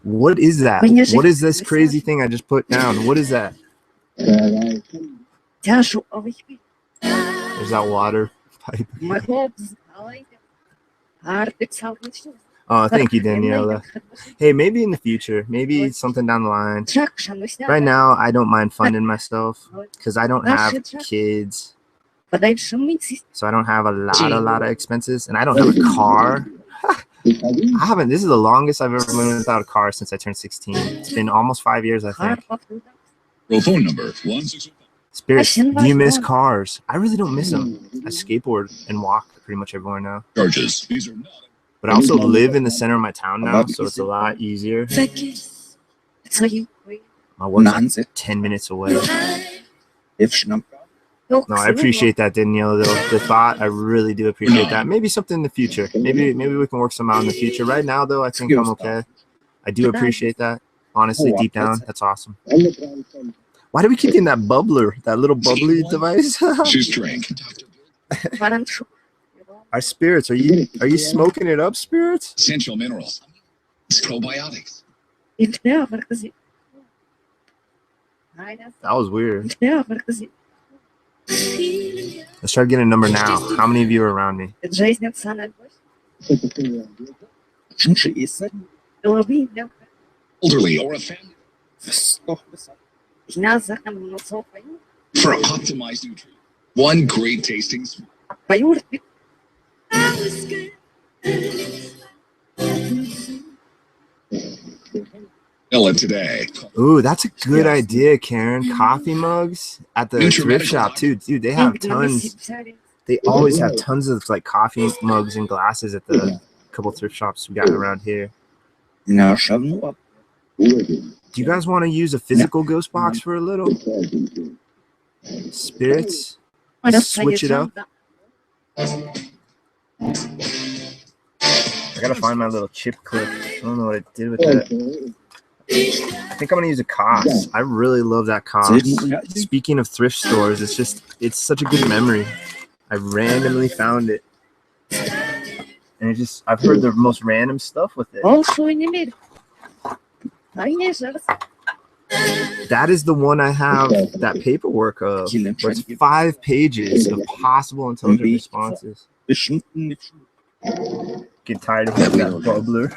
What is that? What is this crazy thing I just put down? What is that? There's that water pipe. Oh, thank you, Daniela. Hey, maybe in the future, maybe something down the line. Right now, I don't mind funding myself because I don't have kids, so I don't have a lot of expenses, and I don't have a car. I haven't. This is the longest I've ever been without a car since I turned 16. It's been almost 5 years, I think. Phone number 161. Spirits, do you miss cars? I really don't miss them. I skateboard and walk pretty much everywhere now. Charges. These are not. But I also live in the center of my town now, so it's a lot easier. My work's 10 minutes away. No, I appreciate that, Danielle, though. The thought, I really do appreciate that. Maybe something in the future. Maybe we can work some out in the future. Right now, though, I think I'm okay. I do appreciate that. Honestly, deep down, that's awesome. Why do we keep getting that bubbler, that little bubbly device? She's drank. Our spirits, are you smoking it up, spirits? Essential minerals. Probiotics. That was weird. Let's try to get a number now. How many of you are around me? Elderly or a family. For optimized nutrition. One great tasting. Today. Ooh, that's a good idea, Karen. Coffee mugs at the thrift shop too, dude. They have tons. They always have tons of like coffee mugs and glasses at the couple thrift shops we got around here. Do you guys want to use a physical ghost box for a little? Spirits, switch it up. I gotta find my little chip clip. I don't know what I did with that. I think I'm gonna use a Koss. I really love that Koss. Speaking of thrift stores, it's such a good memory. I randomly found it, and I've heard the most random stuff with it. That is the one I have that paperwork of, where it's 5 pages of possible intelligent responses. Get tired of That we that don't bubbler.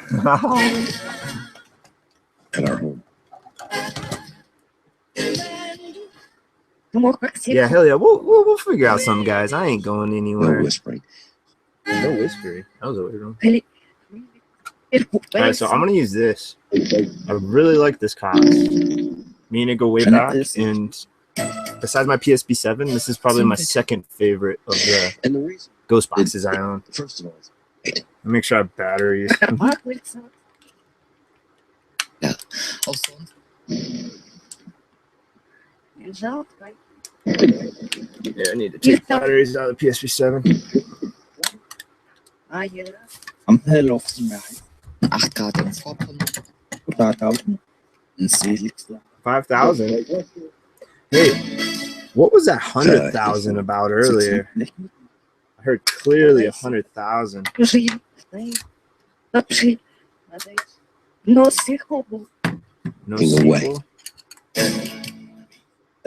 at our home. Yeah, hell yeah. We'll figure out something, guys. I ain't going No anywhere. whispering. No whispering. That was a weird one. All right, so I'm gonna use this. I really like this Koss. Me and it go way back, and besides my PSP7, this is probably my second favorite of the And the reason, ghost boxes I own. first of all, Make sure I have batteries. Auch sonst. Yeah, I need to take batteries out of the PSP7. I'm hell off the night. 8 Grad ins Vorpommern. Oder da ins Südlichste. 5,000. Hey, what was that 100,000 about earlier? I heard clearly 100,000. No sequel. No In a way. sequel.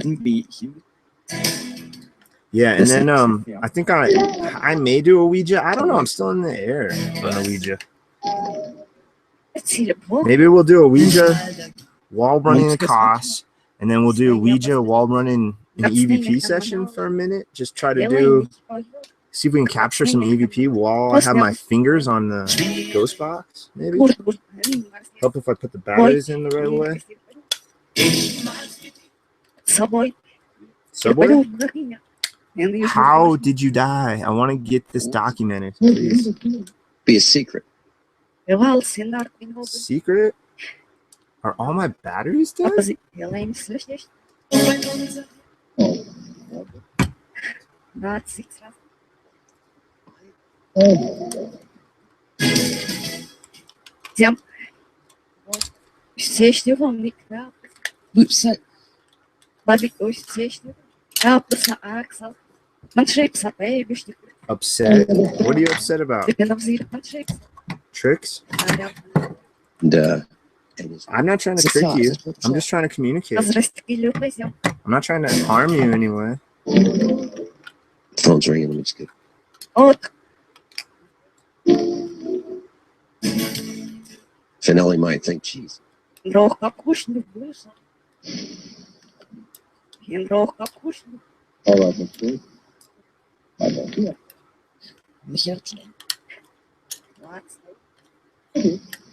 Ein bisschen. Yeah, and then I think I may do a Ouija. I don't know. I'm still in the air on a Ouija. Maybe we'll do a Ouija while running the Koss, and then we'll do a Ouija while running an EVP session for a minute. Just try to see if we can capture some EVP while I have my fingers on the ghost box. Maybe help if I put the batteries in the right way. Subway. How did you die? I want to get this documented, please. be a secret. Secret? Are all my batteries dead? Website. Upset? What are you upset about? Tricks? And I'm not trying to trick you. I'm just trying to communicate. I'm not trying to harm you anyway. phone's ringing. Let me just get. Finelli might think, geez. Did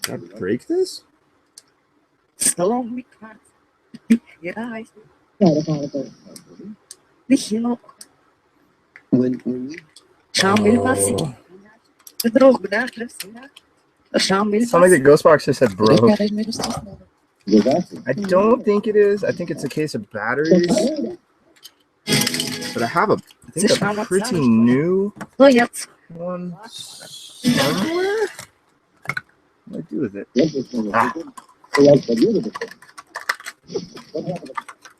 I break this? When we Sound like the ghost box just said broke. I don't think it is. I think it's a case of batteries. But I have a pretty new one somewhere. What do I do with it?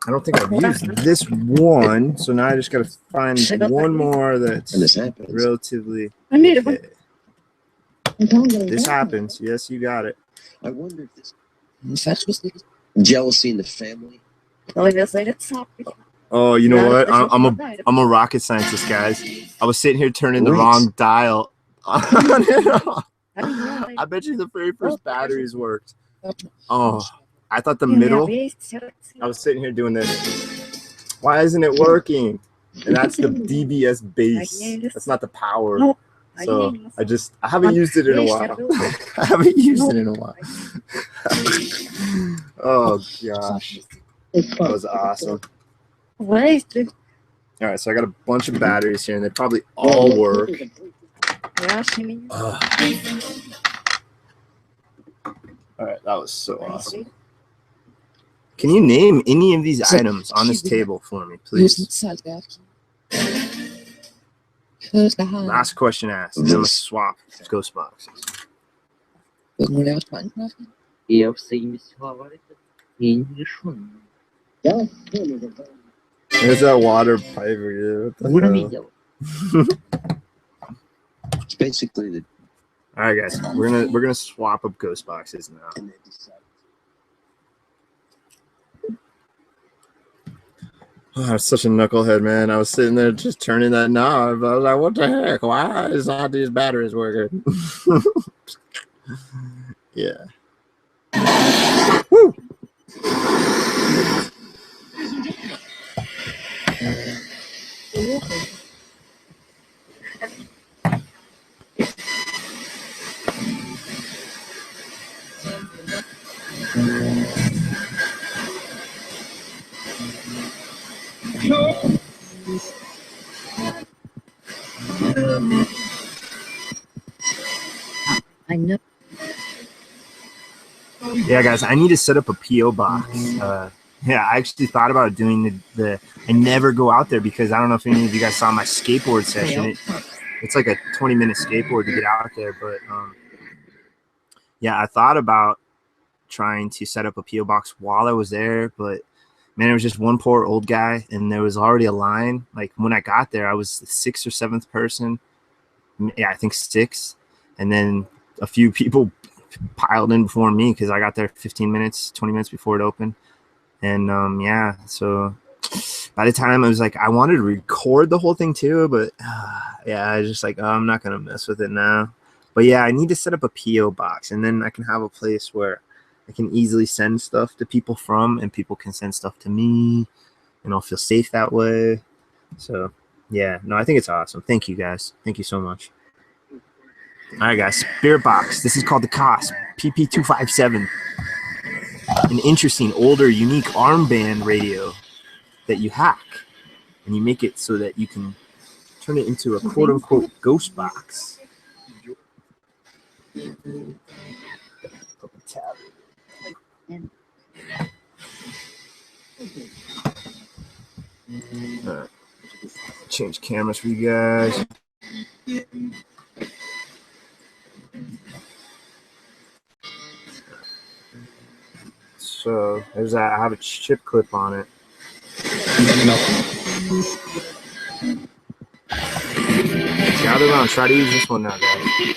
I don't think I've used this one, so now I just gotta find one more that's and this happens. relatively okay. This happens. Yes, you got it. I wonder if this jealousy in the family. Oh, you know what? I'm a rocket scientist, guys. I was sitting here turning the wrong dial on and off. I bet you the very first batteries worked. Oh, I thought the middle. I was sitting here doing this. Why isn't it working? And that's the DBS base. That's not the power. So I haven't used it in a while. I haven't used it in a while. Oh gosh, that was awesome. All right, so I got a bunch of batteries here, and they probably all work. All right, that was so awesome. Can you name any of these items on this table for me, please? Last question asked. I'm going to swap ghost boxes. Я все ими говорит, и не решен. There's that water pipe here. Уже видел. It's basically the. All right, guys, we're gonna swap up ghost boxes now. Oh, I was such a knucklehead, man. I was sitting there just turning that knob. I was like, what the heck? Why is not these batteries working? Yeah. Woo! I know. Yeah, guys, I need to set up a PO box. Yeah, I actually thought about doing the I never go out there because I don't know if any of you guys saw my skateboard session. It's like a 20-minute skateboard to get out there, but yeah, I thought about trying to set up a PO box while I was there, but man, it was just one poor old guy, and there was already a line. Like when I got there, I was the 6th or 7th person. Yeah, I think 6th, and then a few people piled in before me because I got there 15 minutes, 20 minutes before it opened. And yeah, so by the time I was like, I wanted to record the whole thing too, but yeah, I was just like, oh, I'm not gonna mess with it now. But yeah, I need to set up a PO box, and then I can have a place where I can easily send stuff to people from, and people can send stuff to me, and I'll feel safe that way. So yeah, no, I think it's awesome. Thank you guys. Thank you so much. All right, guys, spirit box. This is called the KossPP257. An interesting, older, unique armband radio that you hack, and you make it so that you can turn it into a quote-unquote ghost box. All right. Change cameras for you guys. So there's that. I have a chip clip on it. Gather around. Try to use this one now, guys.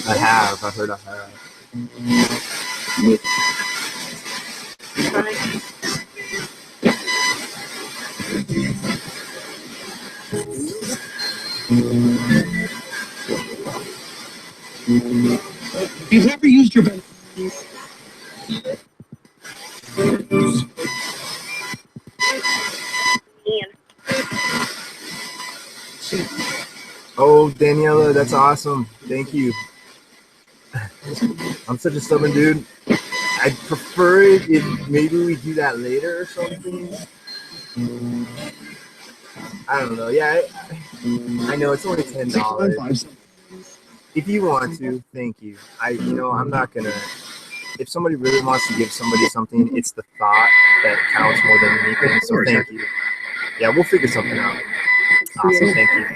I have. I heard I have. You've never used your pen. Oh, Daniela, that's awesome. Thank you. I'm such a stubborn dude. I'd prefer it if maybe we do that later or something. I don't know. Yeah, I know it's only $10. If you want to, thank you. I'm not gonna. If somebody really wants to give somebody something, it's the thought that counts more than anything. So thank you. Yeah, we'll figure something out. Awesome, thank you.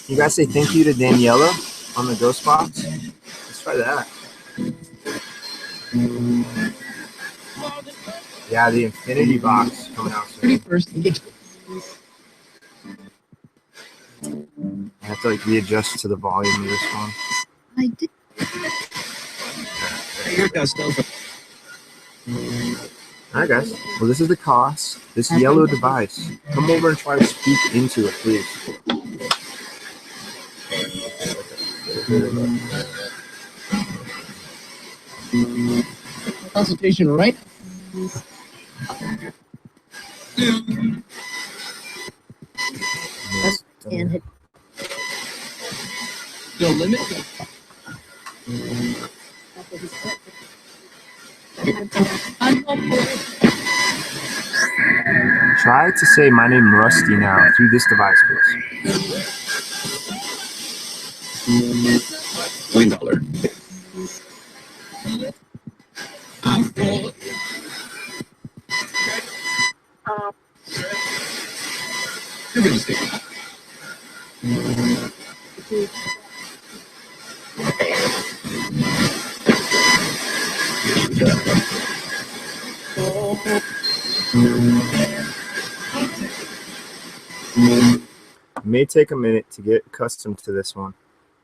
You guys say thank you to Daniela on the ghost box. Let's try that. Yeah, the infinity box coming out soon. I have to readjust to the volume of this one. I did. All right, guys. Well, this is the Koss. This yellow device. Come over and try to speak into it, please. Consultation, right? And hit. No limit. Try to say my name Rusty now through this device, please. $1. You're gonna stay. It may take a minute to get accustomed to this one.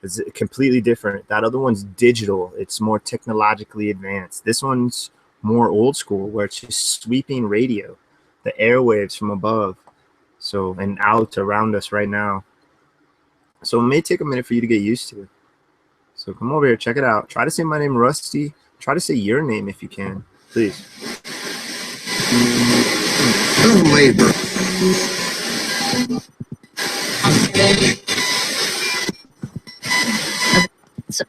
It's completely different. That other one's digital. It's more technologically advanced. This one's more old school, where it's just sweeping radio, the airwaves from above, so and out around us right now. So it may take a minute for you to get used to. So come over here, check it out. Try to say my name, Rusty. Try to say your name if you can, please. Labor. So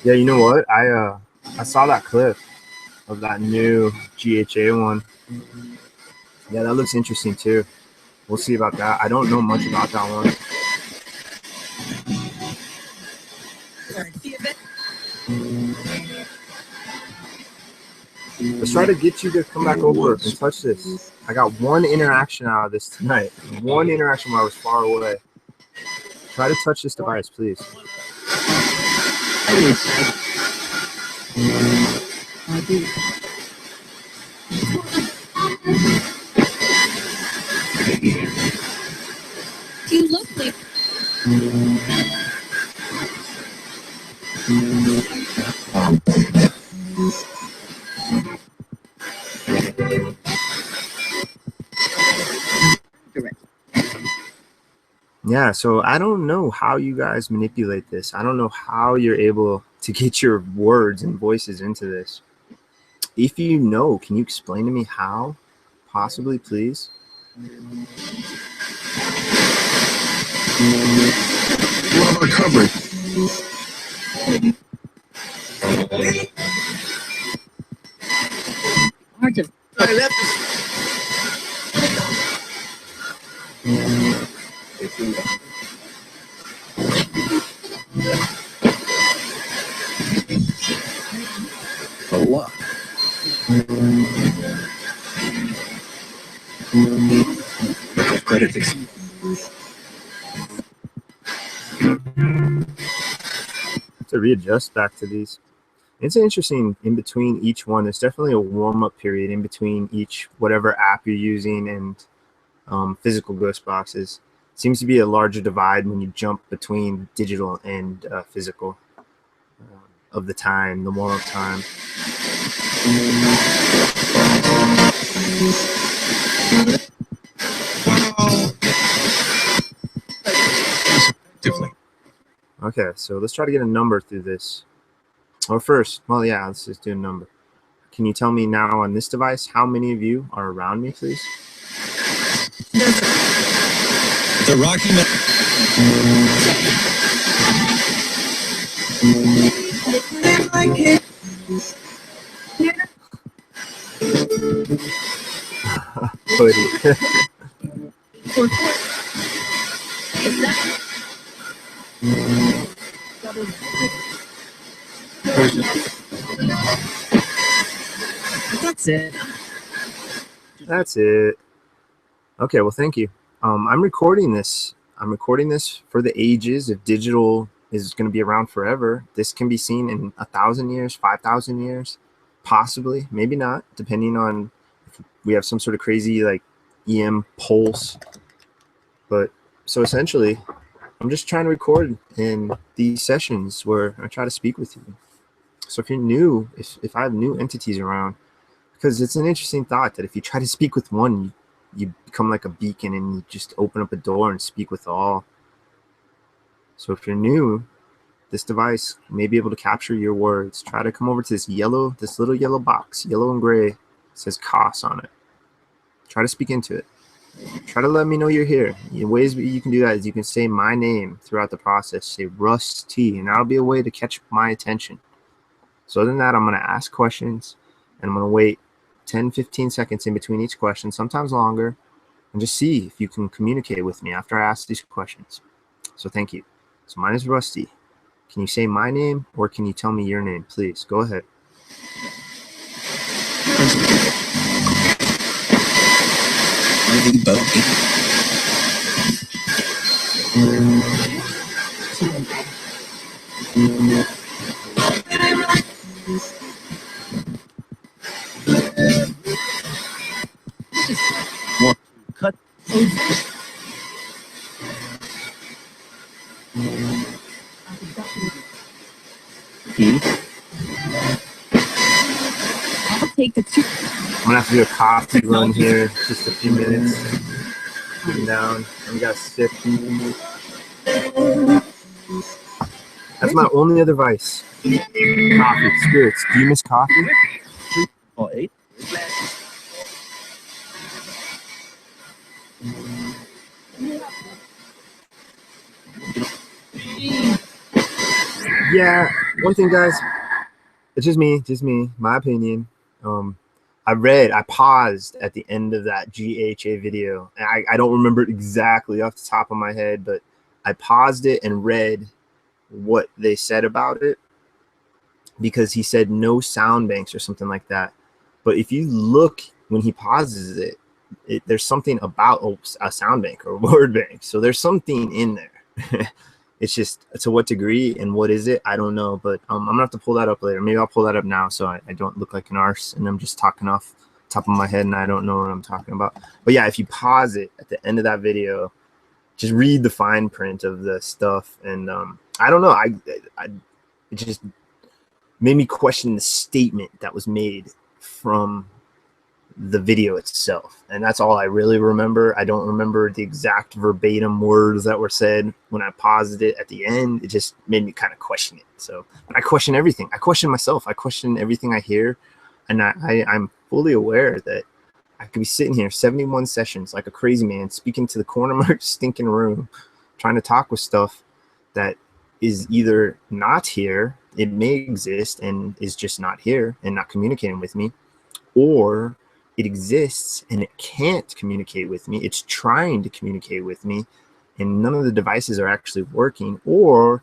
Yeah, you know what? I saw that clip of that new GHA one. Yeah, that looks interesting too. We'll see about that. I don't know much about that one. Let's try to get you to come back over and touch this. I got one interaction out of this tonight. One interaction while I was far away. Try to touch this device, please. you look like Yeah, so I don't know how you guys manipulate this. I don't know how you're able to get your words and voices into this. If you know, can you explain to me how? Possibly, please. Rubber coverage. hard to For what? Credit fix. To readjust back to these. It's interesting in between each one. There's definitely a warm-up period in between each whatever app you're using and physical ghost boxes. Seems to be a larger divide when you jump between digital and physical of the time, the warm-up time. Okay, so let's try to get a number through this. Or first, well, yeah, let's just do a number. Can you tell me now on this device how many of you are around me, please? The Rocky Mountain. That's it. That's it. Okay, well, thank you. I'm recording this. I'm recording this for the ages. If digital is going to be around forever, this can be seen in 1,000 years, 5,000 years, possibly, maybe not, depending on if we have some sort of crazy like EM pulse. But so essentially, I'm just trying to record in these sessions where I try to speak with you. So if you're new, if I have new entities around, because it's an interesting thought that if you try to speak with one, you become like a beacon and you just open up a door and speak with all. So if you're new, this device may be able to capture your words. Try to come over to this little yellow box, yellow and gray. It says Koss on it. Try to speak into it. Try to let me know you're here. The ways you can do that is you can say my name throughout the process. Say Rusty, and that'll be a way to catch my attention. So other than that, I'm going to ask questions, and I'm going to wait 10-15 seconds in between each question, sometimes longer, and just see if you can communicate with me after I ask these questions. So thank you. So mine is Rusty. Can you say my name, or can you tell me your name, please? Go ahead. Cut. I'll take the two. I'm gonna have to do a coffee run here, just a few minutes. Getting down. We got sick. That's my only other vice. Coffee. Spirits. Do you miss coffee? 3.8. Yeah. One thing, guys. It's just me, my opinion. I paused at the end of that GHA video. And I don't remember it exactly off the top of my head, but I paused it and read what they said about it, because he said no sound banks or something like that. But if you look when he pauses it, there's something about a sound bank or a word bank. So there's something in there. It's just to what degree and what is it, I don't know. But I'm gonna have to pull that up later. Maybe I'll pull that up now so I don't look like an arse and I'm just talking off the top of my head and I don't know what I'm talking about. But yeah, if you pause it at the end of that video, just read the fine print of the stuff. And I don't know, it just made me question the statement that was made from the video itself. And that's all I really remember. I don't remember the exact verbatim words that were said. When I paused it at the end, it just made me kind of question it. So I question everything. I question myself. I question everything I hear. And I'm fully aware that I could be sitting here 71 sessions like a crazy man, speaking to the corner of my stinking room, trying to talk with stuff that is either not here, it may exist and is just not here and not communicating with me, or it exists and it can't communicate with me. It's trying to communicate with me and none of the devices are actually working, or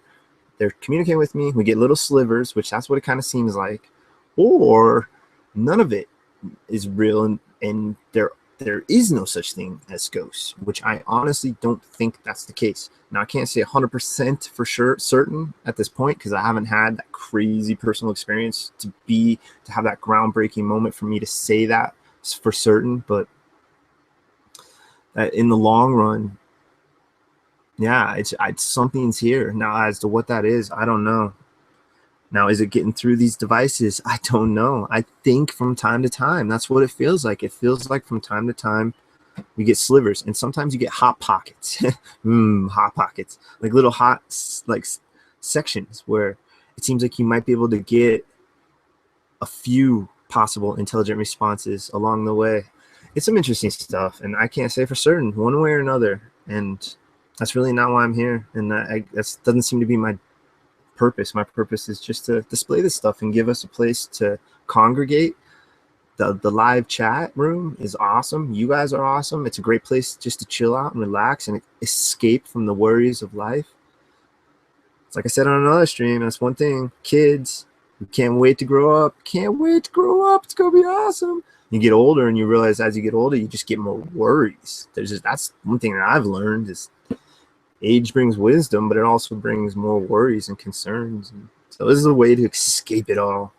they're communicating with me. We get little slivers, which that's what it kind of seems like, or none of it is real and there is no such thing as ghosts, which I honestly don't think that's the case. Now I can't say 100% for sure certain at this point because I haven't had that crazy personal experience to have that groundbreaking moment for me to say that for certain. But in the long run, yeah, it's something's here. Now as to what that is, I don't know. Now, is it getting through these devices? I don't know. I think from time to time, that's what it feels like. It feels like from time to time, we get slivers, and sometimes you get hot pockets. Hot pockets, like little hot sections where it seems like you might be able to get a few possible intelligent responses along the way. It's some interesting stuff, and I can't say for certain one way or another. And that's really not why I'm here. And that doesn't seem to be my purpose. My purpose is just to display this stuff and give us a place to congregate. The live chat room is awesome. You guys are awesome. It's a great place just to chill out and relax and escape from the worries of life. It's like I said on another stream, that's one thing. Kids, you can't wait to grow up. Can't wait to grow up. It's gonna be awesome. You get older and you realize as you get older, you just get more worries. That's one thing that I've learned is age brings wisdom, but it also brings more worries and concerns. And so this is a way to escape it all.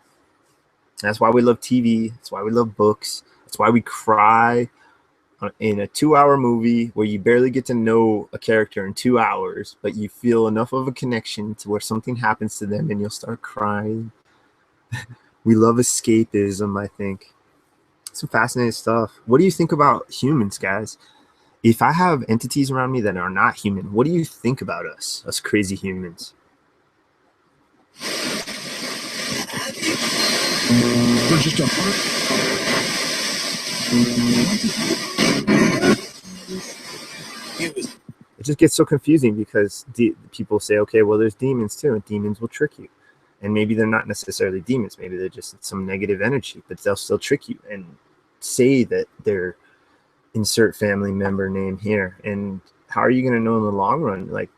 That's why we love TV. That's why we love books. That's why we cry in a 2-hour movie where you barely get to know a character in 2 hours, but you feel enough of a connection to where something happens to them and you'll start crying. We love escapism, I think. Some fascinating stuff. What do you think about humans, guys? If I have entities around me that are not human, what do you think about us crazy humans? We're just It just gets so confusing because people say, okay, well, there's demons too, and demons will trick you. And maybe they're not necessarily demons. Maybe they're just some negative energy, but they'll still trick you and say that they're insert family member name here. And how are you going to know in the long run? Like,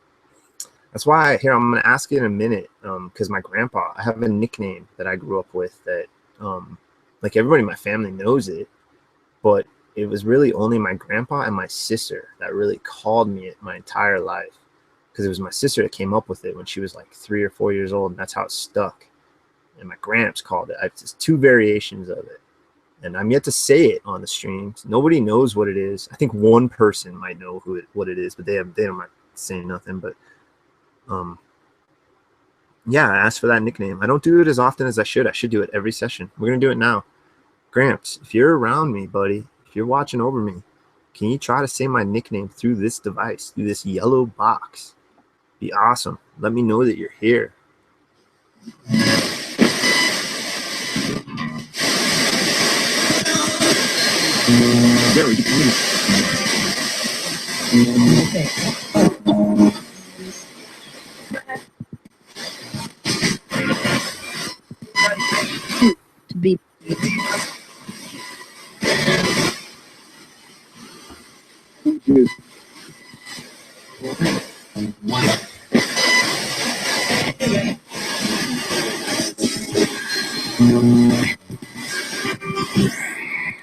that's why here, I'm going to ask you in a minute. Cause my grandpa, I have a nickname that I grew up with that, like everybody in my family knows it, but it was really only my grandpa and my sister that really called me it my entire life. because it was my sister that came up with it when she was like 3 or 4 years old, and that's how it stuck. And my gramps called it. I've just 2 variations of it, and I'm yet to say it on the streams. Nobody knows what it is. I think one person might know what it is, but they don't mind saying nothing. But yeah, I asked for that nickname. I don't do it as often as I should. I should do it every session. We're gonna do it now. Gramps, if you're around me, buddy, if you're watching over me, can you try to say my nickname through this device, through this yellow box? Be awesome. Let me know that you're here. Very good. To be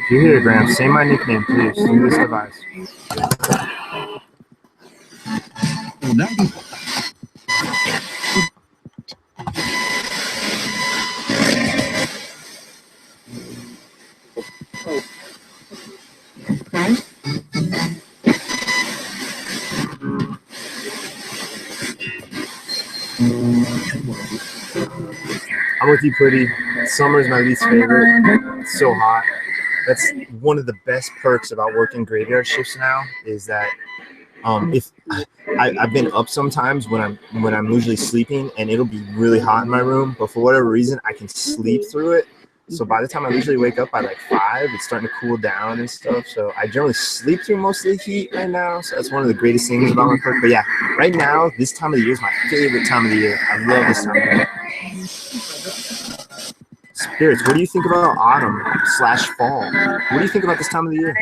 If you're here, Gramps, say my nickname, please, through this device. I'm with you, Pretty. Summer's my least favorite. It's so hot. That's one of the best perks about working graveyard shifts now, is that if I've been up sometimes when I'm usually sleeping, and it'll be really hot in my room, but for whatever reason I can sleep through it. So by the time I usually wake up by like 5, it's starting to cool down and stuff. So I generally sleep through most of the heat right now. So that's one of the greatest things about my perk. But yeah, right now, this time of the year is my favorite time of the year. I love this time of the year. Spirits, what do you think about autumn/fall? What do you think about this time of the year?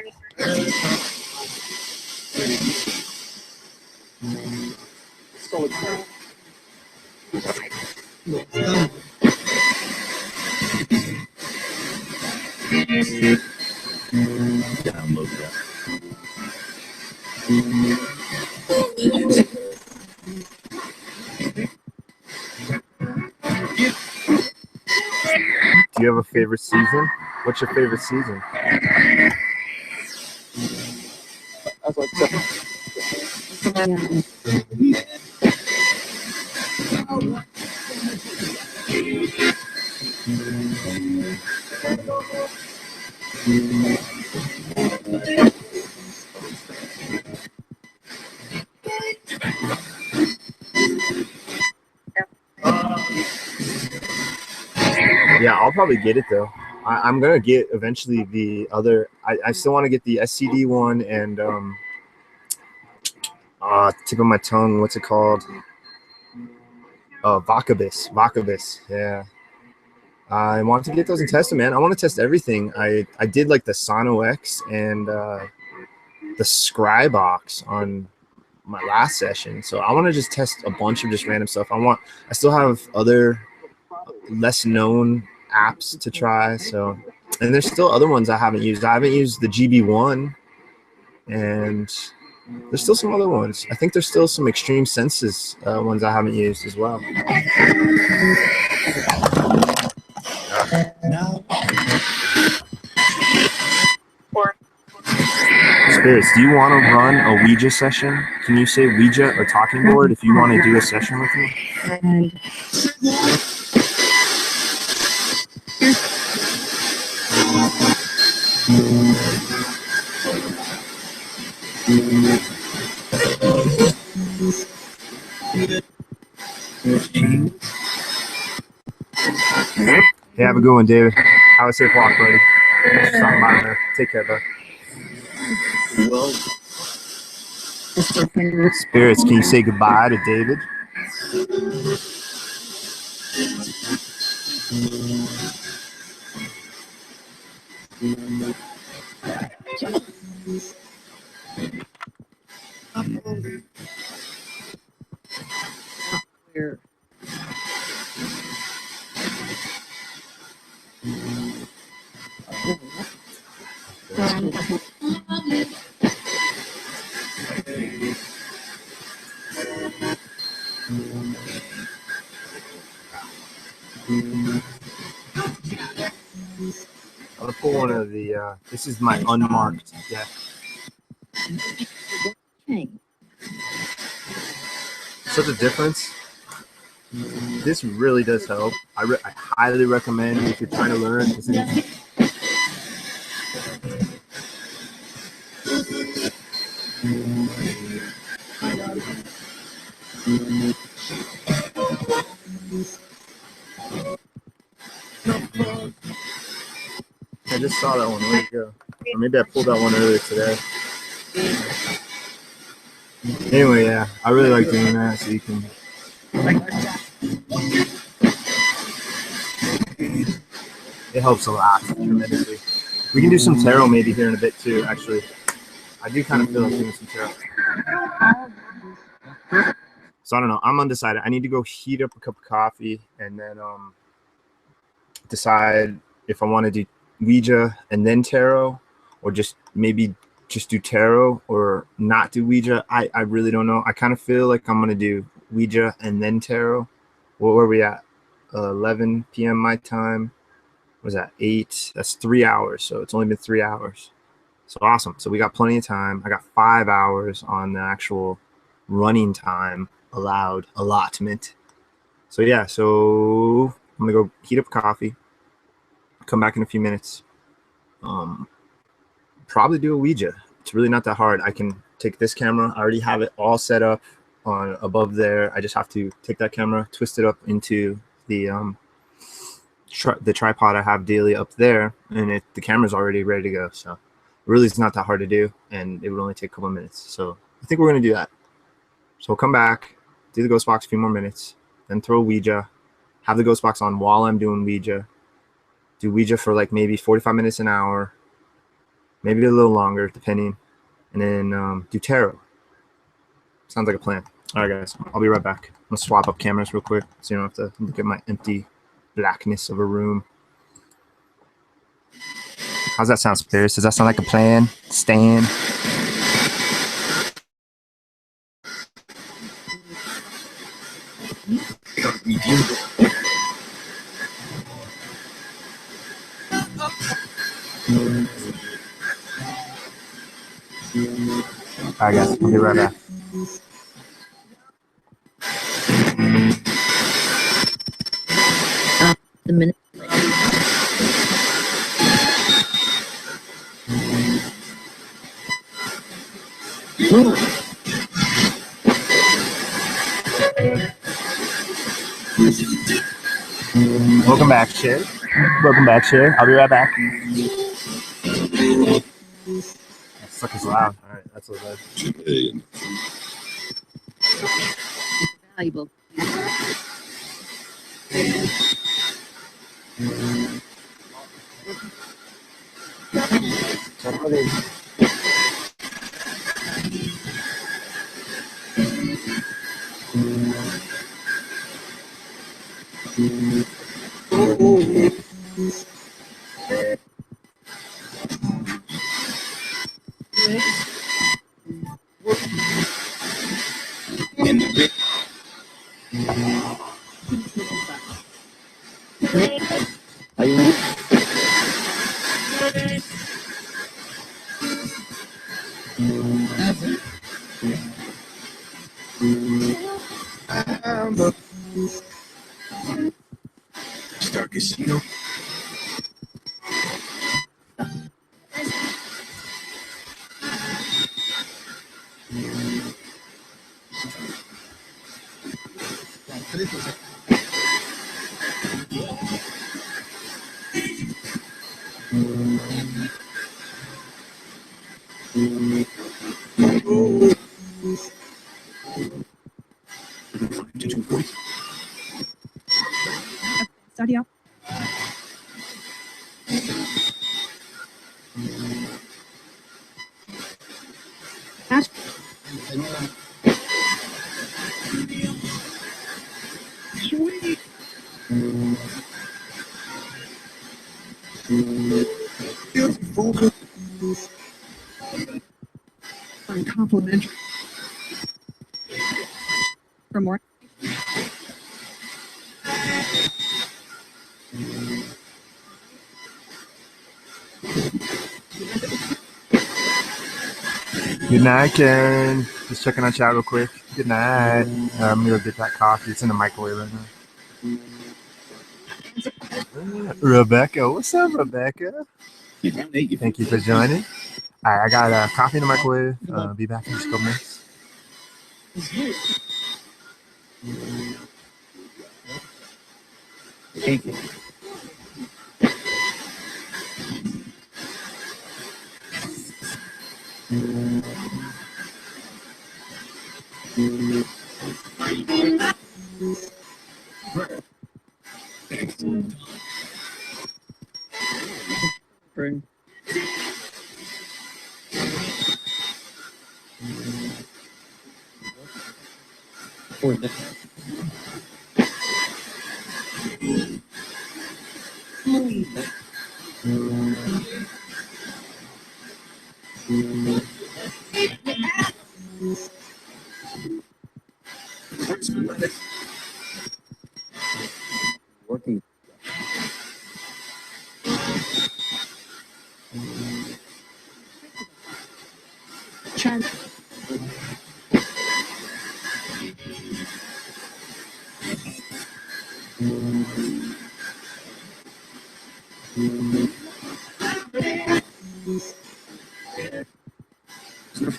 Download that. Do you have a favorite season? What's your favorite season? Yeah, I'll probably get it though. I'm gonna get eventually the other. I still want to get the SCD one and tip of my tongue. What's it called? Vocabis. Yeah. I want to get those and test them, man. I want to test everything. I did like the Sono X and the Scribox on my last session, so I want to just test a bunch of just random stuff. I still have other less known apps to try, so, and there's still other ones I haven't used. I haven't used the GB1, and there's still some other ones. I think there's still some Extreme Senses ones I haven't used as well. Spirits, do you want to run a Ouija session? Can you say Ouija or talking board if you want to do a session with me? Hey, have a good one, David. Have a safe walk, buddy. Stop by there. Take care, bud. Spirits, can you say goodbye to David? Where I'm gonna pull one of the. This is my unmarked deck. Such a difference. This really does help. I highly recommend if you're trying to learn. I just saw that one. Where'd it go? Or maybe I pulled that one earlier today. Anyway, yeah, I really like doing that so you can. It helps a lot tremendously. We can do some tarot maybe here in a bit too, actually. I do kind of feel like doing some tarot. So I don't know. I'm undecided. I need to go heat up a cup of coffee and then decide if I want to do Ouija and then tarot, or just maybe just do tarot or not do Ouija. I really don't know. I kind of feel like I'm going to do Ouija and then tarot. Where are we at? 11 p.m. my time. What was that? 8? That's 3 hours. So it's only been 3 hours. So awesome. So we got plenty of time. I got 5 hours on the actual running time allowed allotment. So yeah, so I'm gonna go heat up coffee, come back in a few minutes, probably do a Ouija. It's really not that hard. I can take this camera. I already have it all set up on above there. I just have to take that camera, twist it up into the tripod I have daily up there, and the camera's already ready to go. So really it's not that hard to do, and it would only take a couple of minutes. So I think we're gonna do that. So we'll come back, do the ghost box a few more minutes, then throw a Ouija, have the ghost box on while I'm doing Ouija, do Ouija for like maybe 45 minutes, an hour, maybe a little longer depending, and then do tarot. Sounds like a plan. All right, guys, I'll be right back. I'm gonna swap up cameras real quick so you don't have to look at my empty blackness of a room. How's that sound, Spirits? Does that sound like a plan? Stan? All right, guys, I'll be right back. The minute. Welcome back, Sher. Welcome back, Sher. I'll be right back. That sucker's loud. All right, that's what it Valuable. Star Casino. Study up. Sweet. Uncomplimentary. For more. Good night, Karen. Just checking on chat real quick. Good night. I'm gonna get that coffee. It's in the microwave right now. Rebecca, what's up, Rebecca? Thank you for joining. All right, I got coffee in the microwave. Be back in just a couple minutes. Thank you. Bring. For the working.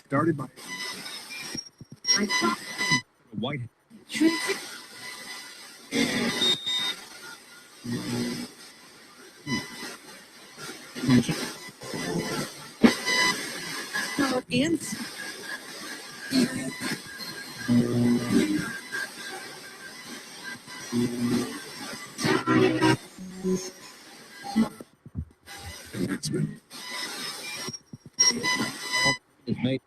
Started by white. Is made.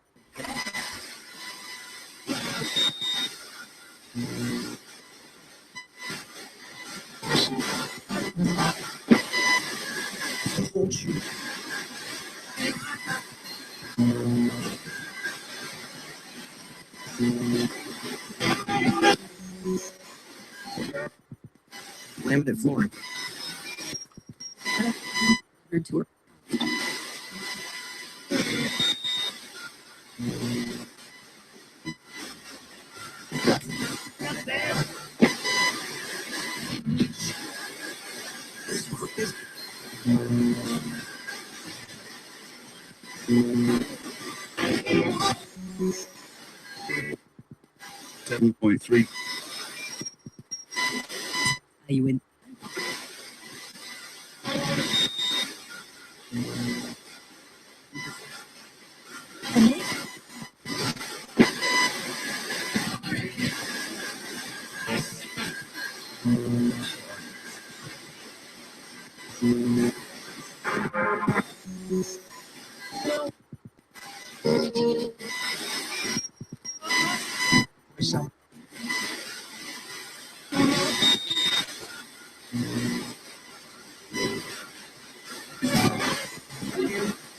Laminate flooring. Tour. $7.3. Are you in?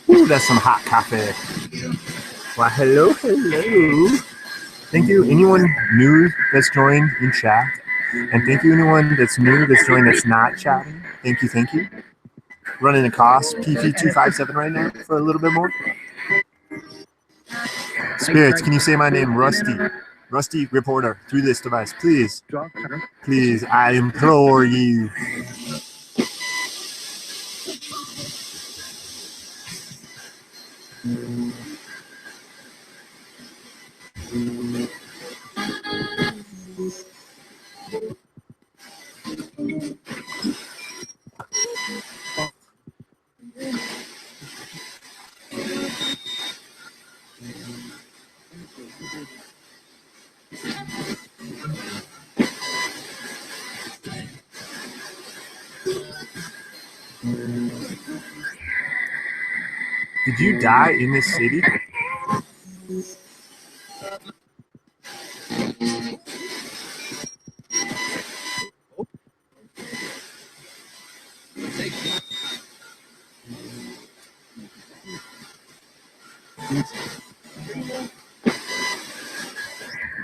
Ooh, that's some hot coffee. Well, hello, hello. Thank you, anyone new that's joined in chat. And thank you, anyone that's new that's joined that's not chatting. Thank you, thank you. Running a KossPP257 right now for a little bit more. Spirits, can you say my name, Rusty? Rusty Reporter, through this device, please. Please, I implore you. Did you die in this city?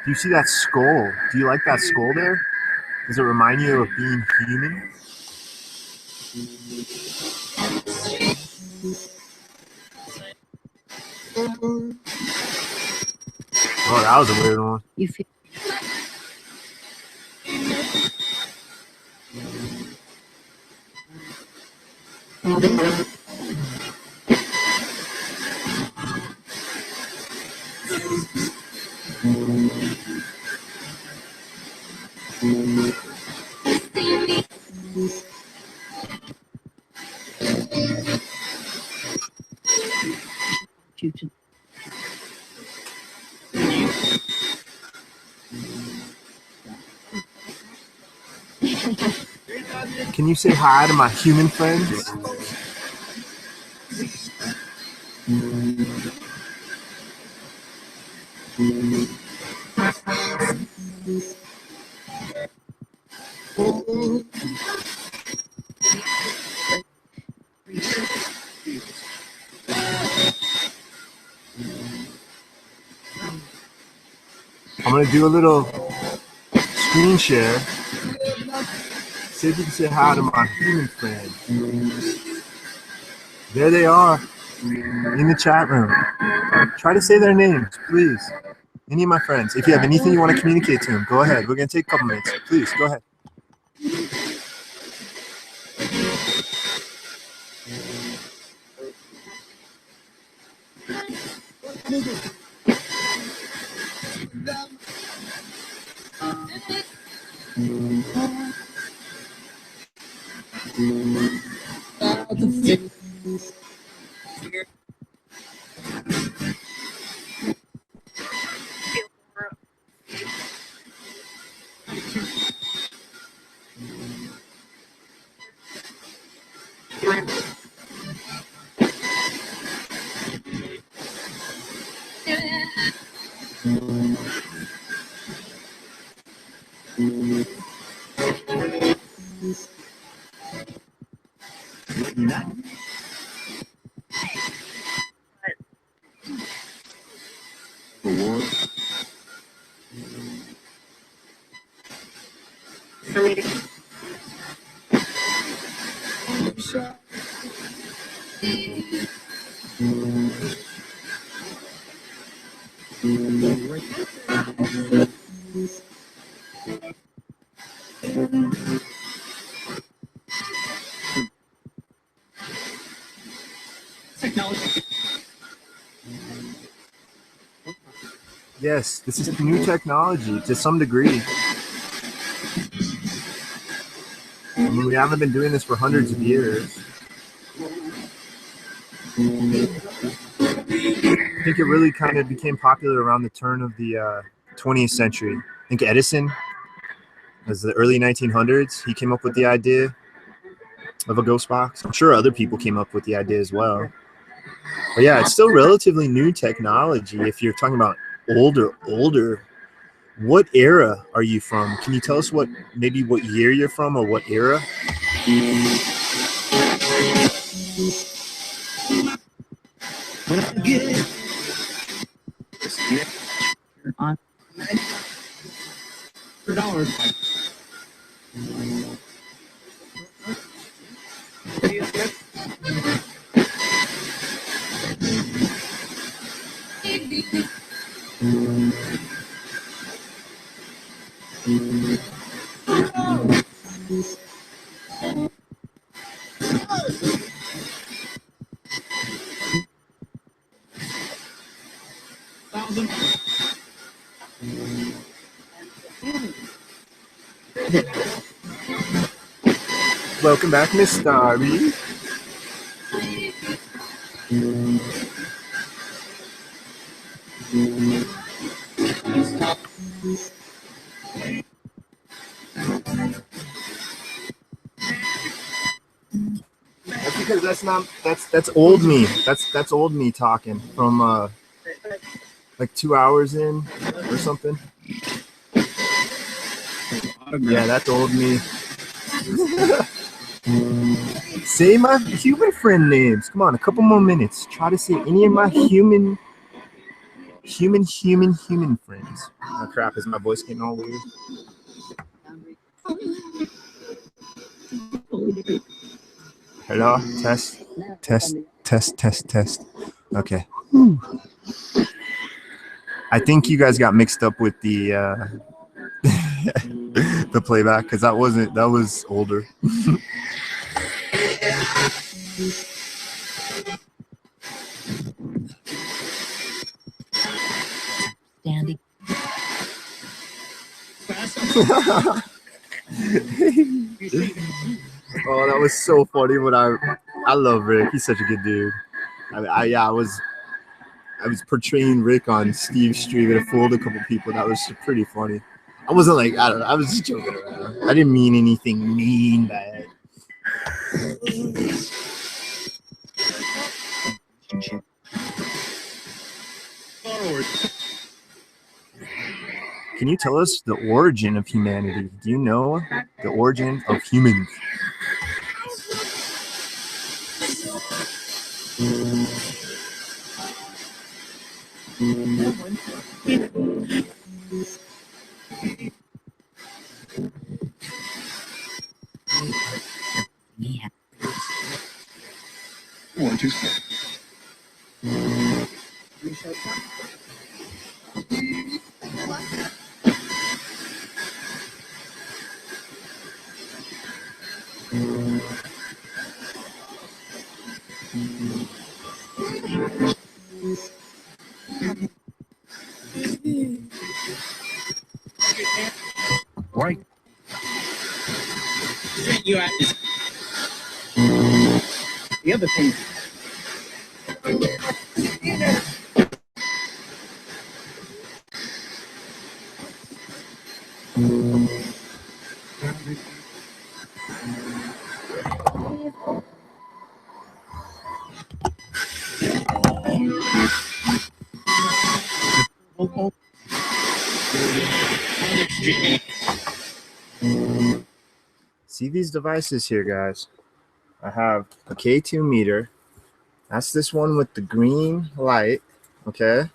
Do you see that skull? Do you like that skull there? Does it remind you of being human? Oh, that was a weird one. You feel Can you say hi to my human friends? I'm gonna do a little screen share. See if you can say hi to my human friends. There they are in the chat room. Try to say their names, please. Any of my friends. If you have anything you want to communicate to them, go ahead. We're gonna take a couple minutes. Please go ahead. Yes, this is new technology to some degree. I mean, we haven't been doing this for hundreds of years. I think it really kind of became popular around the turn of the 20th century. I think Edison, as the early 1900s, he came up with the idea of a ghost box. I'm sure other people came up with the idea as well. But yeah, it's still relatively new technology. If you're talking about older, what era are you from? Can you tell us maybe what year you're from or what era? Welcome back, Miss Starry. That's because that's old me. That's old me talking from like 2 hours in or something. Yeah, that's old me. Say my human friend names. Come on, a couple more minutes. Try to say any of my human friends. Oh crap, is my voice getting all weird? Hello, test. Okay. I think you guys got mixed up with the the playback because that was older. Dandy. Oh, that was so funny. But I love Rick. He's such a good dude. I was portraying Rick on Steve's stream and it fooled a couple people. That was pretty funny. I wasn't like, I don't know. I was just joking around. I didn't mean anything mean by it. Can you tell us the origin of humanity? Do you know the origin of humans? Yeah. 1, 2, right. The other thing. See these devices here, guys. I have a K2 meter. That's this one with the green light, okay?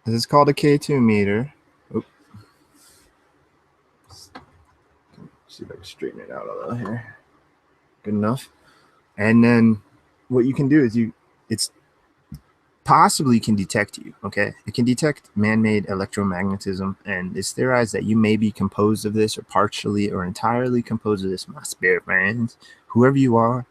This is called a K2 meter. Oop. See if I can straighten it out a little here. Good enough. And then what you can do is it's possibly can detect you, okay? It can detect man-made electromagnetism, and it's theorized that you may be composed of this or partially or entirely composed of this, my spirit friends. Whoever you are,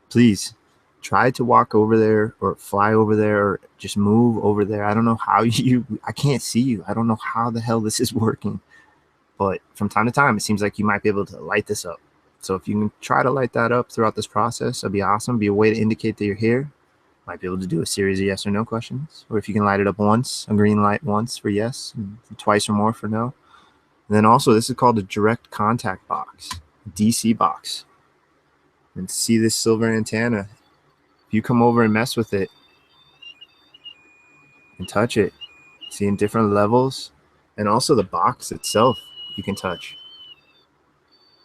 please try to walk over there or fly over there or just move over there. I don't know how I can't see you. I don't know how the hell this is working, but from time to time, it seems like you might be able to light this up. So if you can try to light that up throughout this process, that'd be awesome. Be a way to indicate that you're here. Might be able to do a series of yes or no questions, or if you can light it up once, a green light once for yes, and twice or more for no. And then also, this is called a direct contact box, DC box. And see this silver antenna. If you come over and mess with it and touch it, see in different levels, and also the box itself you can touch.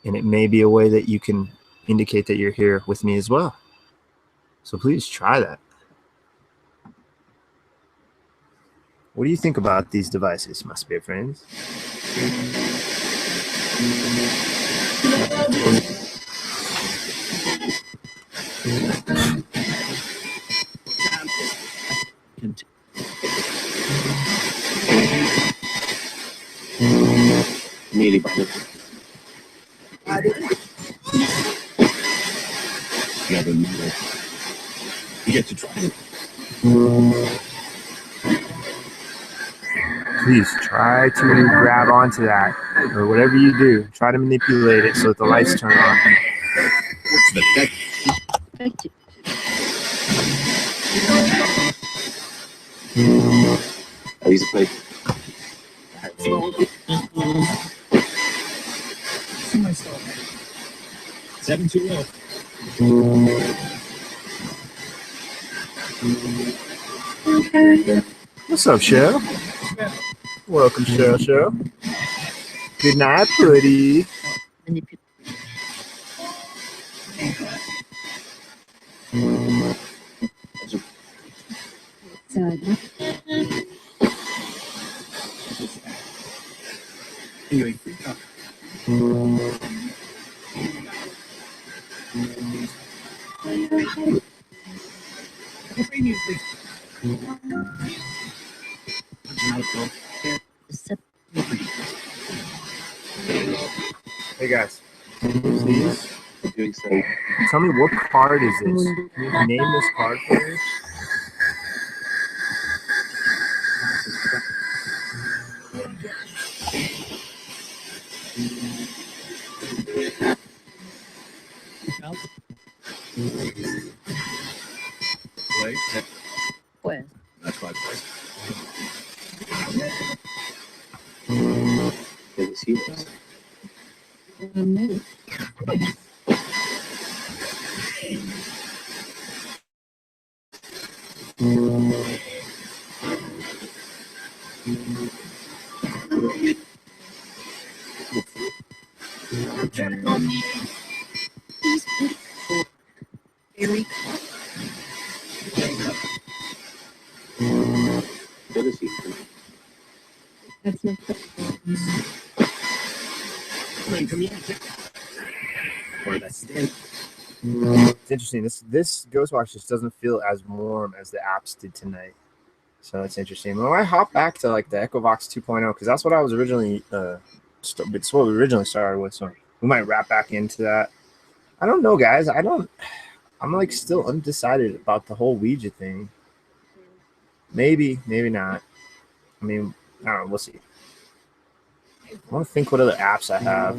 And it may be a way that you can indicate that you're here with me as well. So please try that. What do you think about these devices, my spirit friends? Nearly by the Never knew it. You get to try it. Please try to grab onto that, or whatever you do, try to manipulate it so that the lights turn on. What's the heck? I used to play. See myself. 720. What's up, Cheryl? Welcome, Cheryl. Good night, pretty. Anyway, freak out. Hey guys, please tell me what card is this? Can you name this card for me? Pues. That's my place. Can you see this? Very Can you see? that's not It's interesting. This ghostbox just doesn't feel as warm as the apps did tonight. So it's interesting. When I hop back to like the EchoVox 2.0, because that's what I was originally it's what we originally started with. So we might wrap back into that. I don't know, guys. I'm like still undecided about the whole Ouija thing. Maybe, maybe not. I mean, I don't know. We'll see. I want to think what other apps I have.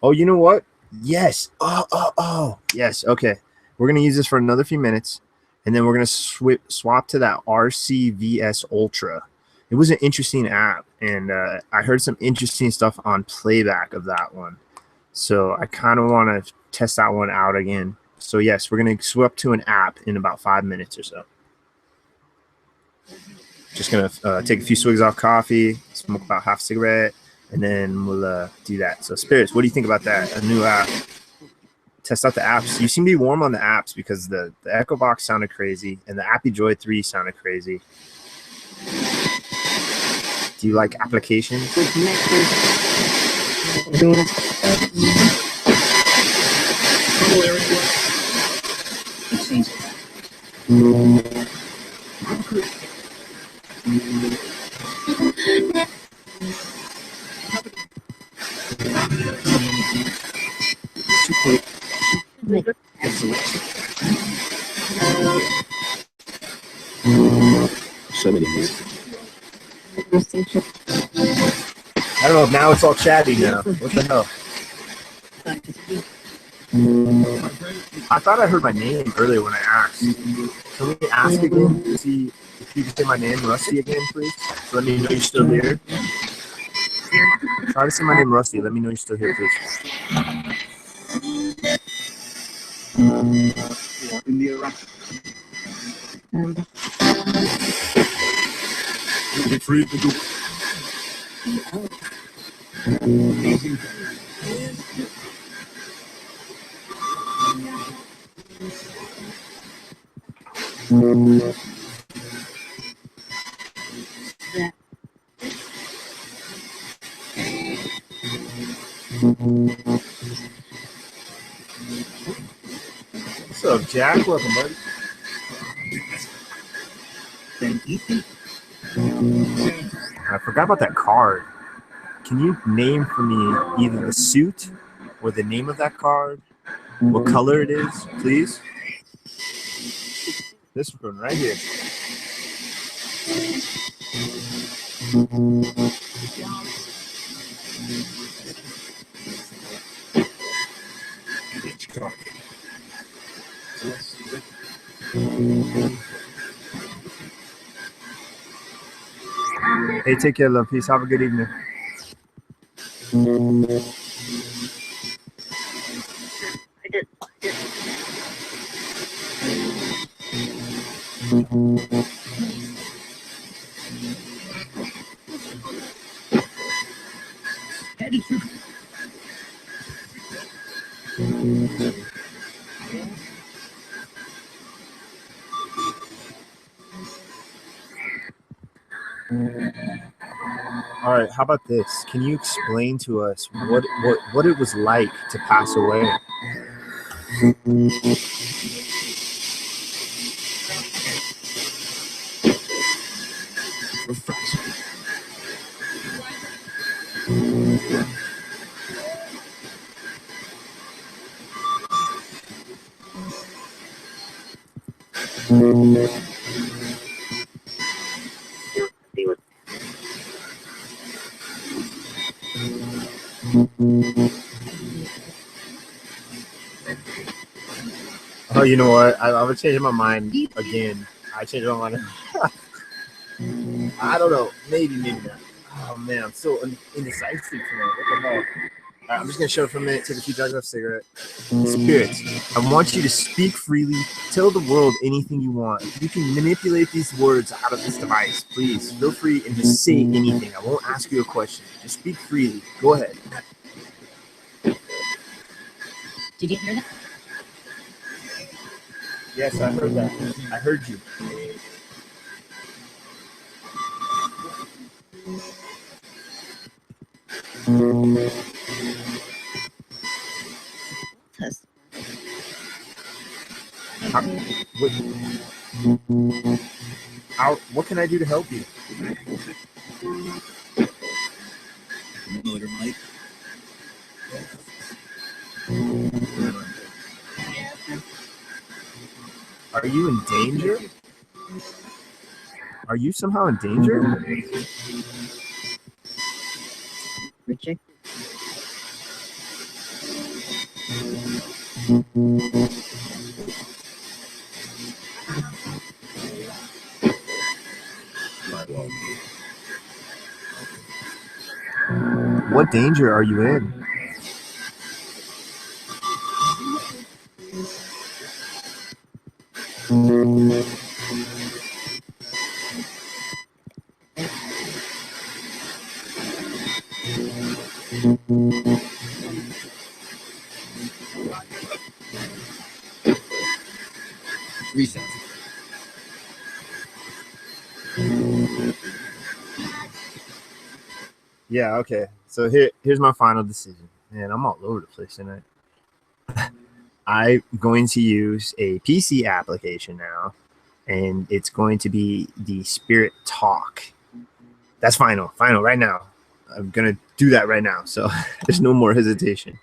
Oh, you know what? Yes. Oh. Yes. Okay. We're going to use this for another few minutes, and then we're going to swap to that RCVS Ultra. It was an interesting app, and I heard some interesting stuff on playback of that one. So I kind of want to test that one out again. So, yes, we're going to swap to an app in about 5 minutes or so. Just going to take a few swigs off coffee, smoke about half a cigarette, and then we'll do that. So, Spirits, what do you think about that? A new app. Test out the apps. You seem to be warm on the apps because the EchoVox sounded crazy and the AppyDroid III sounded crazy. Do you like applications? So many things. I don't know. Now it's all chatty now. What the hell? I thought I heard my name earlier when I asked. Can we ask again to see if you can say my name, Rusty, again, please? So let me know you're still here. Try to say my name, Rusty. Let me know you're still here, please. What's up, Jack? Welcome, buddy. I forgot about that card. Can you name for me either the suit or the name of that card? What color it is, please? This one right here. Hey, take care, love. Peace. Have a good evening. All right, how about this? Can you explain to us what it was like to pass away? Oh, you know what? I would change my mind again. I changed my mind. I don't know. Maybe not. Oh man, I'm so indecisive tonight. What the hell? Right, I'm just gonna shut up for a minute, take a few drags off a cigarette. Spirits, I want you to speak freely. Tell the world anything you want. If you can manipulate these words out of this device, please feel free and just say anything. I won't ask you a question. Just speak freely. Go ahead. Did you hear that? Yes, I heard that. I heard you. What can I do to help you? Motor mic. Are you in danger? Are you somehow in danger? Reject. What danger are you in? Reset. Yeah, okay. So here's my final decision. Man, I'm all over the place tonight. I'm going to use a PC application now, and it's going to be the Spirit Talk. That's final right now. I'm going to do that right now. So there's no more hesitation.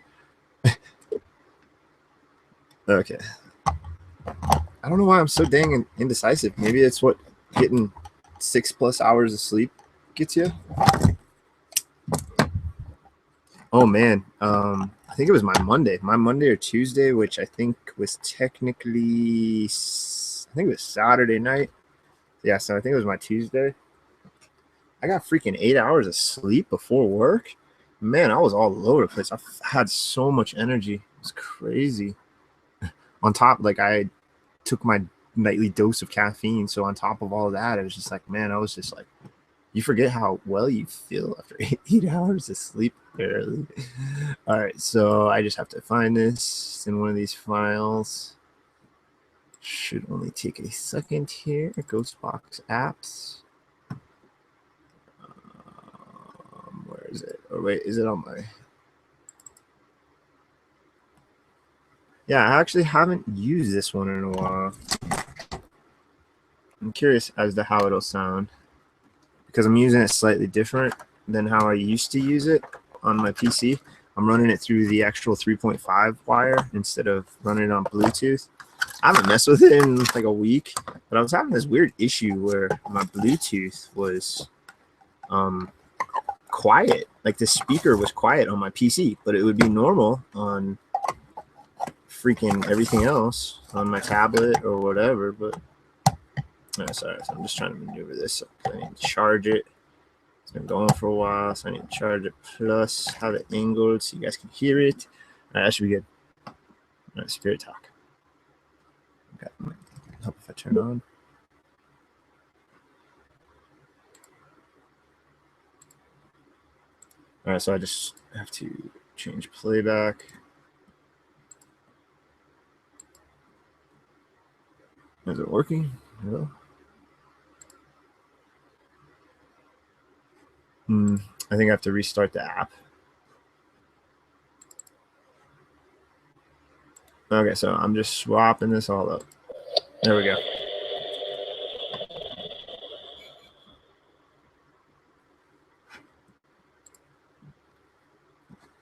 Okay. I don't know why I'm so dang indecisive. Maybe it's what getting 6+ hours of sleep gets you. Oh man, I think it was my Monday or Tuesday, which I think was technically, I think it was Saturday night. Yeah, so I think it was my Tuesday. I got freaking 8 hours of sleep before work. Man, I was all over the place. I had so much energy. It was crazy. On top, like I took my nightly dose of caffeine, so on top of all of that, it was just like, man, I was just like, you forget how well you feel after 8 hours of sleep. Barely. All right, so I just have to find this in one of these files. Should only take a second here. Ghostbox apps. Where is it? Oh wait, is it on my? Yeah, I actually haven't used this one in a while. I'm curious as to how it'll sound because I'm using it slightly different than how I used to use it on my PC. I'm running it through the actual 3.5 wire instead of running it on Bluetooth. I haven't messed with it in like a week, but I was having this weird issue where my Bluetooth was quiet. Like the speaker was quiet on my PC, but it would be normal on freaking everything else on my tablet or whatever. But sorry, so I'm just trying to maneuver this. So I need to charge it. It's been going for a while, so I need to charge it plus have it angled so you guys can hear it. All right, that should be good. All right, Spirit Talk. Okay, help if I turn on. All right, so I just have to change playback. Is it working? No. I think I have to restart the app. Okay, so I'm just swapping this all up. There we go.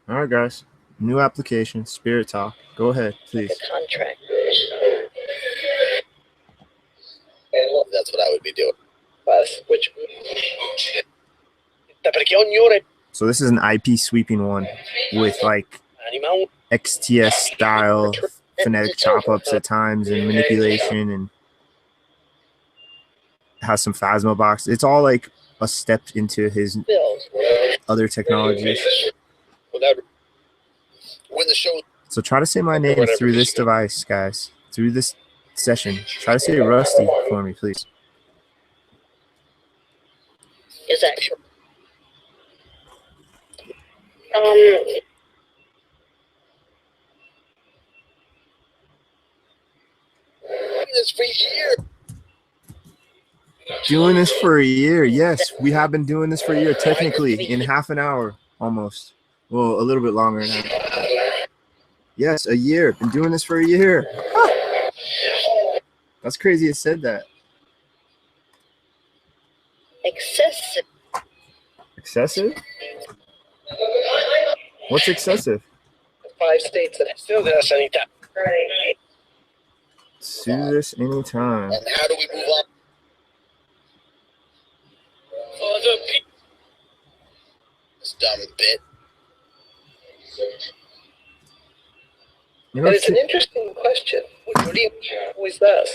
All right, guys. New application, Spirit Talk. Go ahead, please. The contract. That's what I would be doing. So this is an IP sweeping one with like XTS style phonetic chop ups at times and manipulation, and has some Phasma box. It's all like a step into his other technologies. So try to say my name through this device, guys. Through this session. Try to say Rusty for me, please. Is that Doing this for a year. Yes, we have been doing this for a year, technically, in half an hour, almost. Well, a little bit longer now. Yes, a year. Been doing this for a year. That's crazy it said that. excessive? Excessive? What's excessive? 5 states that still this anytime. Sue this anytime. And how do we move on? For the people. This dumb bit. You know, And it's an interesting question. What do you always ask?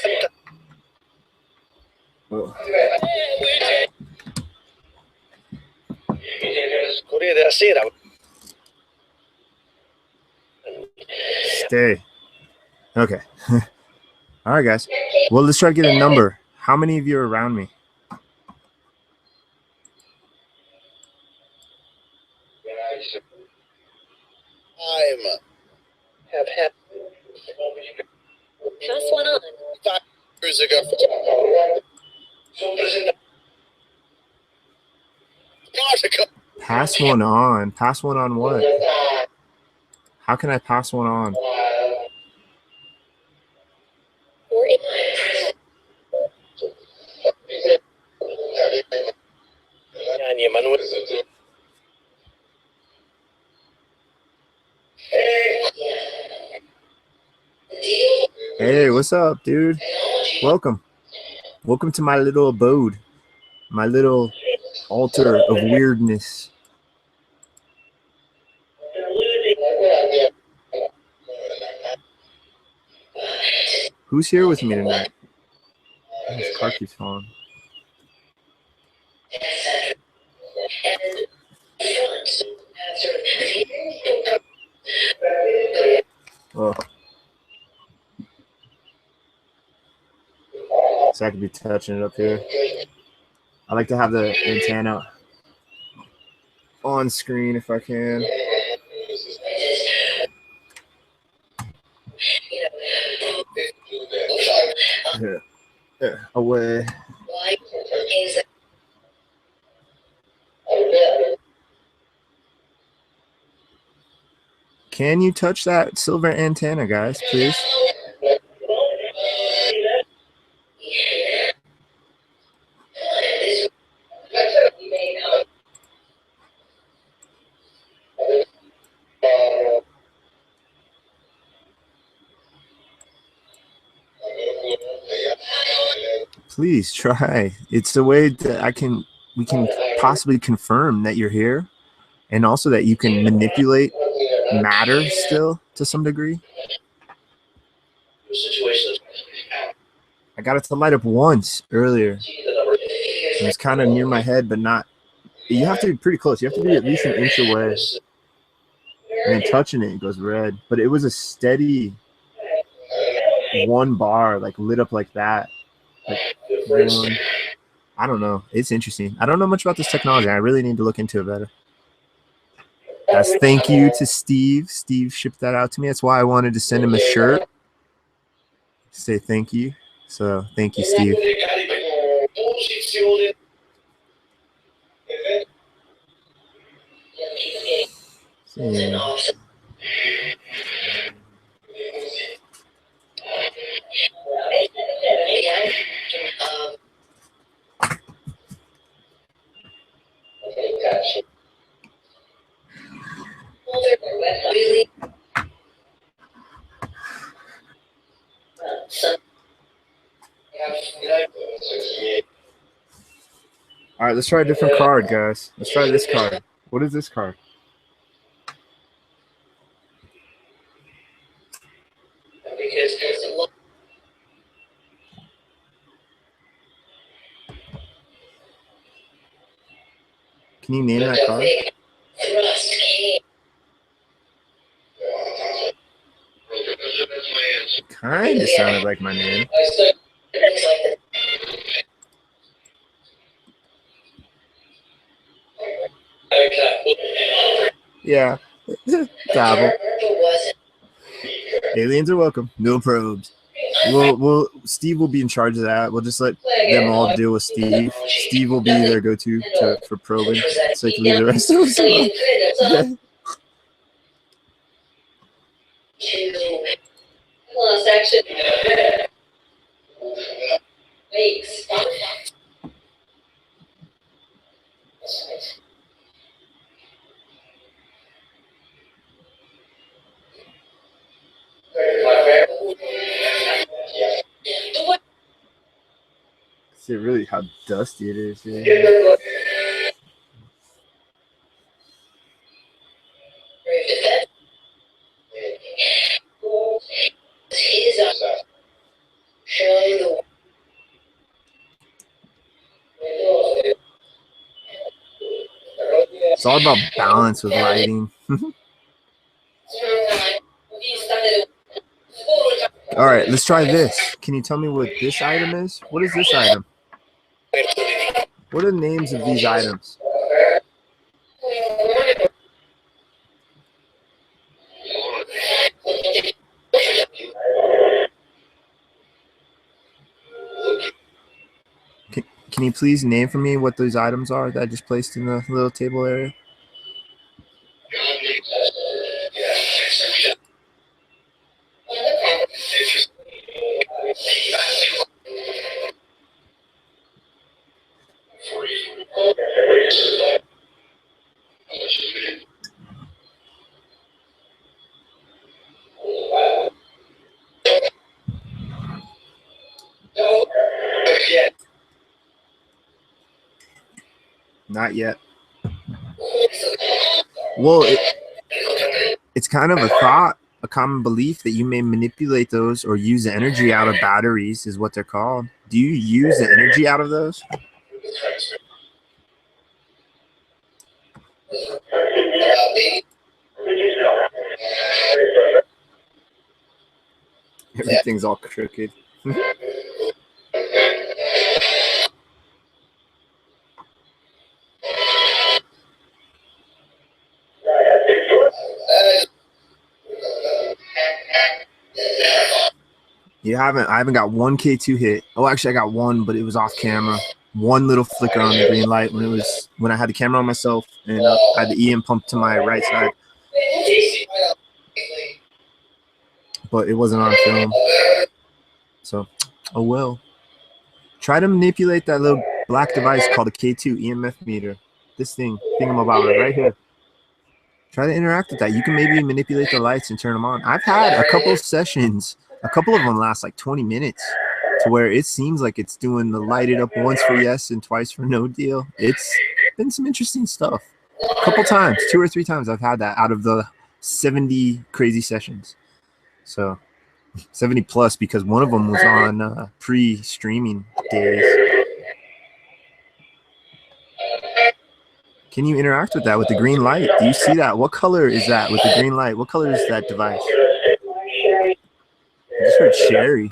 Stay. Okay. All right, guys. Well, let's try to get a number. How many of you are around me? I have had Pass one on. 5 years ago. Pass one on. Pass one on what? How can I pass one on? Hey, what's up, dude? Welcome. Welcome to my little abode. My little altar of weirdness. Who's here with me tonight? This car keeps falling. Oh. So I could be touching it up here. I like to have the antenna on screen if I can. Away. Can you touch that silver antenna, guys, please? Please try. It's the way that we can possibly confirm that you're here, and also that you can manipulate matter still to some degree. I got it to light up once earlier. It was kind of near my head, but not. You have to be pretty close. You have to be at least an inch away. And then touching it, it goes red. But it was a steady 1 bar, like lit up like that. Like one. I don't know. It's interesting. I don't know much about this technology. I really need to look into it better. Guys, thank you to Steve. Steve shipped that out to me. That's why I wanted to send him a shirt. Say thank you. So thank you, Steve. Yeah. All right, let's try a different card, guys. Let's try this card. What is this card? Can you name that card? Kind of sounded like my name. Yeah. Dabble. Aliens are welcome. No probes. Steve will be in charge of that. We'll just let them all deal with Steve. Steve will be their go-to for probing, so he can leave the rest of us alone. See really how dusty it is here. It's all about balance with lighting. All right, let's try this. Can you tell me what this item is? What is this item? What are the names of these items? Can you please name for me what those items are that I just placed in the little table area? Not yet. Well, it's kind of a thought, a common belief that you may manipulate those or use the energy out of batteries is what they're called. Do you use the energy out of those? Everything's all crooked. I haven't got one K2 hit. Oh, actually I got one, but it was off camera. One little flicker on the green light when I had the camera on myself and I had the EM pump to my right side. But it wasn't on film. So, oh well. Try to manipulate that little black device called a K2 EMF meter. This thingamabob right here. Try to interact with that. You can maybe manipulate the lights and turn them on. I've had a couple of sessions. A couple of them last like 20 minutes to where it seems like it's doing the light it up once for yes and twice for no deal. It's been some interesting stuff. A couple times, 2 or 3 times I've had that out of the 70 crazy sessions. So 70 plus because one of them was on pre-streaming days. Can you interact with that with the green light? Do you see that? What color is that with the green light? What color is that device? I just heard Sherry.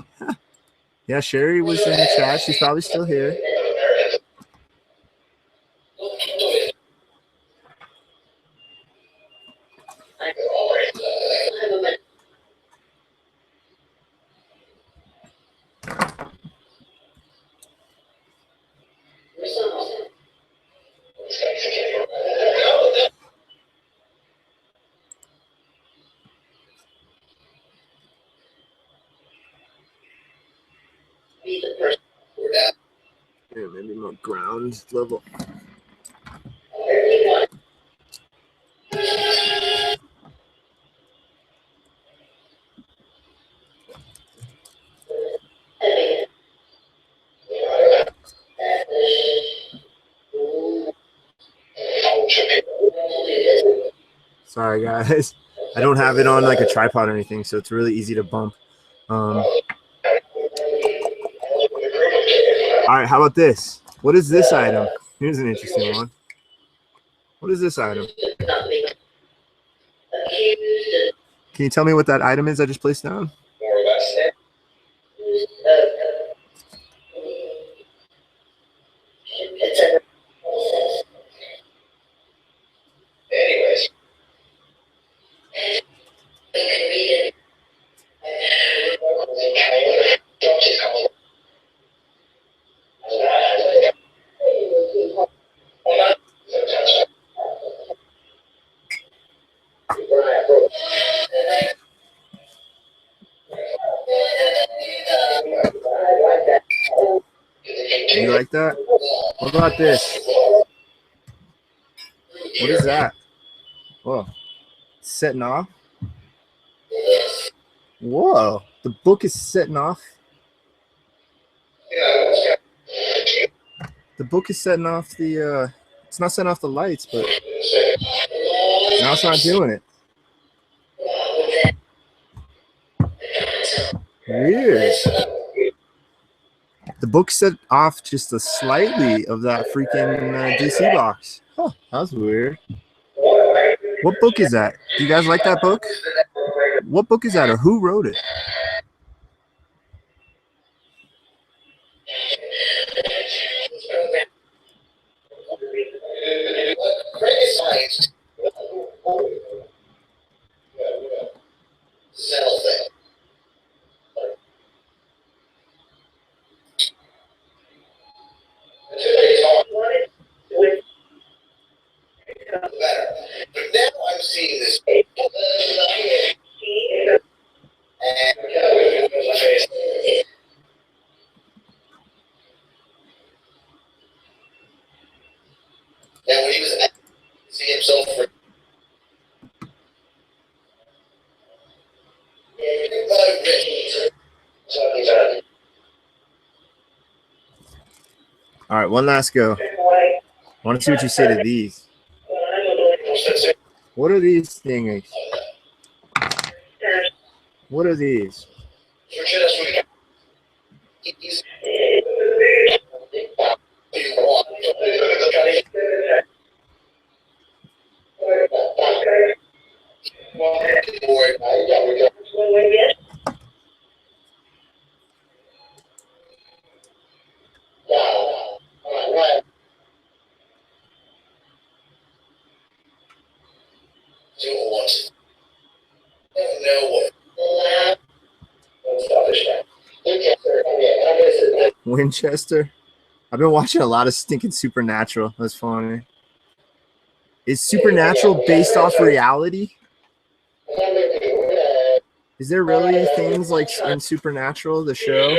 Yeah, Sherry was in the chat. She's probably still here. Yeah, maybe more ground level. Sorry, guys. I don't have it on like a tripod or anything, so it's really easy to bump. All right, how about this? What is this item? Here's an interesting one. What is this item? Can you tell me what that item is I just placed down? You like that? What about this? What is that? Whoa. Setting off? Whoa. The book is setting off. The book is setting off the, it's not setting off the lights, but now it's not doing it. Weird. The book set off just a slightly of that freaking DC box. Huh, that was weird. What book is that? Do you guys like that book? What book is that, or who wrote it? All right, one last go. I want to see what you say to these. What are these things? What are these? Winchester. I've been watching a lot of stinking Supernatural. That's funny. Is Supernatural based off reality? Is there really things like in Supernatural, the show?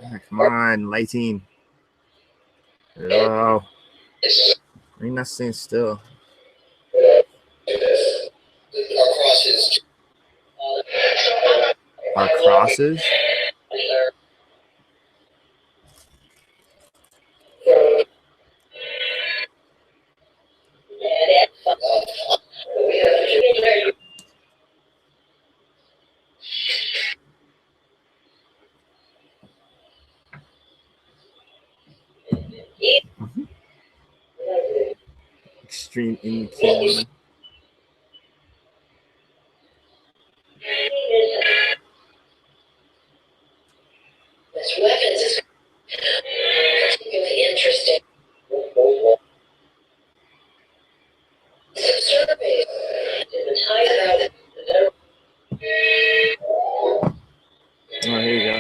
Ah, come on, lighting. Oh, I'm not staying still. Our crosses? Extreme in camera. This weapons is really interesting. Some surveys in the title. Oh, here you go.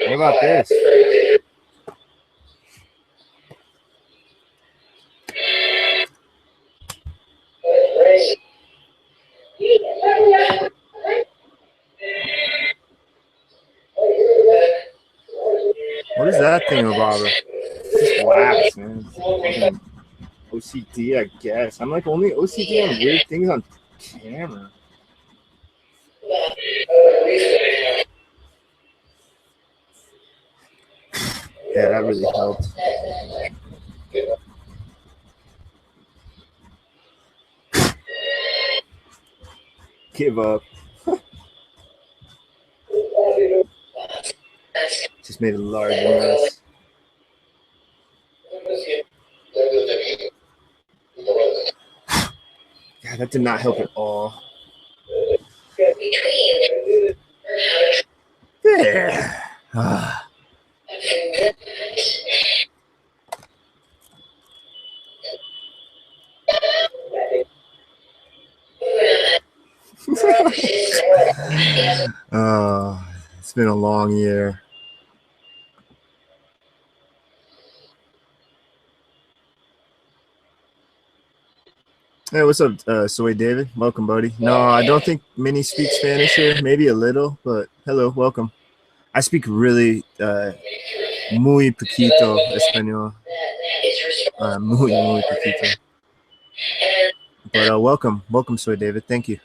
What about this? What is that thing, Barbara? Just wax, man. Fucking OCD, I guess. I'm like only OCD on weird things on camera. Yeah, that really helped. Give up. Just made a large mess. Yeah, that did not help at all. There. Ah. Oh, it's been a long year. Hey, what's up, Soy David? Welcome, buddy. No, I don't think Minnie speaks Spanish here. Maybe a little, but hello, welcome. I speak really muy poquito español. Muy poquito. But welcome, Soy David. Thank you.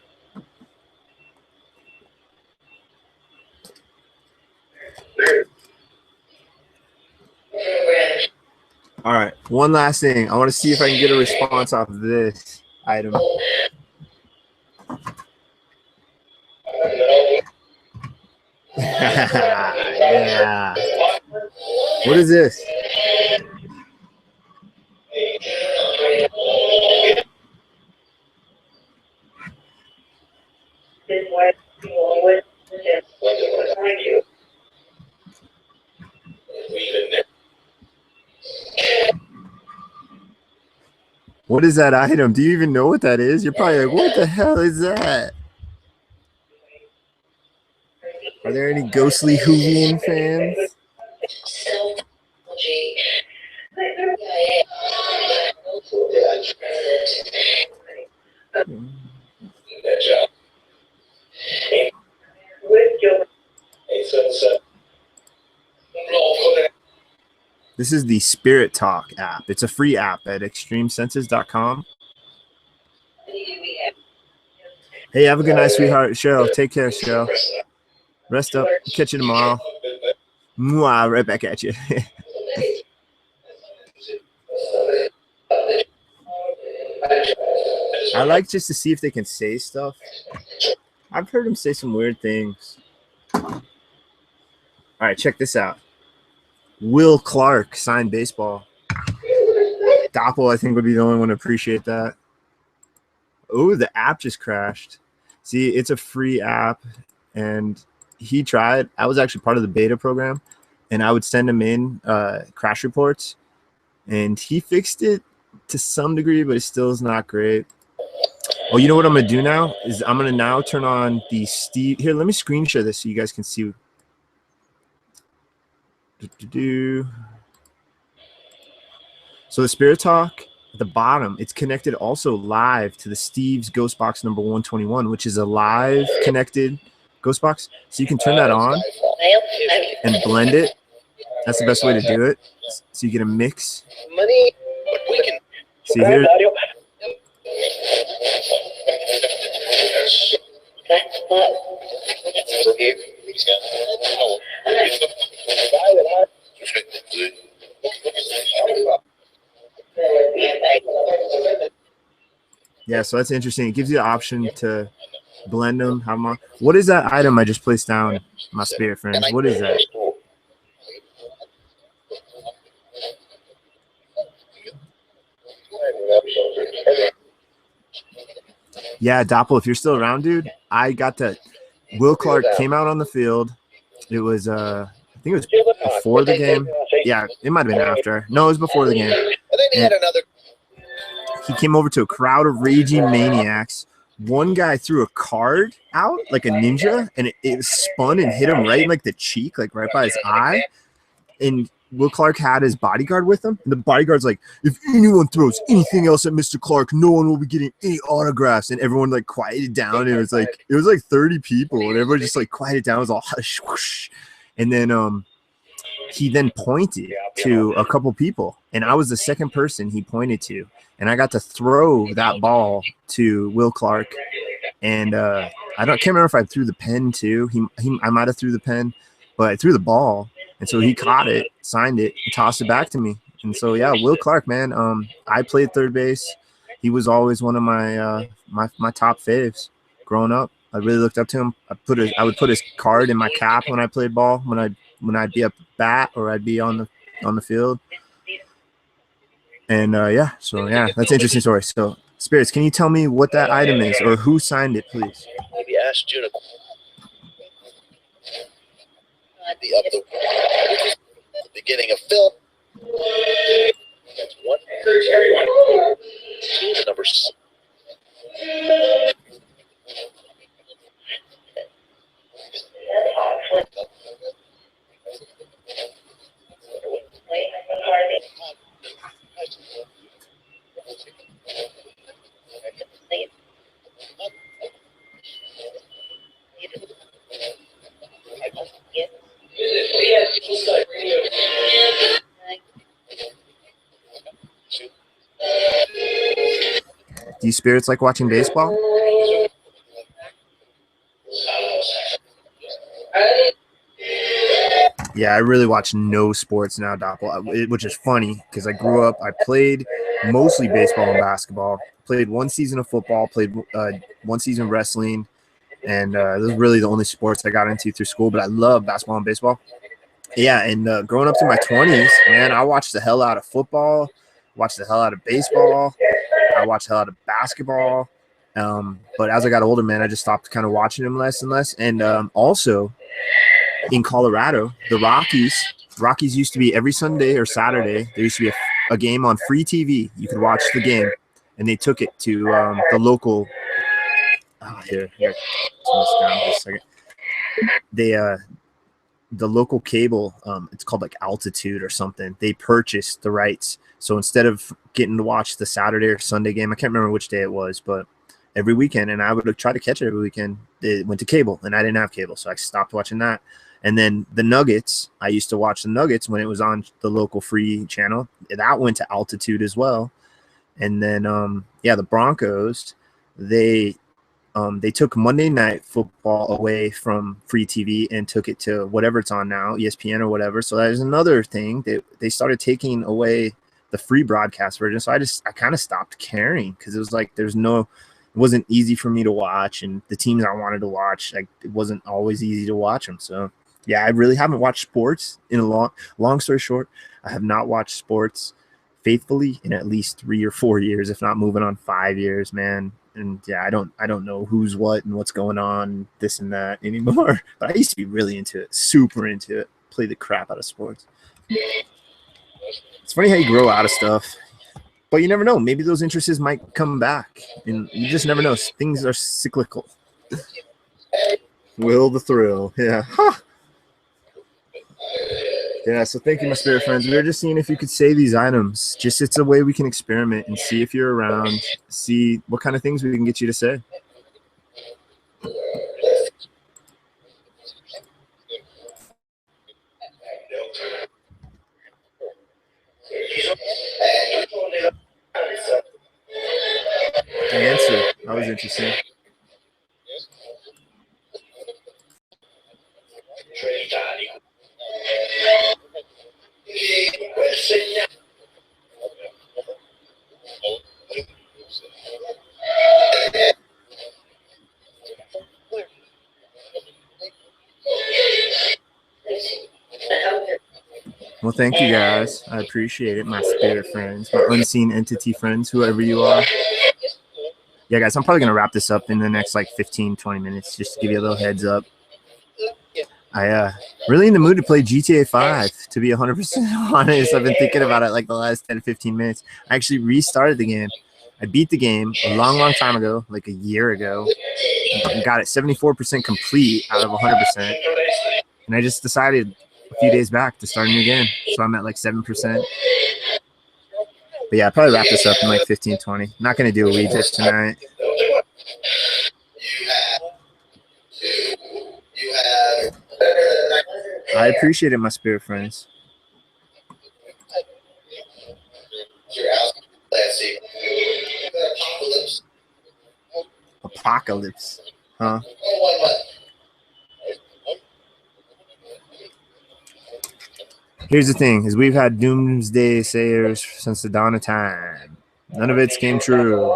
All right, one last thing. I want to see if I can get a response off of this item. Yeah. What is this? What is that item? Do you even know what that is? You're probably like, what the hell is that? Are there any ghostly Whovian fans? This is the Spirit Talk app. It's a free app at extremesenses.com. Hey, have a good night, sweetheart. Cheryl, take care, Cheryl. Rest up. Catch you tomorrow. Mwah, right back at you. I like just to see if they can say stuff. I've heard them say some weird things. All right, check this out. Will Clark signed baseball. Doppel, I think, would be the only one to appreciate that. Oh, the app just crashed. See, it's a free app, and he tried. I was actually part of the beta program, and I would send him in crash reports, and he fixed it to some degree, but it still is not great. Oh, you know what I'm going to do now? Is I'm going to now turn on the Steve. Here, let me screen share this so you guys can see. So the Spirit Talk at the bottom, it's connected also live to the Steve's Ghostbox number 121, which is a live connected Ghostbox. So you can turn that on and blend it. That's the best way to do it. So you get a mix. See here. Yeah, so that's interesting. It gives you the option to blend them. Have them on. What is that item I just placed down, my spirit friends? What is that? Yeah, Doppel, if you're still around, dude, I got to. Will Clark came out on the field. It was, I think it was before the game. Yeah, it might have been after. No, it was before the game. And he came over to a crowd of raging maniacs. One guy threw a card out like a ninja, and it spun and hit him right in like the cheek, like right by his eye. And Will Clark had his bodyguard with him, and the bodyguard's like, if anyone throws anything else at Mr. Clark, no one will be getting any autographs. And everyone like quieted down. It was like 30 people, and everyone just like quieted down. It was all hush, whoosh. And then he then pointed to a couple people, and I was the second person he pointed to, and I got to throw that ball to Will Clark. And I can't remember if I threw the pen too. I might have threw the pen, but I threw the ball. And so he caught it, signed it, and tossed it back to me. And so yeah, Will Clark, man. I played third base. He was always one of my my top faves growing up. I really looked up to him. I would put his card in my cap when I played ball, when I'd be up bat or I'd be on the field. And yeah, so yeah, that's an interesting story. So Spirits, can you tell me what that item is or who signed it, please? Maybe ask Juna. The beginning of Phil. That's one. Two, the numbers. Do you Spirits like watching baseball? Yeah, I really watch no sports now, Doppel, which is funny because I grew up, I played mostly baseball and basketball, played one season of football, played one season of wrestling, and those were really the only sports I got into through school, but I love basketball and baseball. Yeah, and growing up to my 20s, man, I watched the hell out of football, watched the hell out of baseball, I watched the hell out of basketball, but as I got older, man, I just stopped kind of watching them less and less, and also in Colorado, the Rockies used to be every Sunday or Saturday. There used to be a game on free TV. You could watch the game, and they took it to the local. Here, turn this down just a second. The local cable, it's called like Altitude or something. They purchased the rights, so instead of getting to watch the Saturday or Sunday game, I can't remember which day it was, but every weekend, and I would try to catch it every weekend. It went to cable, and I didn't have cable, so I stopped watching that. And then the Nuggets, I used to watch the Nuggets when it was on the local free channel. That went to Altitude as well. And then, yeah, the Broncos, they took Monday Night Football away from free TV and took it to whatever it's on now, ESPN or whatever. So that is another thing. They started taking away the free broadcast version. So I kind of stopped caring because it was like it wasn't easy for me to watch, and the teams I wanted to watch, like it wasn't always easy to watch them. So yeah, I really haven't watched sports in a long story short, I have not watched sports faithfully in at least 3 or 4 years, if not moving on 5 years, man. And yeah, I don't know who's what and what's going on, this and that anymore. But I used to be really into it, super into it, play the crap out of sports. It's funny how you grow out of stuff, but you never know. Maybe those interests might come back, and you just never know. Things are cyclical. Will the thrill, yeah. Huh. Yeah, so thank you, my spirit friends. We were just seeing if you could say these items. Just it's a way we can experiment and see if you're around, see what kind of things we can get you to say. Answer. That was interesting. Well, thank you guys. I appreciate it, my spirit friends, my unseen entity friends, whoever you are. Yeah, guys, I'm probably going to wrap this up in the next like 15, 20 minutes just to give you a little heads up. I really in the mood to play GTA 5, to be 100% honest. I've been thinking about it like the last 10, 15 minutes. I actually restarted the game. I beat the game a long time ago, like a year ago, and got it 74% complete out of 100%. And I just decided a few days back to start a new game. So I'm at like 7%. But yeah, I'll probably wrap this up in like 15, 20. Not going to do a Ouija tonight. I appreciate it, my spirit friends. Apocalypse. Huh? Here's the thing: is we've had doomsday sayers since the dawn of time. None of it's came true.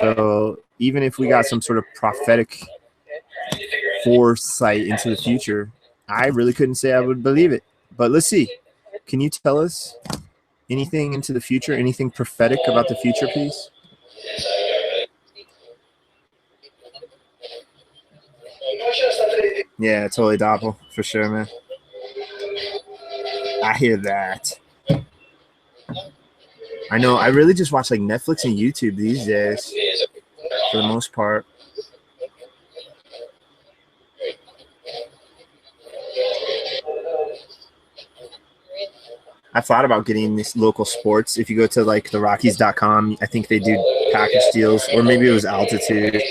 So even if we got some sort of prophetic foresight into the future, I really couldn't say I would believe it. But let's see. Can you tell us anything into the future? Anything prophetic about the future, please? Yeah, totally doppel for sure, man. I hear that. I know. I really just watch like Netflix and YouTube these days, for the most part. I thought about getting these local sports. If you go to like the Rockies.com, I think they do package deals, or maybe it was Altitude.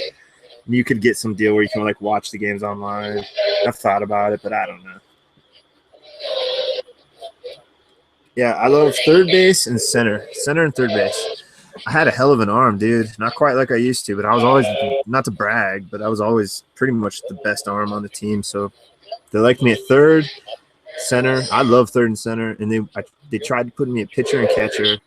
You could get some deal where you can like watch the games online. I've thought about it, but I don't know. Yeah, I love third base and center and third base. I had a hell of an arm, dude. Not quite like I used to, but I was always, not to brag, but I was always pretty much the best arm on the team. So they liked me at third, center. I love third and center, and they tried to put me at pitcher and catcher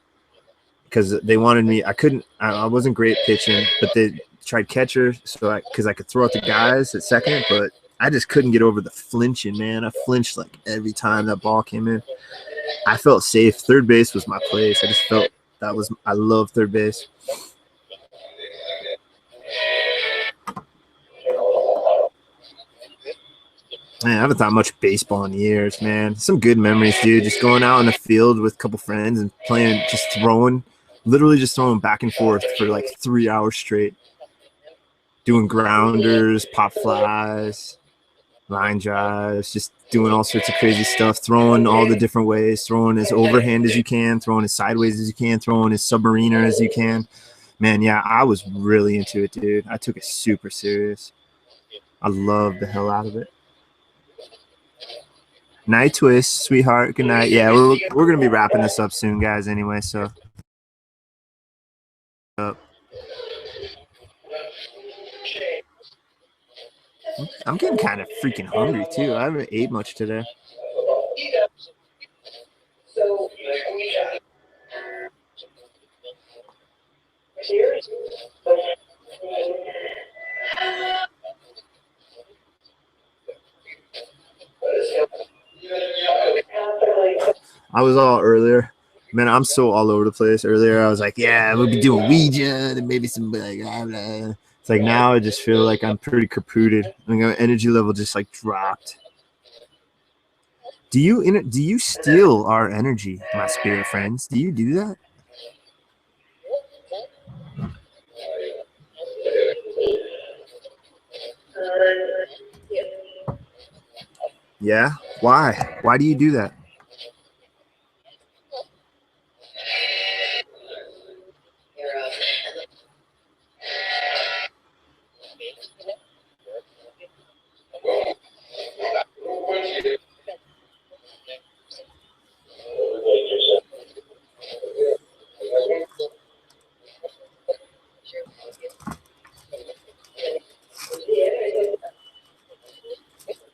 because they wanted me. I wasn't great pitching, but they tried catcher because I could throw out the guys at second, but I just couldn't get over the flinching, man. I flinched like every time that ball came in. I felt safe. Third base was my place. I just felt I love third base. Man, I haven't thought much baseball in years, man. Some good memories, dude. Just going out in the field with a couple friends and playing, literally just throwing back and forth for like 3 hours straight. Doing grounders, pop flies, line drives, just doing all sorts of crazy stuff, throwing all the different ways, throwing as overhand as you can, throwing as sideways as you can, throwing as submariner as you can. Man, yeah, I was really into it, dude. I took it super serious. I loved the hell out of it. Night twist, sweetheart. Good night. Yeah, we're gonna be wrapping this up soon, guys. Anyway, so. I'm getting kind of freaking hungry too. I haven't ate much today. I was all earlier. Man, I'm so all over the place. Earlier, I was like, yeah, we'll be doing Ouija and maybe some like, blah, blah. It's like now I just feel like I'm pretty kapooted. Like my energy level just like dropped. Do you steal our energy, my spirit friends? Do you do that? Yeah? Why? Why do you do that?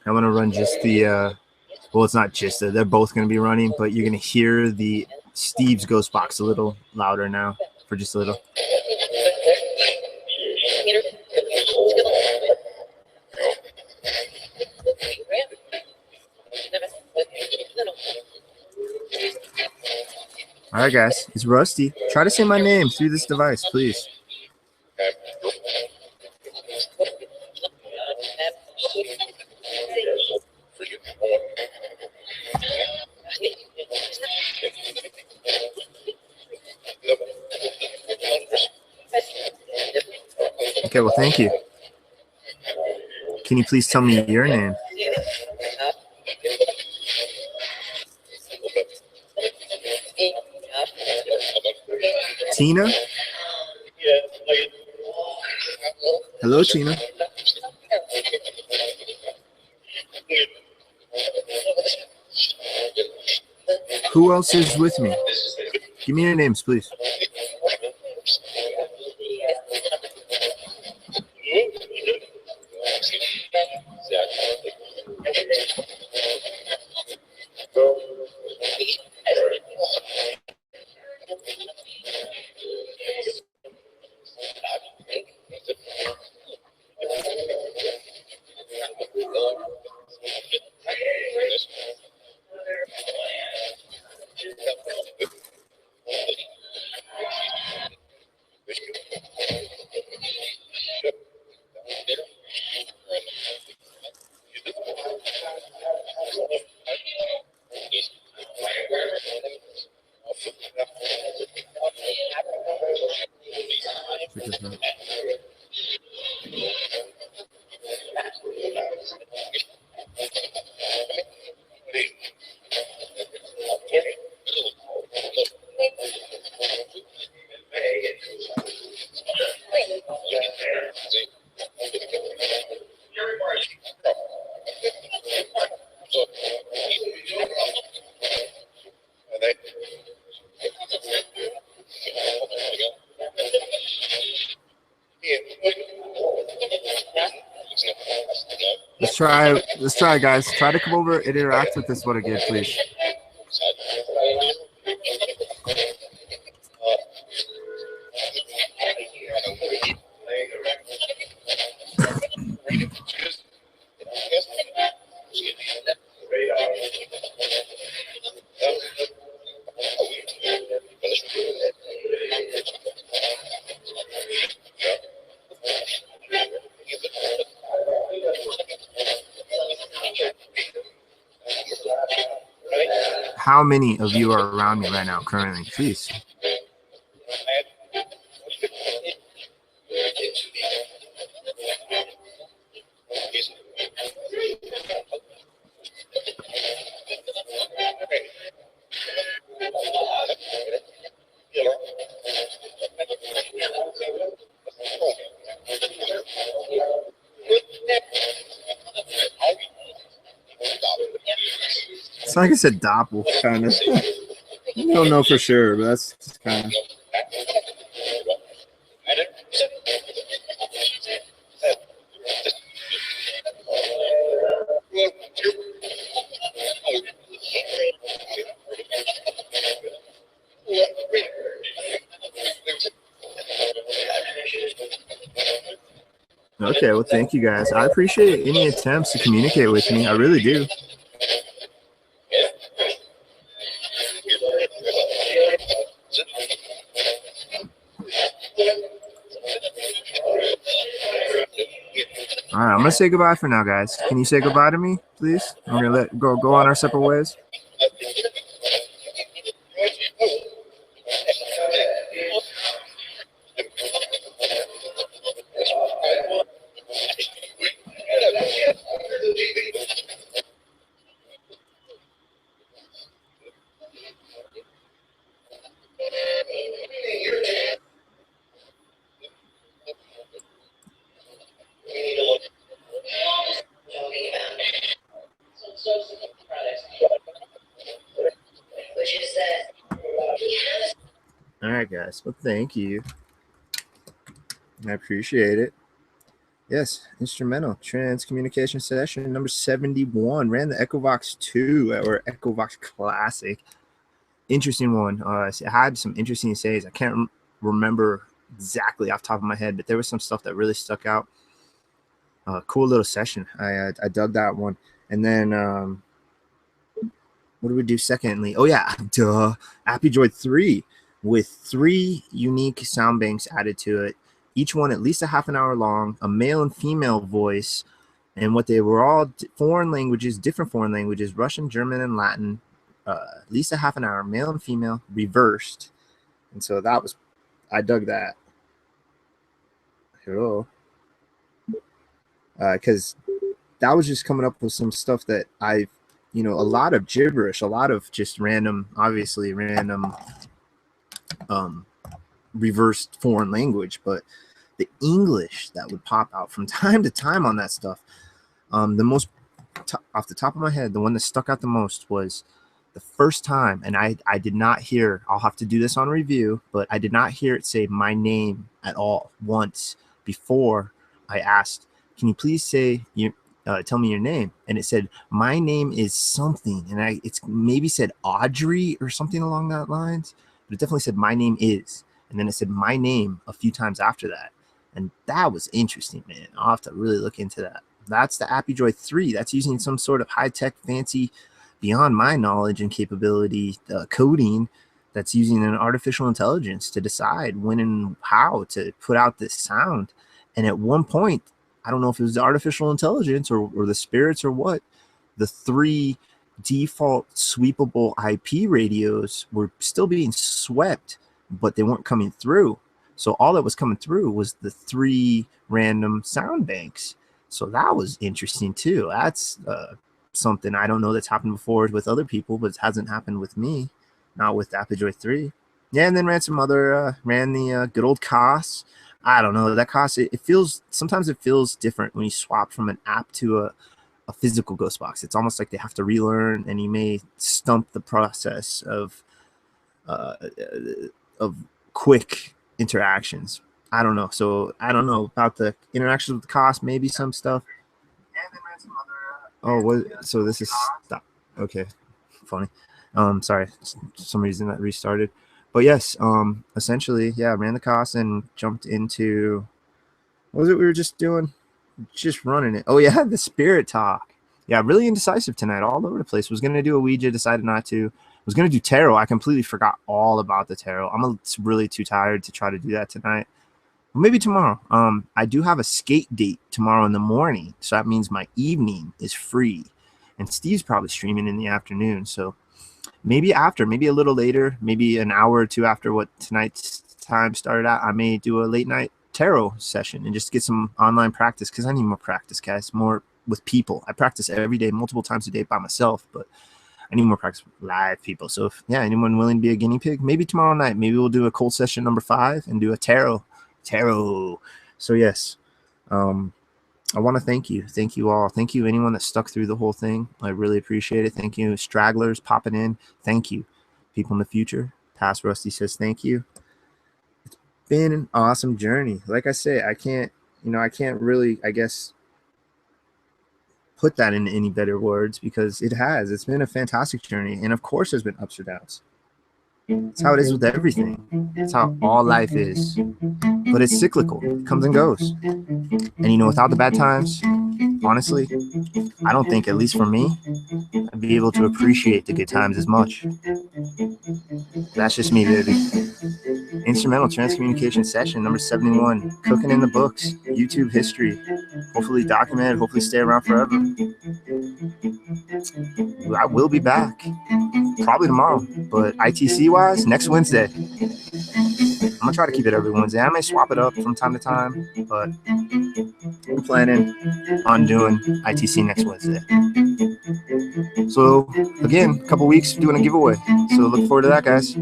I'm going to run just the, well, it's not just they're both going to be running, but you're going to hear the Steve's ghost box a little louder now for just a little. All right, guys, it's Rusty. Try to say my name through this device, please. Okay, well, thank you. Can you please tell me your name? Tina? Hello, Tina. Who else is with me? Give me your names, please. Let's try, guys. Try to come over and interact with this one again, please. How many of you are around me right now currently? Please. It's like I said, Doppel, kind of. I don't know for sure, but that's kind of. Okay, well, thank you guys. I appreciate any attempts to communicate with me. I really do. All right, I'm gonna say goodbye for now, guys. Can you say goodbye to me, please? I'm gonna go on our separate ways. All right, guys. Well, thank you. I appreciate it. Yes, instrumental trans communication session number 71. Ran the EchoVox 2 or EchoVox Classic. Interesting one. It had some interesting says. I can't remember exactly off the top of my head, but there was some stuff that really stuck out. Cool little session. I dug that one. And then what do we do secondly? Oh yeah, AppyDroid 3 with 3 unique sound banks added to it. Each one at least a half an hour long, a male and female voice, and what they were all foreign languages, different foreign languages, Russian, German, and Latin. At least a half an hour, male and female, reversed. And so that was, I dug that. Hello. Because that was just coming up with some stuff that I've, a lot of gibberish, a lot of just random, obviously random reversed foreign language, but the English that would pop out from time to time on that stuff. The most, off the top of my head, the one that stuck out the most was the first time, and I did not hear, I'll have to do this on review, but I did not hear it say my name at all once before I asked, can you please say tell me your name? And it said, my name is something. And it's maybe said Audrey or something along that lines, but it definitely said my name is. And then it said my name a few times after that. And that was interesting, man. I'll have to really look into that. That's the AppyDroid 3. That's using some sort of high-tech, fancy, beyond my knowledge and capability coding that's using an artificial intelligence to decide when and how to put out this sound. And at one point, I don't know if it was the artificial intelligence or the spirits or what, the 3 default sweepable IP radios were still being swept, but they weren't coming through. So all that was coming through was the 3 random sound banks. So that was interesting too. That's something I don't know that's happened before with other people, but it hasn't happened with me, not with AppyDroid 3. Yeah, and then ran some other, ran the good old Koss. I don't know, that Koss, it feels, sometimes it feels different when you swap from an app to a physical ghost box. It's almost like they have to relearn, and you may stump the process of quick interactions. I don't know. So I don't know about the interactions with the Koss, maybe some stuff. Oh, what? So this is stop. Okay, funny. Sorry, for some reason that restarted. But yes, essentially, yeah, ran the Koss and jumped into, what was it we were just doing? Just running it. Oh yeah, the spirit talk. Yeah, really indecisive tonight, all over the place. Was gonna do a Ouija, decided not to. Was gonna do tarot. I completely forgot all about the tarot. I'm really too tired to try to do that tonight. Maybe tomorrow. I do have a skate date tomorrow in the morning, so that means my evening is free, and Steve's probably streaming in the afternoon. So maybe after, maybe a little later, maybe an hour or two after what tonight's time started out, I may do a late night tarot session and just get some online practice, because I need more practice, guys, more with people. I practice every day, multiple times a day by myself, but I need more practice with live people. So if, yeah, anyone willing to be a guinea pig, maybe tomorrow night, maybe we'll do a cold session number 5 and do a tarot. So yes, I want to thank you all. Thank you anyone that stuck through the whole thing. I really appreciate it. Thank you stragglers popping in. Thank you people in the future. Past Rusty says thank you. It's been an awesome journey. Like I say, I can't really, I guess, put that in any better words, because it's been a fantastic journey, and of course there's been ups or downs. It's how it is with everything. It's how all life is. But it's cyclical. It comes and goes. And without the bad times, honestly, I don't think, at least for me, I'd be able to appreciate the good times as much. That's just me, baby. Instrumental transcommunication session number 71. Cooking in the books. YouTube history. Hopefully documented. Hopefully stay around forever. I will be back. Probably tomorrow. But ITC-wise, next Wednesday. I'm going to try to keep it every Wednesday. I may swap it up from time to time, but I'm planning on doing ITC next Wednesday. So, again, a couple weeks doing a giveaway. So look forward to that, guys.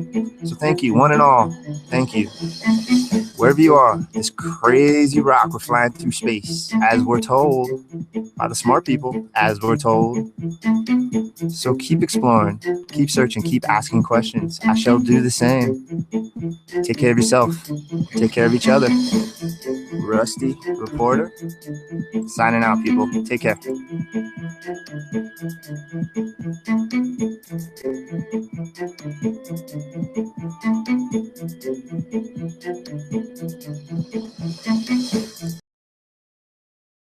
So thank you, one and all. Thank you. Wherever you are, this crazy rock, we're flying through space, as we're told by the smart people, as we're told. So keep exploring, keep searching, keep asking questions. I shall do the same. Take care of yourself. Take care of each other. Rusty Reporter, signing out, people. Take care.